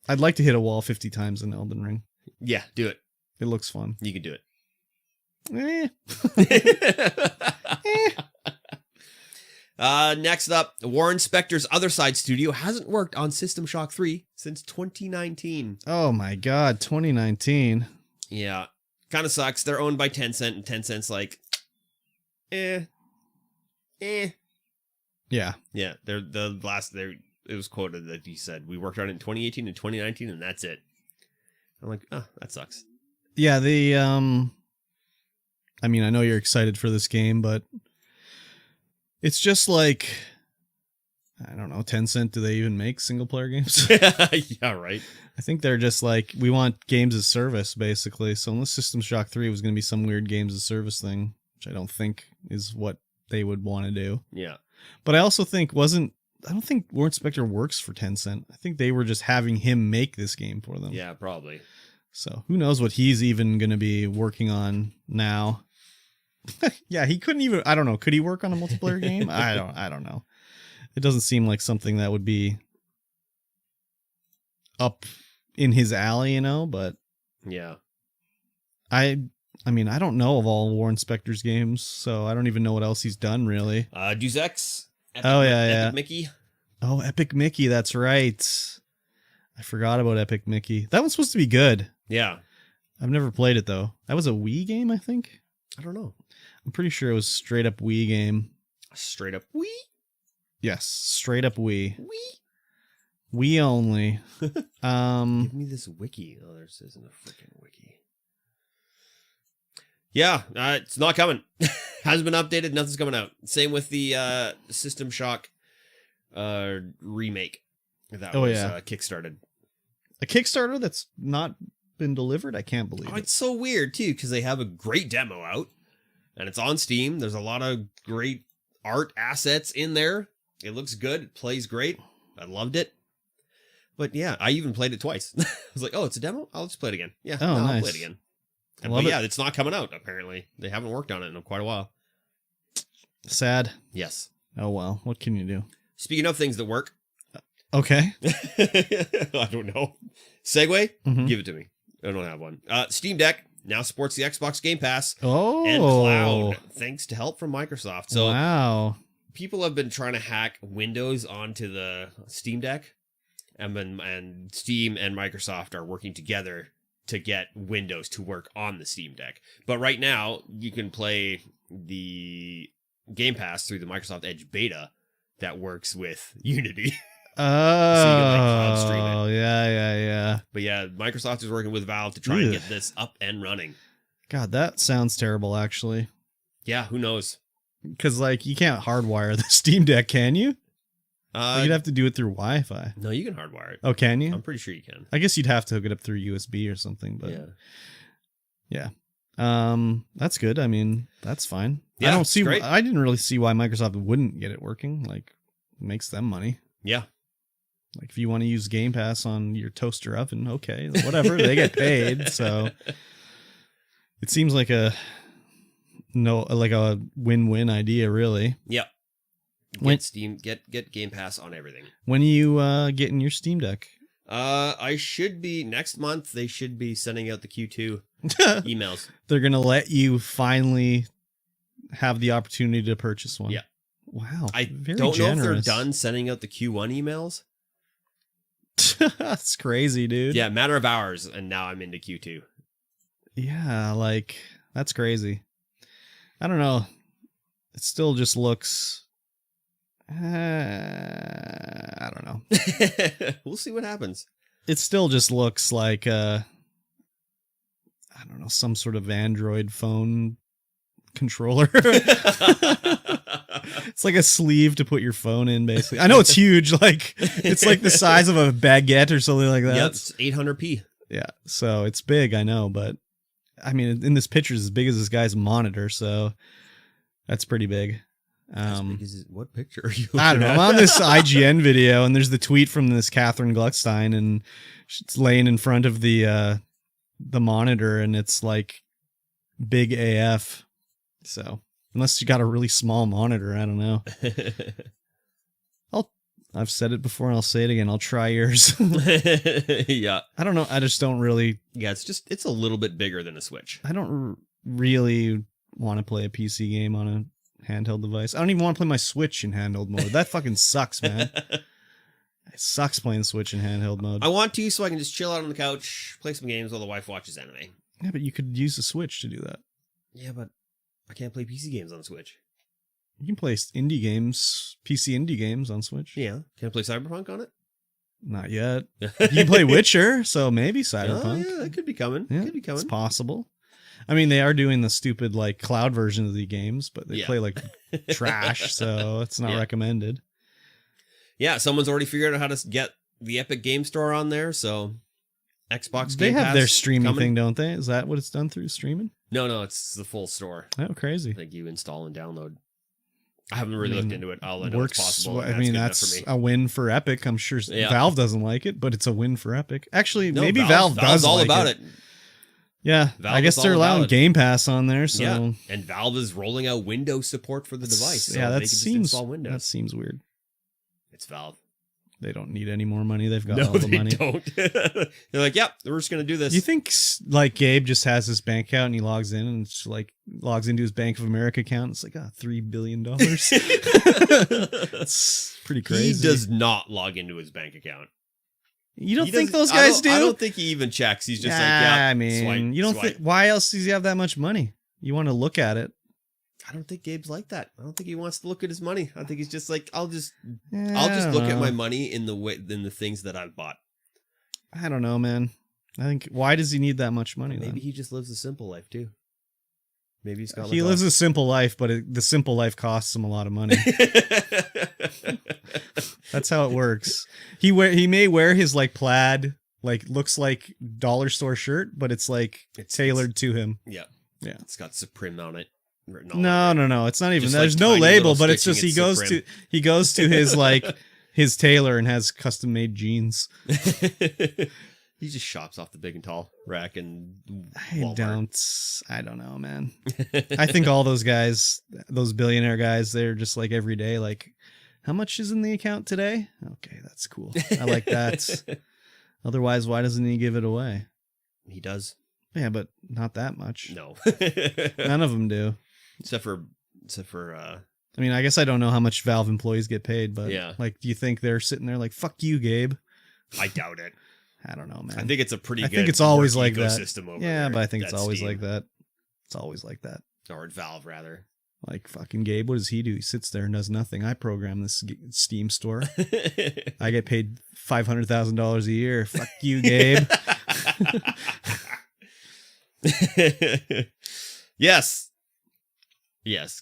I'd like to hit a wall 50 times in Elden Ring. Yeah, do it. It looks fun. You can do it. Next up, Warren Spector's Other Side studio hasn't worked on System Shock 3 since 2019. Oh my god, 2019. Yeah, kind of sucks. They're owned by Tencent, and Tencent's like, Yeah. Yeah, it was quoted that he said, we worked on it in 2018 and 2019, and that's it. I'm like, oh, that sucks. Yeah, I mean, I know you're excited for this game, but it's just like, I don't know, Tencent, do they even make single player games? Yeah, right. I think they're just like, we want games as service, basically. So unless System Shock 3 was going to be some weird games as service thing, which I don't think is what they would want to do. Yeah. But I also think I don't think Warren Spector works for Tencent. I think they were just having him make this game for them. Yeah, probably. So who knows what he's even going to be working on now. Yeah, he couldn't even, I don't know. Could he work on a multiplayer game? I don't know. It doesn't seem like something that would be up in his alley, you know, but yeah. I mean, I don't know of all Warren Spector's games, so I don't even know what else he's done, really. Deus Ex. Epic Mickey. Oh, Epic Mickey, that's right. I forgot about Epic Mickey. That one's supposed to be good. Yeah. I've never played it, though. That was a Wii game, I think? I don't know. I'm pretty sure it was straight up Wii game. Straight up Wii? Yes, straight up Wii. Wii? Wii only. Give me this wiki. Oh, this isn't a freaking wiki. Yeah, it's not coming. Hasn't been updated. Nothing's coming out. Same with the System Shock remake. That was kickstarted. A Kickstarter that's not been delivered? I can't believe it. It's so weird, too, because they have a great demo out, and it's on Steam. There's a lot of great art assets in there. It looks good. It plays great. I loved it. But yeah, I even played it twice. I was like, oh, it's a demo? I'll just play it again. Yeah, nice. I'll play it again. But yeah, it's not coming out, apparently. They haven't worked on it in quite a while. Sad. Yes. Oh, well. What can you do? Speaking of things that work. Okay. I don't know. Segue? Mm-hmm. Give it to me. I don't have one. Steam Deck now supports the Xbox Game Pass and and Cloud, thanks to help from Microsoft. So wow. People have been trying to hack Windows onto the Steam Deck, and Steam and Microsoft are working together to get Windows to work on the Steam Deck. But right now, you can play the Game Pass through the Microsoft Edge beta that works with Unity. Oh, so you can cloud stream it. Yeah. But yeah, Microsoft is working with Valve to try and get this up and running. God, that sounds terrible, actually. Yeah, who knows? Because, like, you can't hardwire the Steam Deck, can you? You'd have to do it through Wi-Fi. No, you can hardwire it. Oh, can you? I'm pretty sure you can. I guess you'd have to hook it up through USB or something, but yeah. That's good. I mean, that's fine. Yeah, I don't see. great. I didn't really see why Microsoft wouldn't get it working. Like, it makes them money. Yeah. Like, if you want to use Game Pass on your toaster oven, okay, whatever. They get paid, so it seems like a win-win idea, really. Yep. Get Game Pass on everything. When are you getting your Steam Deck? I should be next month. They should be sending out the Q2 emails. They're gonna let you finally have the opportunity to purchase one. Yeah. Wow. I don't know if they're done sending out the Q1 emails. That's crazy, dude. Yeah, matter of hours, and now I'm into Q2. Yeah, like, that's crazy. I don't know. It still just looks... I don't know. We'll see what happens. It still just looks like, I don't know, some sort of Android phone controller. It's like a sleeve to put your phone in, basically. I know it's huge. Like, it's like the size of a baguette or something like that. Yeah, it's 800p. Yeah, so it's big, I know, but I mean, in this picture, it's as big as this guy's monitor, so that's pretty big. As big as what picture are you looking I don't know. at? I'm on this IGN video, and there's the tweet from this Catherine Gluckstein, and she's laying in front of the monitor, and it's like big AF. So unless you got a really small monitor, I don't know. I've said it before, and I'll say it again. I'll try yours. Yeah. I don't know. I just don't really. Yeah, it's a little bit bigger than a Switch. I don't really want to play a PC game on a handheld device. I don't even want to play my Switch in handheld mode. That fucking sucks, man. It sucks playing Switch in handheld mode. I want to, so I can just chill out on the couch, play some games while the wife watches anime. Yeah, but you could use the Switch to do that. Yeah, but I can't play PC games on the Switch. You can play indie games, PC indie games on Switch. Yeah. Can I play Cyberpunk on it? Not yet. You can play Witcher, so maybe Cyberpunk. Oh, yeah, that could be coming. Yeah, could be coming. It's possible. I mean, they are doing the stupid like cloud version of the games, but they play like trash, so it's not recommended. Yeah, someone's already figured out how to get the Epic Game Store on there, so Xbox They Game have Pass their streaming coming. thing, don't they? Is that what it's done through streaming? No, it's the full store. Oh, crazy. I think you install and download. I haven't really looked into it. All I know it's possible. I mean, that's a win for Epic. I'm sure Valve doesn't like it, but it's a win for Epic. Actually, No, maybe Valve does all like about it. Yeah, Valve I guess they're allowing Game Pass on there. So yeah, and Valve is rolling out Windows support for the device. So yeah, they that can just seems install Windows. that seems weird. It's Valve. They don't need any more money. They've got No, all the money. Don't. They're like, yep, we're just gonna do this. You think like Gabe just has his bank account and he logs in and it's like logs into his Bank of America account? It's like $3 billion. It's pretty crazy. He does not log into his bank account. You don't think those guys do? I don't think he even checks. He's just like, yeah. I mean, swipe, you don't swipe. think? Why else does he have that much money? You want to look at it? I don't think Gabe's like that. I don't think he wants to look at his money. I think he's just like, I'll just I look don't at my know. money in the things that I've bought. I don't know, man. I think why does he need that much money? Maybe then? he just lives a simple life too. Maybe he's got. He lives a simple life, but the simple life costs him a lot of money. That's how it works. He may wear his like plaid, like looks like dollar store shirt, but it's like tailored to him. Yeah. It's got Supreme on it. No. It's not even. Just There's like no tiny label, little but it's just stitching, he goes to his like his tailor and has custom made jeans. He just shops off the big and tall rack and I don't know, man. I think all those guys, those billionaire guys, they're just like every day, like, how much is in the account today? Okay, that's cool. I like that. Otherwise, why doesn't he give it away? He does. Yeah, but not that much. No. None of them do. Except for I mean, I guess I don't know how much Valve employees get paid, but yeah. Like, do you think they're sitting there like, fuck you, Gabe? I doubt it. I don't know, man. I think it's a pretty good I think it's always like that. Over yeah, there. but I think it's That's always Steam. like that. It's always like that. Or at Valve, rather. Like, fucking Gabe, what does he do? He sits there and does nothing. I program this Steam store. I get paid $500,000 a year. Fuck you, Gabe. Yes.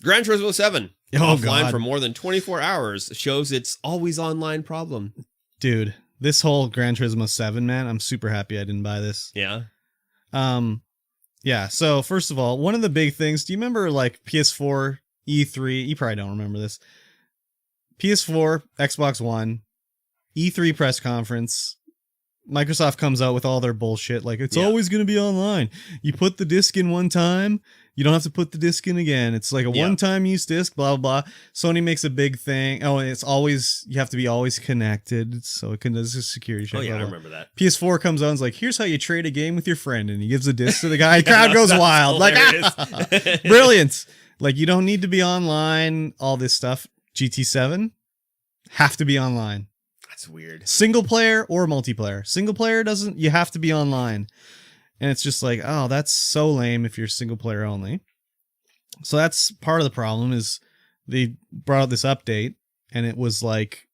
Gran Turismo 7. Oh, offline God. for more than 24 hours shows its always online problem. Dude, this whole Gran Turismo 7, man, I'm super happy I didn't buy this. Yeah. Yeah, so first of all, one of the big things, do you remember like PS4, E3? You probably don't remember this. PS4, Xbox One, E3 press conference. Microsoft comes out with all their bullshit, like it's always going to be online. You put the disc in one time, you don't have to put the disc in again. It's like a one-time use disc, blah, blah, blah. Sony makes a big thing. Oh, and it's always, you have to be always connected. So it can, this is security check. Oh, yeah, blah, I blah. remember that. PS4 comes out and is like, here's how you trade a game with your friend. And he gives a disc to the guy. Crowd goes wild. Like, brilliant. Like, you don't need to be online, all this stuff. GT7, have to be online. That's weird. Single player or multiplayer. Single player doesn't, you have to be online. And it's just like, oh, that's so lame if you're single player only. So that's part of the problem is they brought out this update and it was like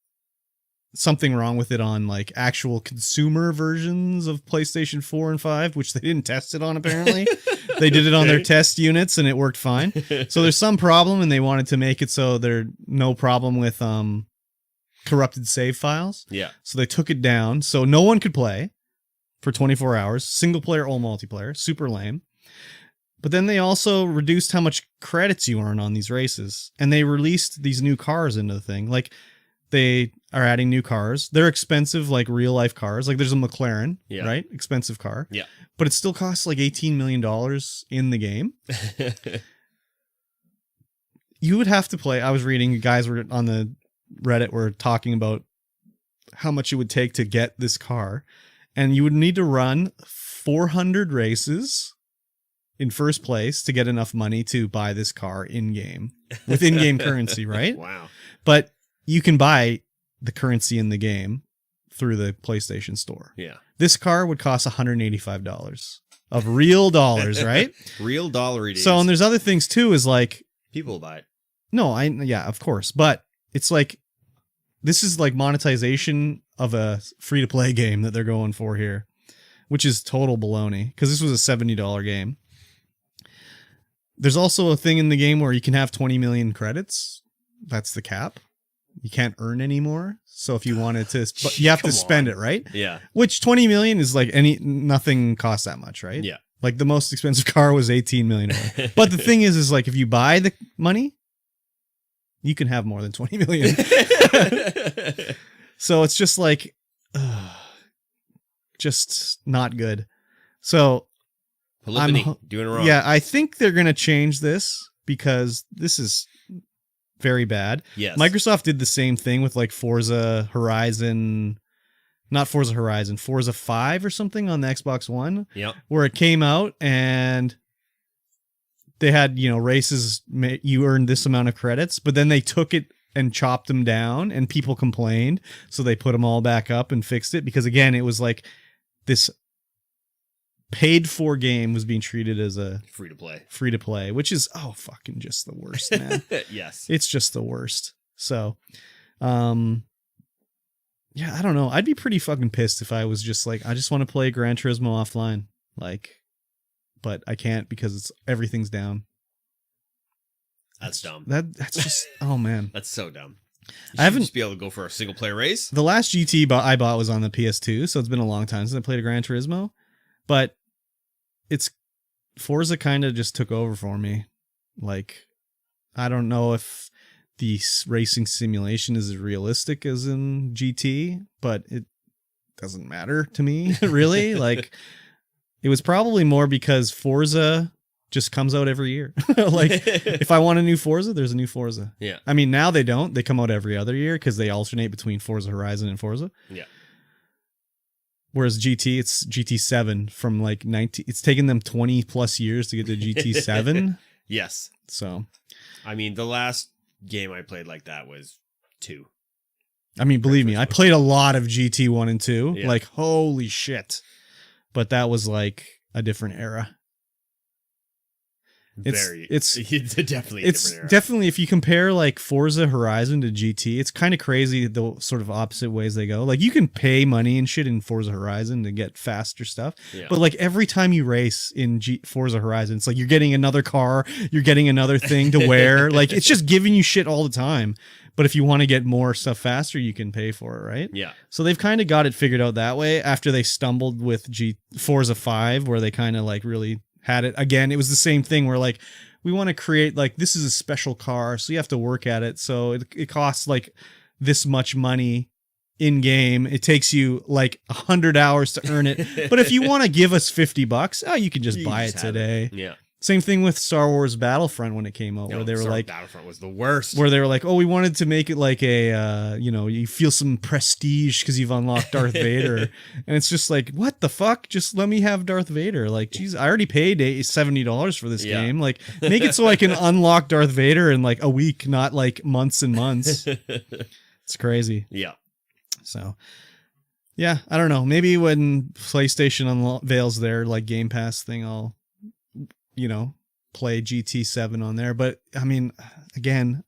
something wrong with it on like actual consumer versions of PlayStation 4 and 5, which they didn't test it on apparently. They did it on their test units and it worked fine. So there's some problem and they wanted to make it so there's no problem with corrupted save files. Yeah. So they took it down so no one could play for 24 hours, single player or multiplayer, super lame. But then they also reduced how much credits you earn on these races. And they released these new cars into the thing. Like they are adding new cars. They're expensive, like real life cars. Like there's a McLaren, right? Expensive car. Yeah. But it still costs like $18 million in the game. You would have to play. I was reading, guys were on the Reddit were talking about how much it would take to get this car. And you would need to run 400 races in first place to get enough money to buy this car in-game with in-game currency, right? Wow. But you can buy the currency in the game through the PlayStation Store. Yeah. This car would cost $185 of real dollars, right? Real dollar it is. So, and there's other things too, is like... People buy it. No, yeah, of course. But it's like, this is like monetization of a free-to-play game that they're going for here, which is total baloney, because this was a $70 game. There's also a thing in the game where you can have 20 million credits. That's the cap. you can't earn anymore. So if you wanted to, but you have to spend it, right? Yeah. Which 20 million is like nothing costs that much, right? Yeah. Like the most expensive car was 18 million. But the thing is like if you buy the money, you can have more than 20 million. So it's just like, just not good. So Polyphony, doing it wrong. Yeah, I think they're going to change this because this is very bad. Yes. Microsoft did the same thing with like Forza Horizon, not Forza Horizon, Forza 5 or something on the Xbox One. Yep. Where it came out and they had, races, you earned this amount of credits, but then they took it and chopped them down and people complained. So they put them all back up and fixed it because, again, it was like this paid for game was being treated as a free to play, which is fucking just the worst, man. Yes, it's just the worst. So yeah, I don't know, I'd be pretty fucking pissed if I was just like, I just want to play Gran Turismo offline, like, but I can't because everything's down. That's dumb. That's just oh man, that's so dumb. I haven't just be able to go for a single player race. The last GT I bought was on the PS2, so it's been a long time since I played a Gran Turismo, but it's Forza kind of just took over for me. Like, I don't know if the racing simulation is as realistic as in GT, but it doesn't matter to me, really. Like, it was probably more because Forza just comes out every year. Like, if I want a new Forza, there's a new Forza. Yeah. I mean, now they don't. They come out every other year because they alternate between Forza Horizon and Forza. Yeah. Whereas GT, it's GT7 from like 19. It's taken them 20 plus years to get to GT7. Yes. So, I mean, the last game I played like that was 2. I mean, believe me, I played a lot of GT 1 and 2. Yeah. Like, holy shit. But that was like a different era. It's definitely a different era. Definitely, if you compare like Forza Horizon to GT, it's kind of crazy the sort of opposite ways they go. Like, you can pay money and shit in Forza Horizon to get faster stuff, but like every time you race in Forza Horizon, it's like you're getting another car, you're getting another thing to wear. Like, it's just giving you shit all the time. But if you want to get more stuff faster, you can pay for it, right? Yeah. So they've kind of got it figured out that way after they stumbled with Forza 5, where they kind of like really had it. Again, it was the same thing where like, we want to create like, this is a special car, so you have to work at it. So it costs like this much money in game. It takes you like 100 hours to earn it. But if you want to give us $50, you can just buy it today. Yeah. Same thing with Star Wars Battlefront when it came out, where they were like, Battlefront was the worst. Where they were like, oh, we wanted to make it like a, you feel some prestige because you've unlocked Darth Vader. And it's just like, what the fuck? Just let me have Darth Vader. Like, geez, I already paid $70 for this game. Like, make it so I can unlock Darth Vader in like a week, not like months and months. It's crazy. Yeah. So, yeah, I don't know. Maybe when PlayStation unveils their like Game Pass thing, I'll play GT7 on there. But I mean, again,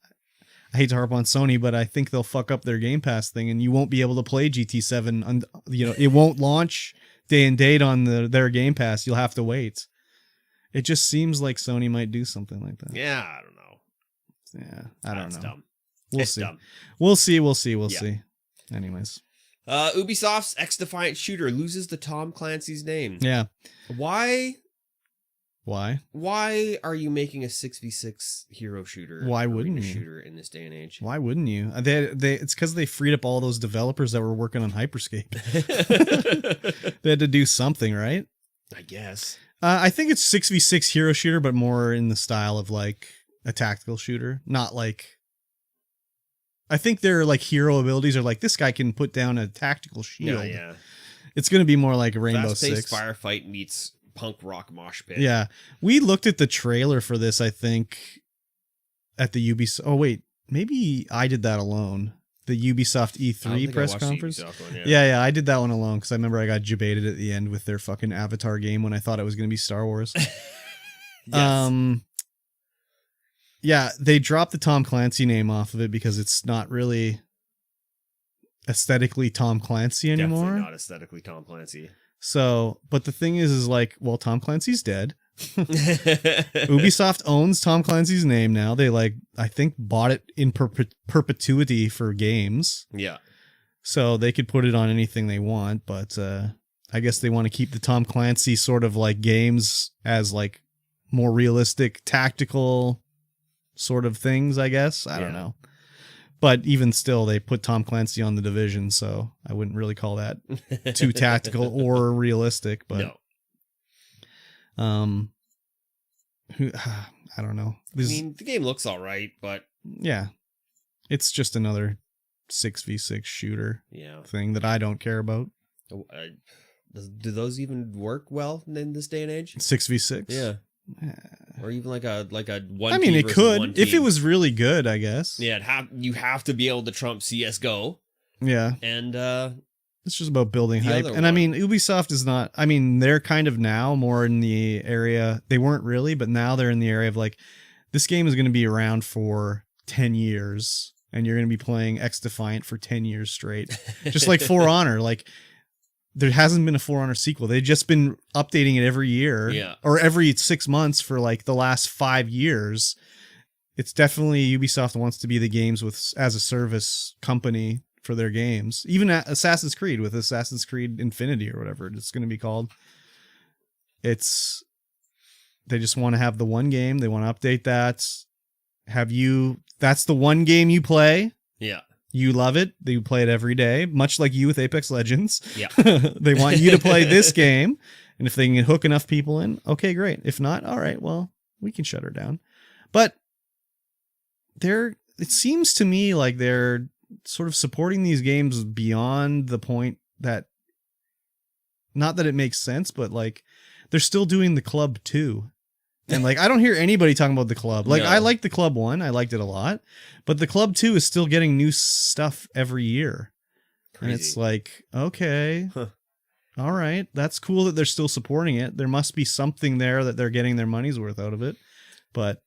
I hate to harp on Sony, but I think they'll fuck up their Game Pass thing and you won't be able to play GT7. It won't launch day and date on their Game Pass. You'll have to wait. It just seems like Sony might do something like that. Yeah, I don't know. Yeah, I don't know. Dumb. We'll see. Dumb. We'll see. Anyways. Ubisoft's X-Defiant shooter loses to Tom Clancy's name. Yeah. Why? Why are you making a 6v6 hero shooter? Why wouldn't you? Shooter in this day and age? Why wouldn't you? It's because they freed up all those developers that were working on Hyperscape. They had to do something, right? I guess. I think it's 6v6 hero shooter, but more in the style of like a tactical shooter. Not like, I think their like hero abilities are like, this guy can put down a tactical shield. Yeah. It's going to be more like a Rainbow Six. Firefight meets punk rock mosh pit. Yeah. We looked at the trailer for this, I think, at the Ubisoft. Oh, wait. Maybe I did that alone. The Ubisoft E3 press conference. Yeah, I did that one alone because I remember I got debated at the end with their fucking Avatar game when I thought it was going to be Star Wars. Yes. Yeah, they dropped the Tom Clancy name off of it because it's not really aesthetically Tom Clancy anymore. Definitely not aesthetically Tom Clancy. So, but the thing is like, well, Tom Clancy's dead. Ubisoft owns Tom Clancy's name now. They I think bought it in perpetuity for games. Yeah. So they could put it on anything they want, but I guess they want to keep the Tom Clancy sort of games as more realistic, tactical sort of things, I guess. I don't know. But even still, they put Tom Clancy on The Division, so I wouldn't really call that too tactical or realistic. But no. I don't know. I mean, the game looks all right, but yeah, it's just another 6v6 shooter thing that I don't care about. Do those even work well in this day and age? 6v6? Yeah. Or even like a one. I mean, it could if it was really good, I guess. Yeah, you have to be able to trump CS:GO. Yeah, and it's just about building hype. And I mean, Ubisoft is not. I mean, they're kind of now more in the area. They weren't really, but now they're in the area of this game is going to be around for 10 years, and you're going to be playing X Defiant for 10 years straight, just like For Honor. There hasn't been a For Honor sequel. They've just been updating it every year or every 6 months for the last 5 years. It's definitely Ubisoft wants to be the games as a service company for their games. Even Assassin's Creed with Assassin's Creed Infinity or whatever it's going to be called. They just want to have the one game. They want to update that. That's the one game you play. Yeah. You love it. They play it every day, much like you with Apex Legends. Yeah. They want you to play this game. And if they can hook enough people in, okay, great. If not, all right, well, we can shut her down. But it seems to me like they're sort of supporting these games beyond the point that, not that it makes sense, but they're still doing the Club 2. And I don't hear anybody talking about the Club. No. I like the Club 1. I liked it a lot. But the Club 2 is still getting new stuff every year. Crazy. And it's okay. Huh. All right. That's cool that they're still supporting it. There must be something there that they're getting their money's worth out of it. But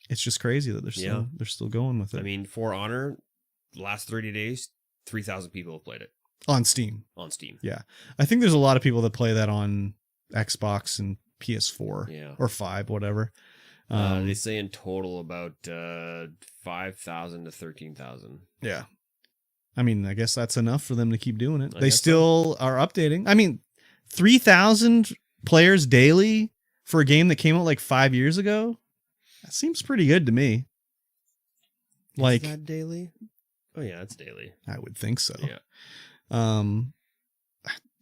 it's just crazy that they're still going with it. I mean, For Honor, the last 30 days, 3,000 people have played it. On Steam. Yeah. I think there's a lot of people that play that on Xbox and PS4 or 5, whatever. They say in total about 5,000 to 13,000. Yeah. I mean, I guess that's enough for them to keep doing it. They still are updating. I mean, 3,000 players daily for a game that came out 5 years ago? That seems pretty good to me. Is that daily? Oh yeah, it's daily. I would think so. Yeah.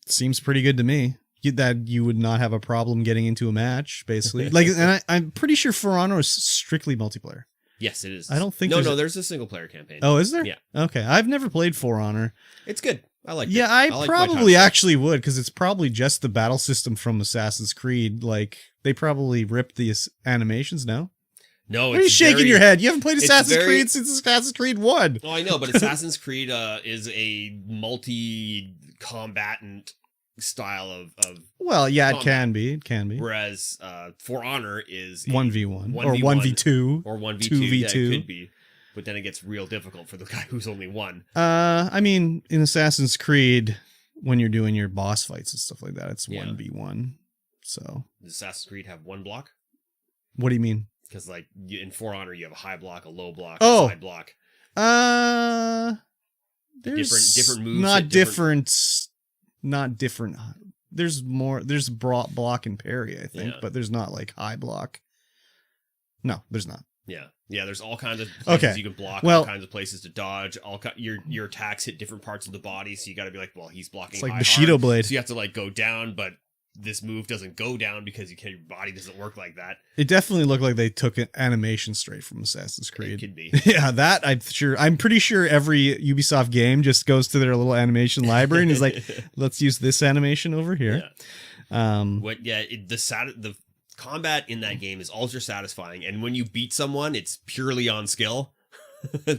Seems pretty good to me. That you would not have a problem getting into a match, basically. And I'm pretty sure For Honor is strictly multiplayer. Yes, it is. I don't think there's a single player campaign. Oh, is there? Yeah. Okay, I've never played For Honor. It's good. I like it. Yeah, I probably actually would, because it's probably just the battle system from Assassin's Creed. They probably ripped the animations now. No, what are you shaking your head? You haven't played Assassin's Creed since Assassin's Creed 1. Oh, I know, but Assassin's Creed is a multi-combatant style of well, yeah, combat. It can be. Whereas For Honor is 1v1 or 1v2 or 1v2. 2v2. Yeah, it could be. But then it gets real difficult for the guy who's only one. I mean, in Assassin's Creed, when you're doing your boss fights and stuff like that, it's 1v1. So does Assassin's Creed have one block? What do you mean? Because in For Honor, you have a high block, a low block, a side block. There's different moves. Not different. There's block and parry, I think, but there's not high block. No, there's not. Yeah. There's all kinds of places you can block, all kinds of places to dodge. Your attacks hit different parts of the body, so you got to be he's blocking. It's like Bushido blade. So you have to go down, but this move doesn't go down because your body doesn't work like that. It definitely looked like they took an animation straight from Assassin's Creed. It could be. Yeah, that I'm pretty sure every Ubisoft game just goes to their little animation library and is like, let's use this animation over here. Yeah. The combat in that game is ultra satisfying, and when you beat someone, it's purely on skill.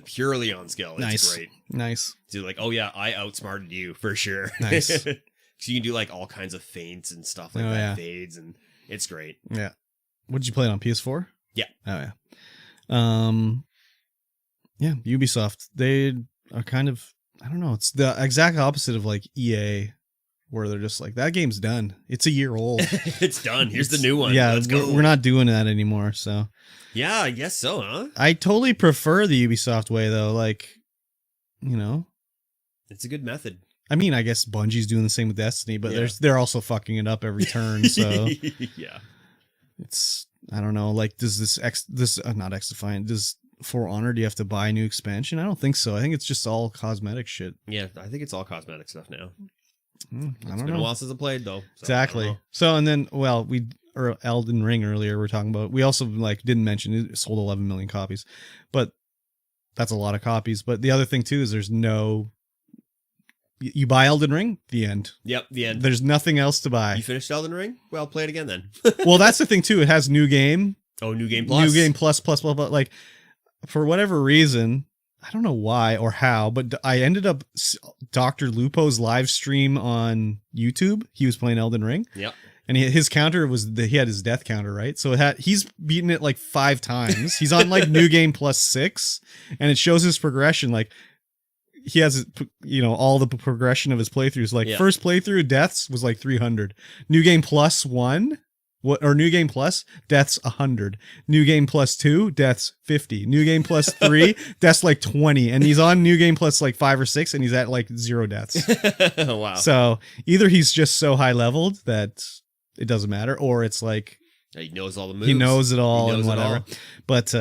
Purely on skill. It's great. Nice. So I outsmarted you for sure. Nice. So you can do all kinds of feints and stuff like that, fades, and it's great. Yeah. What did you play it on, PS4? Yeah. Oh yeah. Ubisoft, they are kind of, I don't know, it's the exact opposite of EA, where they're just like, that game's done. It's a year old. It's done. Here's the new one. Yeah, let's go. We're not doing that anymore. So yeah, I guess so, huh? I totally prefer the Ubisoft way, though. Like, you know, it's a good method. I mean, I guess Bungie's doing the same with Destiny, but they're also fucking it up every turn. So yeah, it's, I don't know. Like, does not X-Defiant, does For Honor, do you have to buy a new expansion? I don't think so. I think it's just all cosmetic shit. Yeah, I think it's all cosmetic stuff now. I don't know. It's been a while since I played, though. So exactly. So, and then, well, or Elden Ring earlier we're talking about. We also didn't mention it sold 11 million copies, but that's a lot of copies. But the other thing too is there's no. You buy Elden Ring, the end. Yep, the end. There's nothing else to buy. You finished Elden Ring? Well, play it again then. Well, that's the thing too. It has new game. Oh, new game plus. New game plus. Like, for whatever reason, I don't know why or how, but I ended up Dr. Lupo's live stream on YouTube. He was playing Elden Ring. Yep. And his counter was he had his death counter, right? So he's beaten it like 5 times. He's on like new game plus 6, and it shows his progression. Like, he has, all the progression of his playthroughs. Like, first playthrough, deaths was like 300. New game plus 1, or new game plus, deaths 100. New game plus 2, deaths 50. New game plus 3, deaths like 20. And he's on new game plus like 5 or 6, and he's at like 0 deaths. Wow. So either he's just so high leveled that it doesn't matter, or it's like he knows all the moves. He knows it all and whatever. But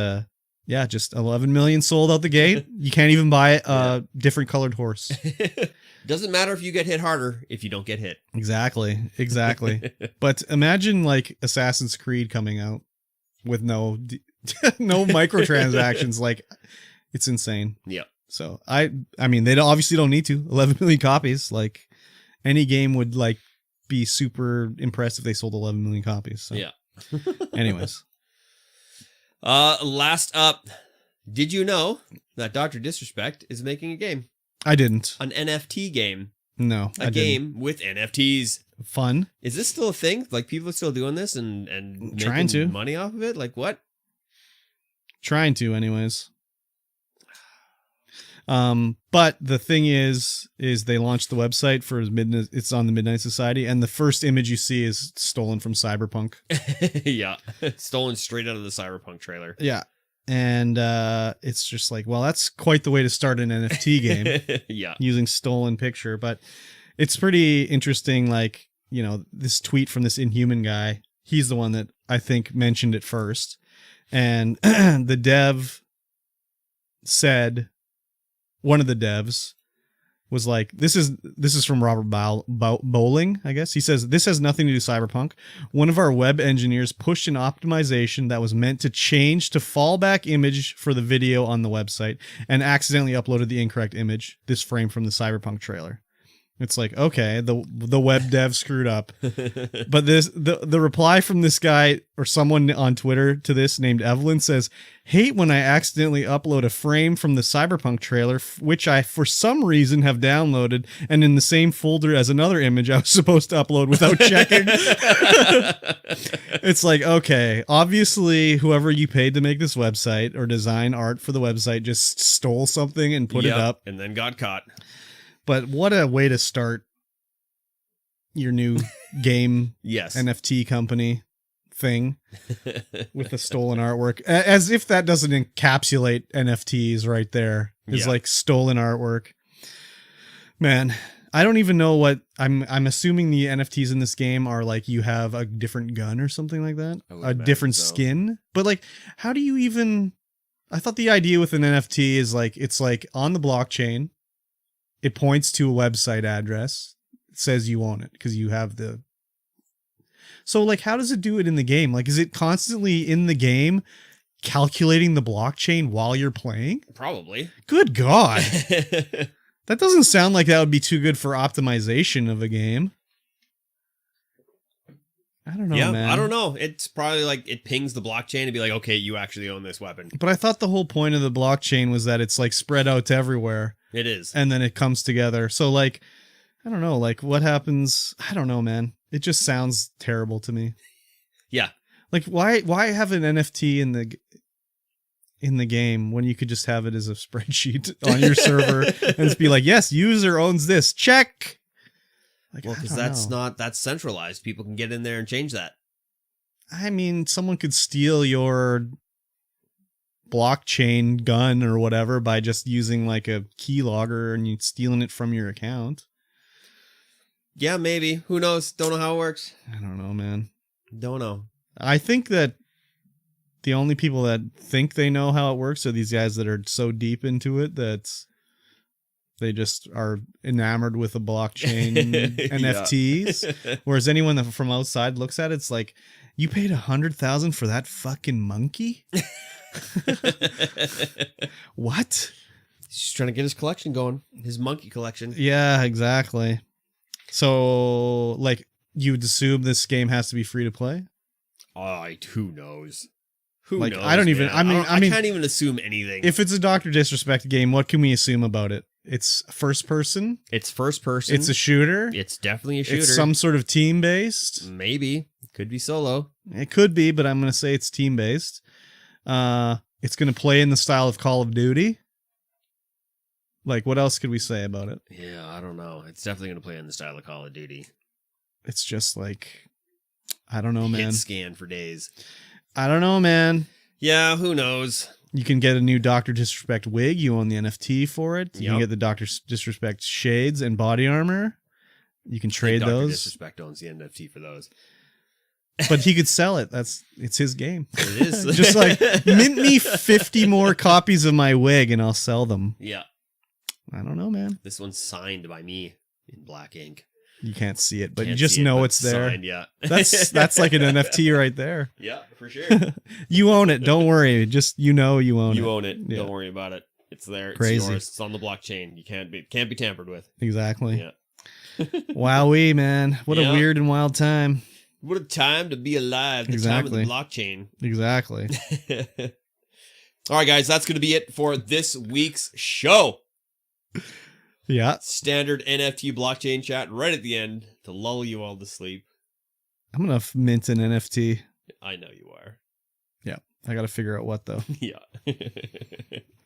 yeah, just 11 million sold out the gate. You can't even buy a different colored horse. Doesn't matter if you get hit harder if you don't get hit. Exactly. But imagine like Assassin's Creed coming out with no microtransactions. Like, it's insane. Yeah. So I mean, they obviously don't need to. 11 million copies. Like, any game would like be super impressed if they sold 11 million copies. So. Yeah. Anyways. Last up, did you know that Dr. Disrespect is making a game? I didn't. An NFT game. No, a game with NFTs. Fun. Is this still a thing? Like, people are still doing this and trying to money off of it? Like, what? Trying to, anyways. But the thing is they launched the website for Midnight. It's on the Midnight Society, and the first image you see is stolen from Cyberpunk. Yeah, stolen straight out of the Cyberpunk trailer. Yeah, and it's just like, well, that's quite the way to start an NFT game. Yeah, using stolen picture, but it's pretty interesting. Like, this tweet from this Inhuman guy. He's the one that I think mentioned it first, and the dev said. One of the devs was like, this is from Robert Bowling, I guess. He says, this has nothing to do with Cyberpunk. One of our web engineers pushed an optimization that was meant to change to fallback image for the video on the website and accidentally uploaded the incorrect image, this frame from the Cyberpunk trailer. It's like, okay, the web dev screwed up. But the reply from this guy or someone on Twitter to this named Evelyn says, hate when I accidentally upload a frame from the Cyberpunk trailer, which I, for some reason, have downloaded and in the same folder as another image I was supposed to upload without checking. It's like, okay, obviously whoever you paid to make this website or design art for the website just stole something and put it up. And then got caught. But what a way to start your new game NFT company thing with the stolen artwork. As if that doesn't encapsulate NFTs right there. It's like stolen artwork. Man, I don't even know what I'm assuming the NFTs in this game are like you have a different gun or something like that. A different skin. But like, how do you even... I thought the idea with an NFT is like, it's like on the blockchain. It points to a website address. It says you own it because you have the... So, like, how does it do it in the game? Like, is it constantly in the game calculating the blockchain while you're playing? Probably. Good God. That doesn't sound like that would be too good for optimization of a game. I don't know, man. I don't know. It's probably like it pings the blockchain and be like, okay, you actually own this weapon. But I thought the whole point of the blockchain was that it's like spread out to everywhere. It is. And then it comes together. So like, I don't know, like what happens? I don't know, man. It just sounds terrible to me. Yeah. Like why have an NFT in the game when you could just have it as a spreadsheet on your server and just be like, yes, user owns this. Check. Like, Well, I because don't know. that's centralized. People can get in there and change that. I mean, someone could steal your blockchain gun or whatever by just using like a keylogger and you stealing it from your account. Yeah, maybe. Who knows? Don't know how it works. I don't know, man. Don't know. I think that the only people that think they know how it works are these guys that are so deep into it that they just are enamored with the blockchain NFTs. Whereas anyone that from outside looks at it, it's like, you paid $100,000 for that fucking monkey? What? He's just trying to get his collection going. His monkey collection. Yeah, exactly. So, like, you'd assume this game has to be free to play? Who knows? Who Like, knows? I don't even. Man? I mean, can't even assume anything. if it's a Dr. Disrespect game, what can we assume about it? It's first person. It's first person. It's a shooter. It's definitely a shooter. It's some sort of team based. Maybe. Could be solo. It could be, but I'm going to say it's team based. It's going to play in the style of Call of Duty. Like, what else could we say about it? Yeah, I don't know. It's definitely going to play in the style of Call of Duty. It's just like, I don't know, man. Hit scan for days. I don't know, man. Yeah, who knows? You can get a new Dr. Disrespect wig. You own the NFT for it. You can Yep. get the Dr. Disrespect shades and body armor. You can trade Dr. those. Disrespect owns the NFT for those. But he could sell it. It's his game. It is. Just like, mint me 50 more copies of my wig and I'll sell them. Yeah. I don't know, man. This one's signed by me in black ink. You can't see it, but you Can't just see it, know but it's there. Signed, yeah. That's like an NFT right there. Yeah, for sure. You own it. Don't worry. Just you own it. You own it. Yeah. Don't worry about it. It's there. It's Crazy. yours. It's on the blockchain. You can't be tampered with. Exactly. Yeah. Wowee, man. What a Yeah. weird and wild time. What a time to be alive. The Exactly. time of the blockchain. Exactly. All right, guys. That's going to be it for this week's show. Yeah. Standard NFT blockchain chat right at the end to lull you all to sleep. I'm going to mint an NFT. I know you are. Yeah. I got to figure out what, though. Yeah.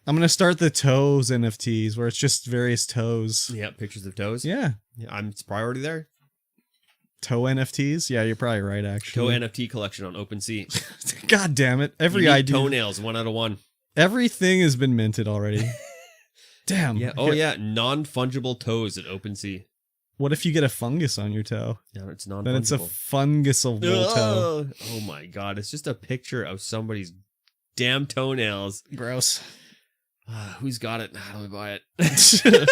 I'm going to start the toes NFTs where it's just various toes. Yeah, pictures of toes. Yeah. It's probably already there. Toe NFTs? Yeah, you're probably right, Toe actually. NFT collection on OpenSea. God damn it. Every Unique idea. toenails, 1 out of 1. Everything has been minted already. Damn. Yeah. Oh, yeah. Non-fungible toes at OpenSea. What if you get a fungus on your toe? No, it's non-fungible. Then it's a fungusable toe. Oh my god. It's just a picture of somebody's damn toenails. Gross. Who's got it? How do I buy it?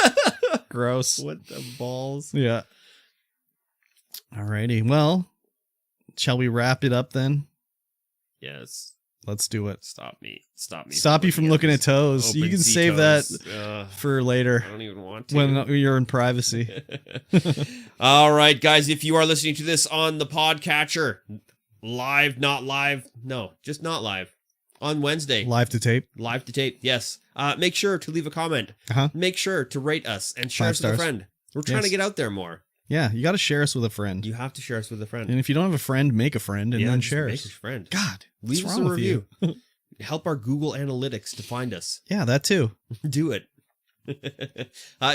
Gross. What the balls? Yeah. Alrighty. Well, shall we wrap it up then? Yes. Let's do it. Stop me. Stop you from looking at toes. You can OpenSea save toes. that for later I don't even want to. when you're in privacy. All right, guys. If you are listening to this on the podcatcher, live, not live. No, just not live. On Wednesday. Live to tape. Live to tape, yes. Make sure to leave a comment. Uh-huh. Make sure to rate us and share 5 us with a stars. friend. We're trying Yes. to get out there more. Yeah, you got to share us with a friend. You have to share us with a friend. And if you don't have a friend, make a friend and then just share make us. us a friend. God, Leave what's us a wrong with review. you? Help our Google Analytics to find us. Yeah, that too. Do it.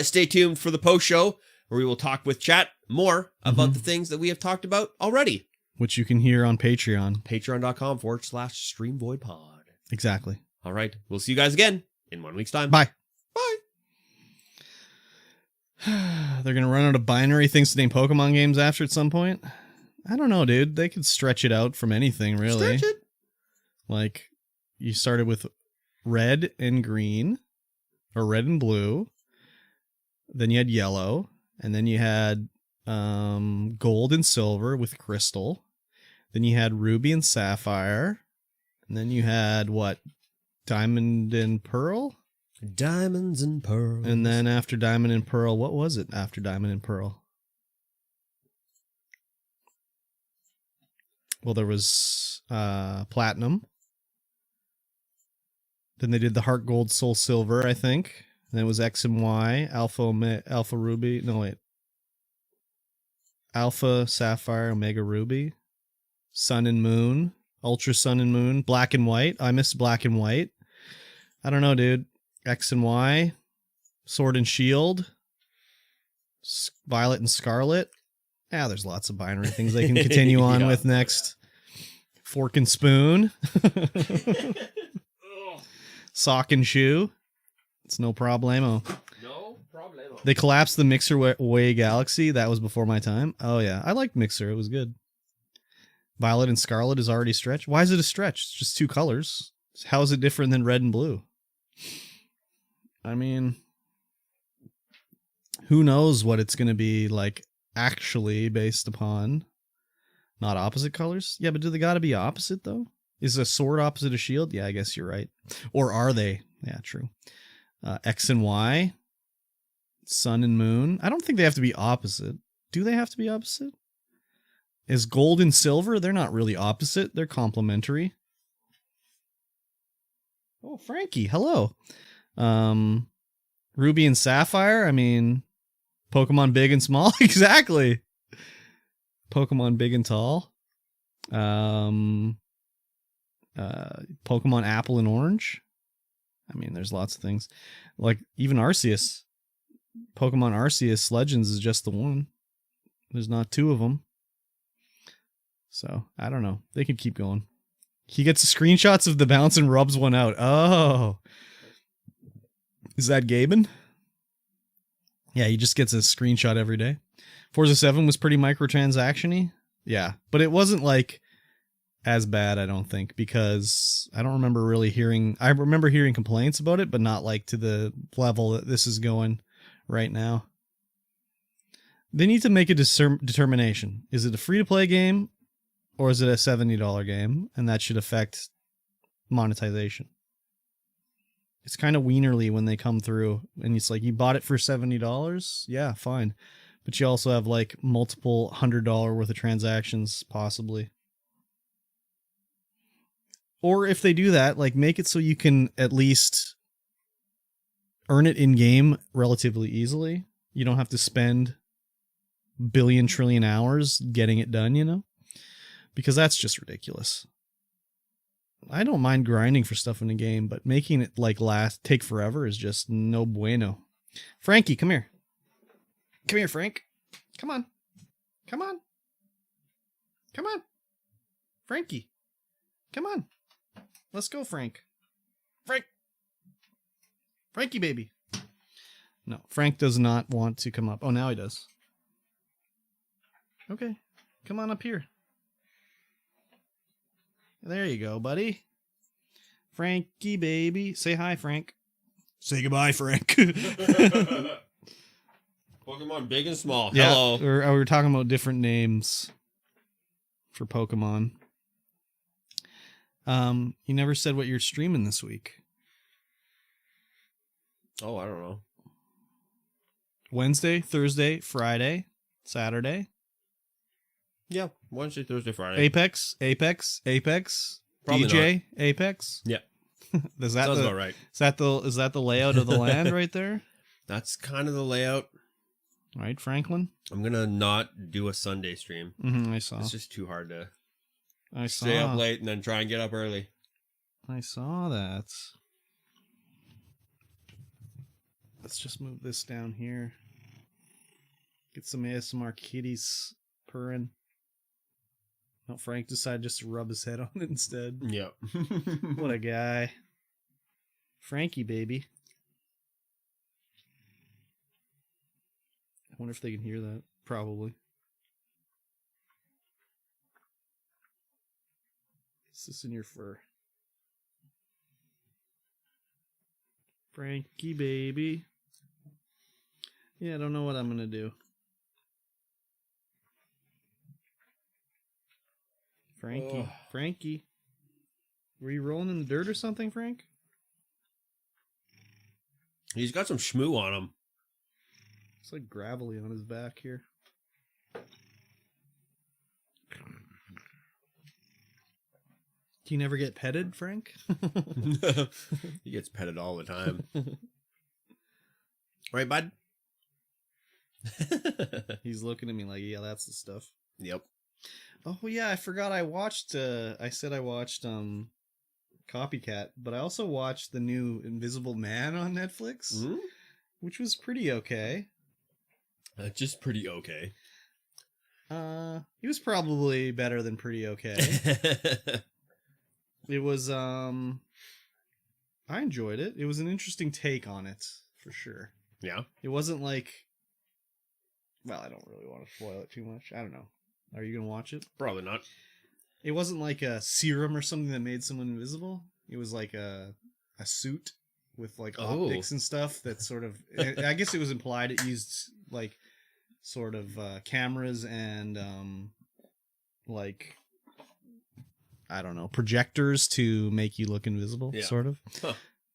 Stay tuned for the post show where we will talk with chat more about the things that we have talked about already. Which you can hear on Patreon. Patreon.com/StreamVoidPod. Exactly. All right. We'll see you guys again in 1 week's time. Bye. Bye. They're going to run out of binary things to name Pokemon games after at some point? I don't know, dude. They could stretch it out from anything, really. Stretch it. Like, you started with red and green, or red and blue. Then you had yellow, and then you had gold and silver with crystal. Then you had ruby and sapphire. And then you had, what, diamond and pearl? Diamonds and pearls. And then after diamond and pearl, what was it after diamond and pearl? Well, there was platinum. Then they did the heart gold, soul silver, I think. And then it was X and Y, alpha ruby. No, wait. Alpha sapphire, omega ruby, sun and moon, ultra sun and moon, black and white. I missed black and white. I don't know, dude. X and Y, sword and shield, violet and scarlet, There's lots of binary things I can continue on with next. Fork and spoon. Sock and shoe. It's no problemo. No problemo. They collapsed the Mixer Way Galaxy. That was before my time. Oh, yeah. I liked Mixer. It was good. Violet and Scarlet is already stretched. Why is it a stretch? It's just 2 colors. How is it different than red and blue? I mean, who knows what it's going to be like actually based upon not opposite colors? Yeah, but do they got to be opposite, though? Is a sword opposite a shield? Yeah, I guess you're right. Or are they? Yeah, true. X and Y, sun and moon. I don't think they have to be opposite. Do they have to be opposite? Is gold and silver? They're not really opposite. They're complementary. Oh, Frankie, hello. Ruby and Sapphire. I mean, Pokemon big and small. Exactly. Pokemon big and tall. Pokemon apple and orange. I mean, there's lots of things. Like, even Arceus. Pokemon Arceus Legends is just the one. There's not 2 of them. So, I don't know. They could keep going. He gets screenshots of the bounce and rubs one out. Oh. Is that Gaben? Yeah, he just gets a screenshot every day. Forza 7 was pretty microtransaction-y. Yeah, but it wasn't like as bad, I don't think, because I don't remember really hearing... I remember hearing complaints about it, but not like to the level that this is going right now. They need to make a determination. Is it a free-to-play game, or is it a $70 game? And that should affect monetization. It's kind of wienerly when they come through, and it's like, you bought it for $70? Yeah, fine. But you also have like multiple $100 worth of transactions, possibly. Or if they do that, like, make it so you can at least earn it in-game relatively easily. You don't have to spend billion trillion hours getting it done, you know? Because that's just ridiculous. I don't mind grinding for stuff in a game, but making it like take forever is just no bueno. Frankie, come here. Come here, Frank. Come on. Come on. Come on. Frankie. Come on. Let's go, Frank. Frank. Frankie, baby. No, Frank does not want to come up. Oh, now he does. Okay. Come on up here. There you go, buddy. Frankie, baby. Say hi, Frank. Say goodbye, Frank. Pokemon big and small. Yeah, Hello. we were talking about different names for Pokemon. You never said what you're streaming this week. Oh, I don't know. Wednesday, Thursday, Friday, Saturday. Yeah, Wednesday, Thursday, Friday. Apex, Probably DJ, not. Apex. Yeah. Is that Sounds about right. Is that the layout of the land right there? That's kind of the layout. Right, Franklin? I'm going to not do a Sunday stream. I saw. It's just too hard to I saw. stay up late and then try and get up early. I saw that. Let's just move this down here. Get some ASMR kitties purring. No, Frank decided just to rub his head on it instead. Yeah. What a guy. Frankie, baby. I wonder if they can hear that. Probably. Is this in your fur? Frankie, baby. Yeah, I don't know what I'm going to do. Frankie. Ugh. Frankie. Were you rolling in the dirt or something, Frank? He's got some shmoo on him. It's like gravelly on his back here. Do you never get petted, Frank? He gets petted all the time. Right, bud? He's looking at me like, yeah, that's the stuff. Yep. Oh, yeah, I forgot I watched, I said I watched Copycat, but I also watched the new Invisible Man on Netflix, which was pretty okay. Just pretty okay. It was probably better than pretty okay. It was, I enjoyed it. It was an interesting take on it, for sure. Yeah. It wasn't like, well, I don't really want to spoil it too much. I don't know. Are you going to watch it? Probably not. It wasn't like a serum or something that made someone invisible. It was like a suit with like optics and stuff that sort of, I guess it was implied it used like sort of cameras and like, I don't know, projectors to make you look invisible, sort of. Huh.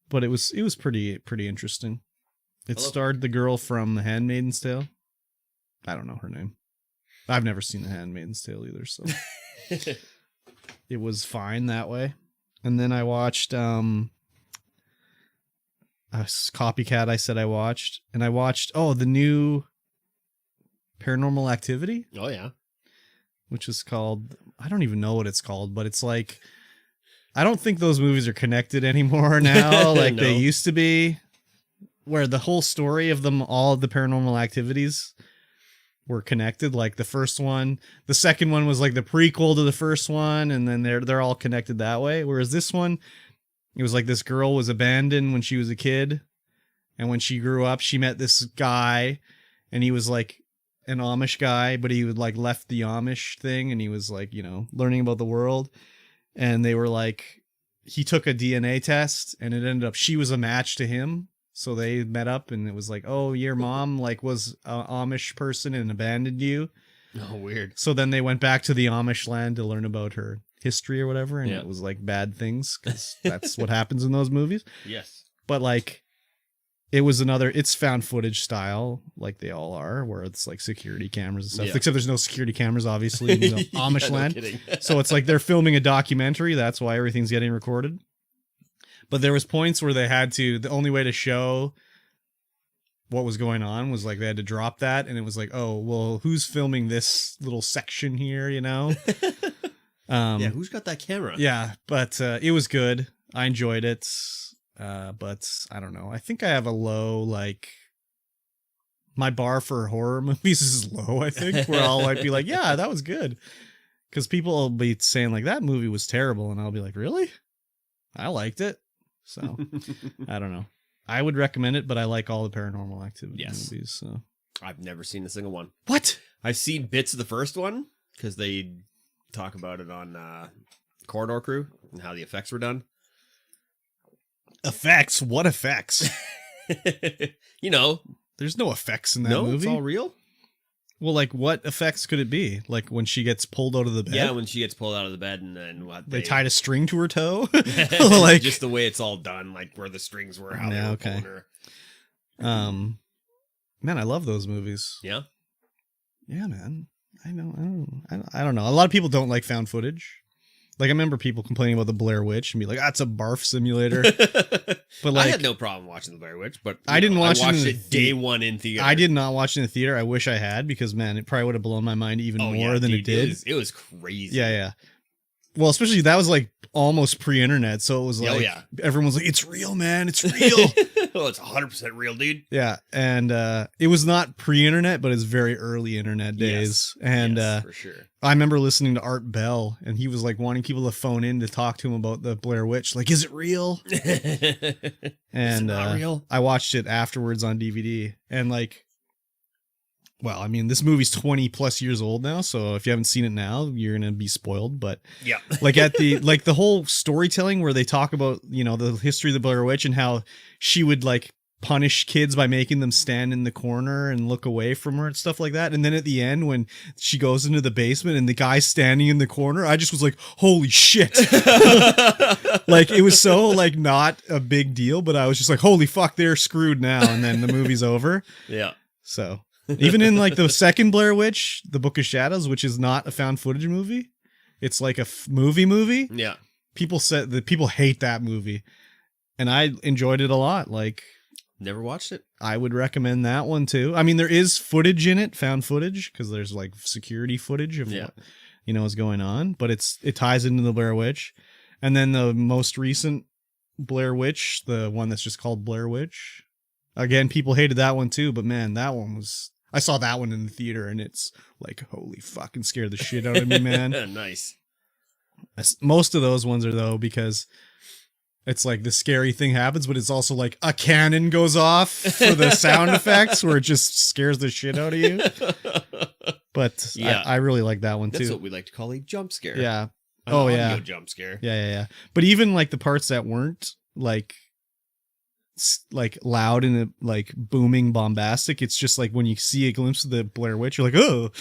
But it was pretty interesting. It starred the girl from The Handmaid's Tale. I don't know her name. I've never seen The Handmaid's Tale either, so it was fine that way. And then I watched a Copycat. I said I watched, and I watched the new Paranormal Activity. Oh yeah, which is called, I don't even know what it's called, but it's like, I don't think those movies are connected anymore now, like they used to be, where the whole story of them, all of the Paranormal Activities were connected. Like the first one, the second one was like the prequel to the first one, and then they're all connected that way. Whereas this one, it was like this girl was abandoned when she was a kid, and when she grew up, she met this guy, and he was like an Amish guy, but he would like left the Amish thing, and he was like, you know, learning about the world. And they were like, he took a DNA test, and it ended up she was a match to him. So they met up, and it was like, oh, your mom like was an Amish person and abandoned you. Oh, weird. So then they went back to the Amish land to learn about her history or whatever, and it was like bad things, because that's what happens in those movies. Yes. But like, it was it's found footage style, like they all are, where it's like security cameras and stuff. Yeah. Except there's no security cameras, obviously, in the Amish land. No so it's like they're filming a documentary. That's why everything's getting recorded. But there was points where they had to, the only way to show what was going on was like they had to drop that, and it was like, oh, well, who's filming this little section here, you know? Yeah, who's got that camera? Yeah, but it was good. I enjoyed it. But I don't know. I think I have a low, like, my bar for horror movies is low, I think, where I'll like be like, yeah, that was good. Because people will be saying like, that movie was terrible, and I'll be like, really? I liked it. So I don't know. I would recommend it, but I like all the Paranormal Activity movies. So I've never seen a single one. What? I've seen bits of the first one because they talk about it on Corridor Crew and how the effects were done. Effects? What effects? You know, there's no effects in that movie. It's all real. Well, like, what effects could it be? Like when she gets pulled out of the bed? Yeah, when she gets pulled out of the bed, and then what? They tied a string to her toe? Like, just the way it's all done, like where the strings were, how they were pulling her. Man, I love those movies. Yeah? Yeah, man. I don't know. A lot of people don't like found footage. Like, I remember people complaining about the Blair Witch and be like, "That's a barf simulator." But like, I had no problem watching the Blair Witch, but I didn't watch I watched it day one in theater. I did not watch it in the theater. I wish I had, because man, it probably would have blown my mind even more than it did. It was crazy. Yeah. Well, especially that was like almost pre-internet, so it was like everyone was like, "It's real, man! It's real." Oh, it's 100% real, dude. Yeah, and it was not pre-internet, but it's very early internet days. Yes. And for sure. I remember listening to Art Bell, and he was like wanting people to phone in to talk to him about the Blair Witch. Like, is it real? And not real? I watched it afterwards on DVD, and like, well, I mean, this movie's 20 plus years old now, so if you haven't seen it now, you're gonna be spoiled. But yeah, like at the like the whole storytelling where they talk about, you know, the history of the Blair Witch and how she would like punish kids by making them stand in the corner and look away from her and stuff like that. And then at the end, when she goes into the basement and the guy's standing in the corner, I just was like, holy shit. Like, it was so like not a big deal, but I was just like, holy fuck, they're screwed now. And then the movie's over. Yeah. So even in like the second Blair Witch, The Book of Shadows, which is not a found footage movie, it's like a movie. Yeah. People said that people hate that movie, and I enjoyed it a lot. Like, never watched it. I would recommend that one too. I mean, there is footage in it, found footage, because there's like security footage of what, you know, is going on, but it ties into the Blair Witch. And then the most recent Blair Witch, the one that's just called Blair Witch. Again, people hated that one too, but man, that one was, I saw that one in the theater, and it's like, holy fucking scared the shit out of me, man. Nice. Most of those ones are, though, because it's like the scary thing happens, but it's also like a cannon goes off for the sound effects where it just scares the shit out of you. But yeah. I really like that one, too. That's what we like to call a jump scare. Yeah. An audio jump scare. Yeah. But even like the parts that weren't like loud and like booming bombastic, it's just like when you see a glimpse of the Blair Witch, you're like, oh.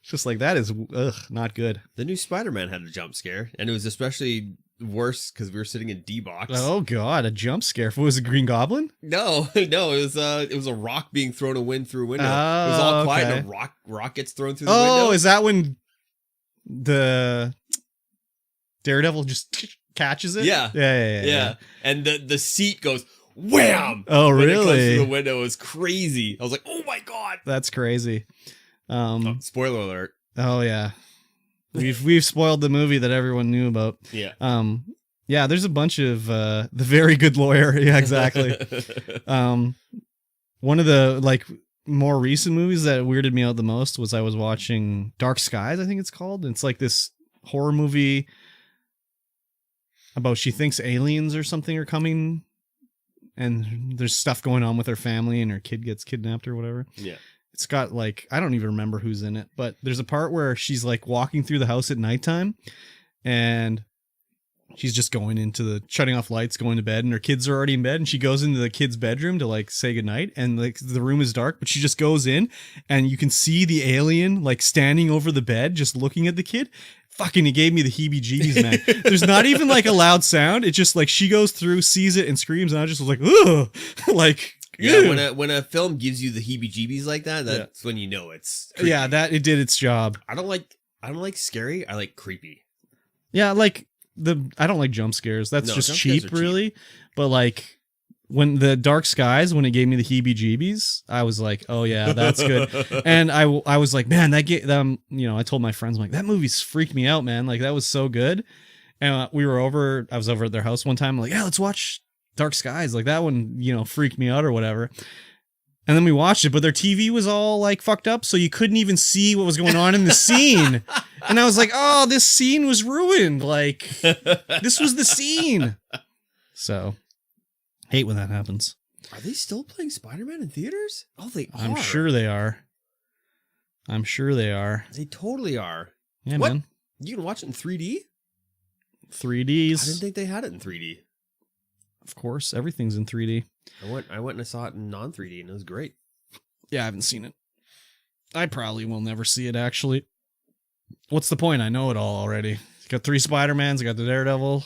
Just like that is not good. The new Spider-Man had a jump scare, and it was especially worse because we were sitting in D-Box. Oh god, a jump scare. Was it Green Goblin? No, it was a rock being thrown through a window. It was all quiet, and a rock gets thrown through the window. Oh, is that when the Daredevil just catches it? Yeah. And the seat goes wham. Oh, really? When it comes through the window, it was crazy. I was like, oh my god, that's crazy. Spoiler alert. Oh yeah, we've spoiled the movie that everyone knew about. Yeah. Yeah. There's a bunch of the Very Good Lawyer. Yeah, exactly. One of the like more recent movies that weirded me out the most was I was watching Dark Skies, I think it's called. It's like this horror movie about she thinks aliens or something are coming, and there's stuff going on with her family, and her kid gets kidnapped or whatever. Yeah. It's got like, I don't even remember who's in it, but there's a part where she's like walking through the house at nighttime and she's just going into shutting off lights, going to bed, and her kids are already in bed, and she goes into the kid's bedroom to like say goodnight, and like the room is dark, but she just goes in and you can see the alien like standing over the bed, just looking at the kid. Fucking, it gave me the heebie-jeebies, man. There's not even like a loud sound. It's just like she goes through, sees it, and screams, and I just was like, ugh, like. Yeah, when a film gives you the heebie-jeebies like that, that's when you know it's creepy. Yeah, that it did its job. I don't like scary. I like creepy. Yeah, like I don't like jump scares. That's just cheap, really. But like when the Dark Skies, when it gave me the heebie-jeebies, I was like, oh yeah, that's good. And I was like, man, that I told my friends, I'm like, that movie's freaked me out, man. Like that was so good. And I was over at their house one time. I'm like, yeah, let's watch Dark Skies. Like that one, freaked me out or whatever. And then we watched it, but their TV was all like fucked up, so you couldn't even see what was going on in the scene. And I was like, oh, this scene was ruined. Like this was the scene. So hate when that happens. Are they still playing Spider-Man in theaters? Oh, they are. I'm sure they are. They totally are. Yeah, what? Man. You can watch it in 3D? 3Ds. I didn't think they had it in 3D. Of course, everything's in 3D. I went and I saw it in non-3D, and it was great. Yeah, I haven't seen it. I probably will never see it, actually. What's the point? I know it all already. It's got 3 Spider-Mans, I got the Daredevil.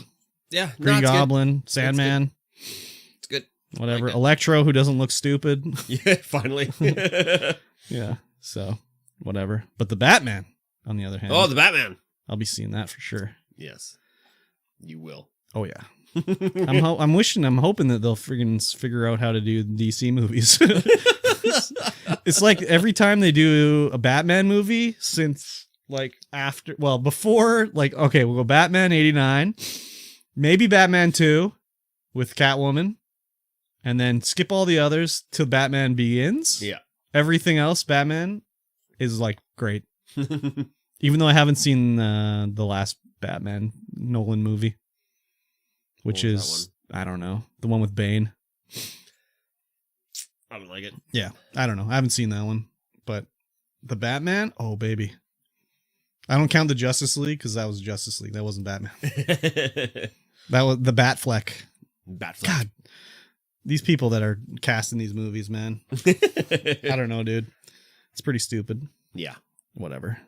Yeah. Green Goblin, Sandman. It's good. Whatever. Like Electro, who doesn't look stupid. Yeah, finally. Yeah, so whatever. But the Batman, on the other hand. Oh, the Batman. I'll be seeing that for sure. Yes. You will. Oh, yeah. I'm hoping that they'll figure out how to do DC movies. It's like every time they do a Batman movie since before, okay, we'll go Batman 89, maybe Batman 2 with Catwoman, and then skip all the others till Batman Begins. Yeah. Everything else, Batman is like great. Even though I haven't seen the last Batman Nolan movie. Which is, I don't know, the one with Bane. I don't like it. Yeah, I don't know. I haven't seen that one. But the Batman, oh, baby. I don't count the Justice League because that was Justice League. That wasn't Batman. That was the Batfleck. God, these people that are casting these movies, man. I don't know, dude. It's pretty stupid. Yeah. Whatever.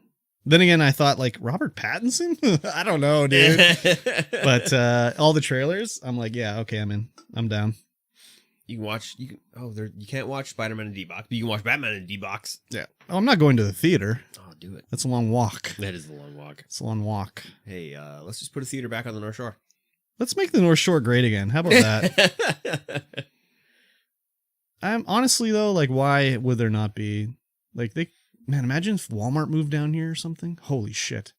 Then again, I thought like Robert Pattinson. I don't know, dude. But all the trailers, I'm like, yeah, okay, I'm in. I'm down. You can't watch Spider-Man in D-Box, but you can watch Batman in D-Box. Yeah. Oh, I'm not going to the theater. Oh, do it. That's a long walk. That is a long walk. It's a long walk. Hey, let's just put a theater back on the North Shore. Let's make the North Shore great again. How about that? I'm honestly though, like, why would there not be Man, imagine if Walmart moved down here or something. Holy shit.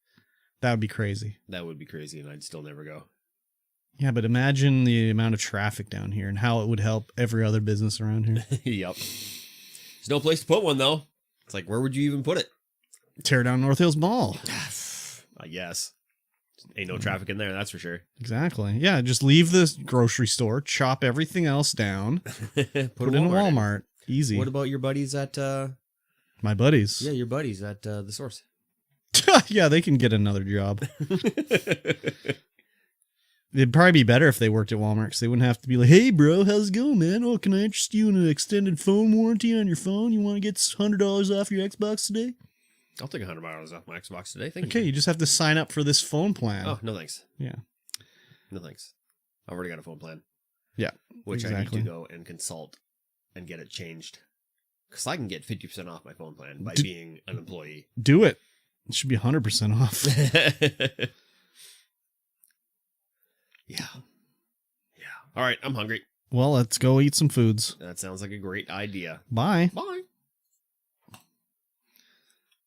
That would be crazy. That would be crazy, and I'd still never go. Yeah, but imagine the amount of traffic down here and how it would help every other business around here. Yep. There's no place to put one, though. It's like, where would you even put it? Tear down North Hills Mall. I guess. Ain't no traffic in there, that's for sure. Exactly. Yeah, just leave the grocery store, chop everything else down, put it in a Walmart. Easy. What about your buddies at... My buddies. Yeah, your buddies at the Source. Yeah, they can get another job. It'd probably be better if they worked at Walmart because they wouldn't have to be like, hey, bro, how's it going, man? Oh, can I interest you in an extended phone warranty on your phone? You want to get $100 off your Xbox today? I'll take $100 off my Xbox today. Thank you. Okay, you just have to sign up for this phone plan. Oh, no thanks. Yeah. No thanks. I've already got a phone plan. Yeah. Which I need to go and consult and get it changed. Because I can get 50% off my phone plan by being an employee. Do it. It should be 100% off. Yeah. All right, I'm hungry. Well, let's go eat some foods. That sounds like a great idea. Bye. Bye.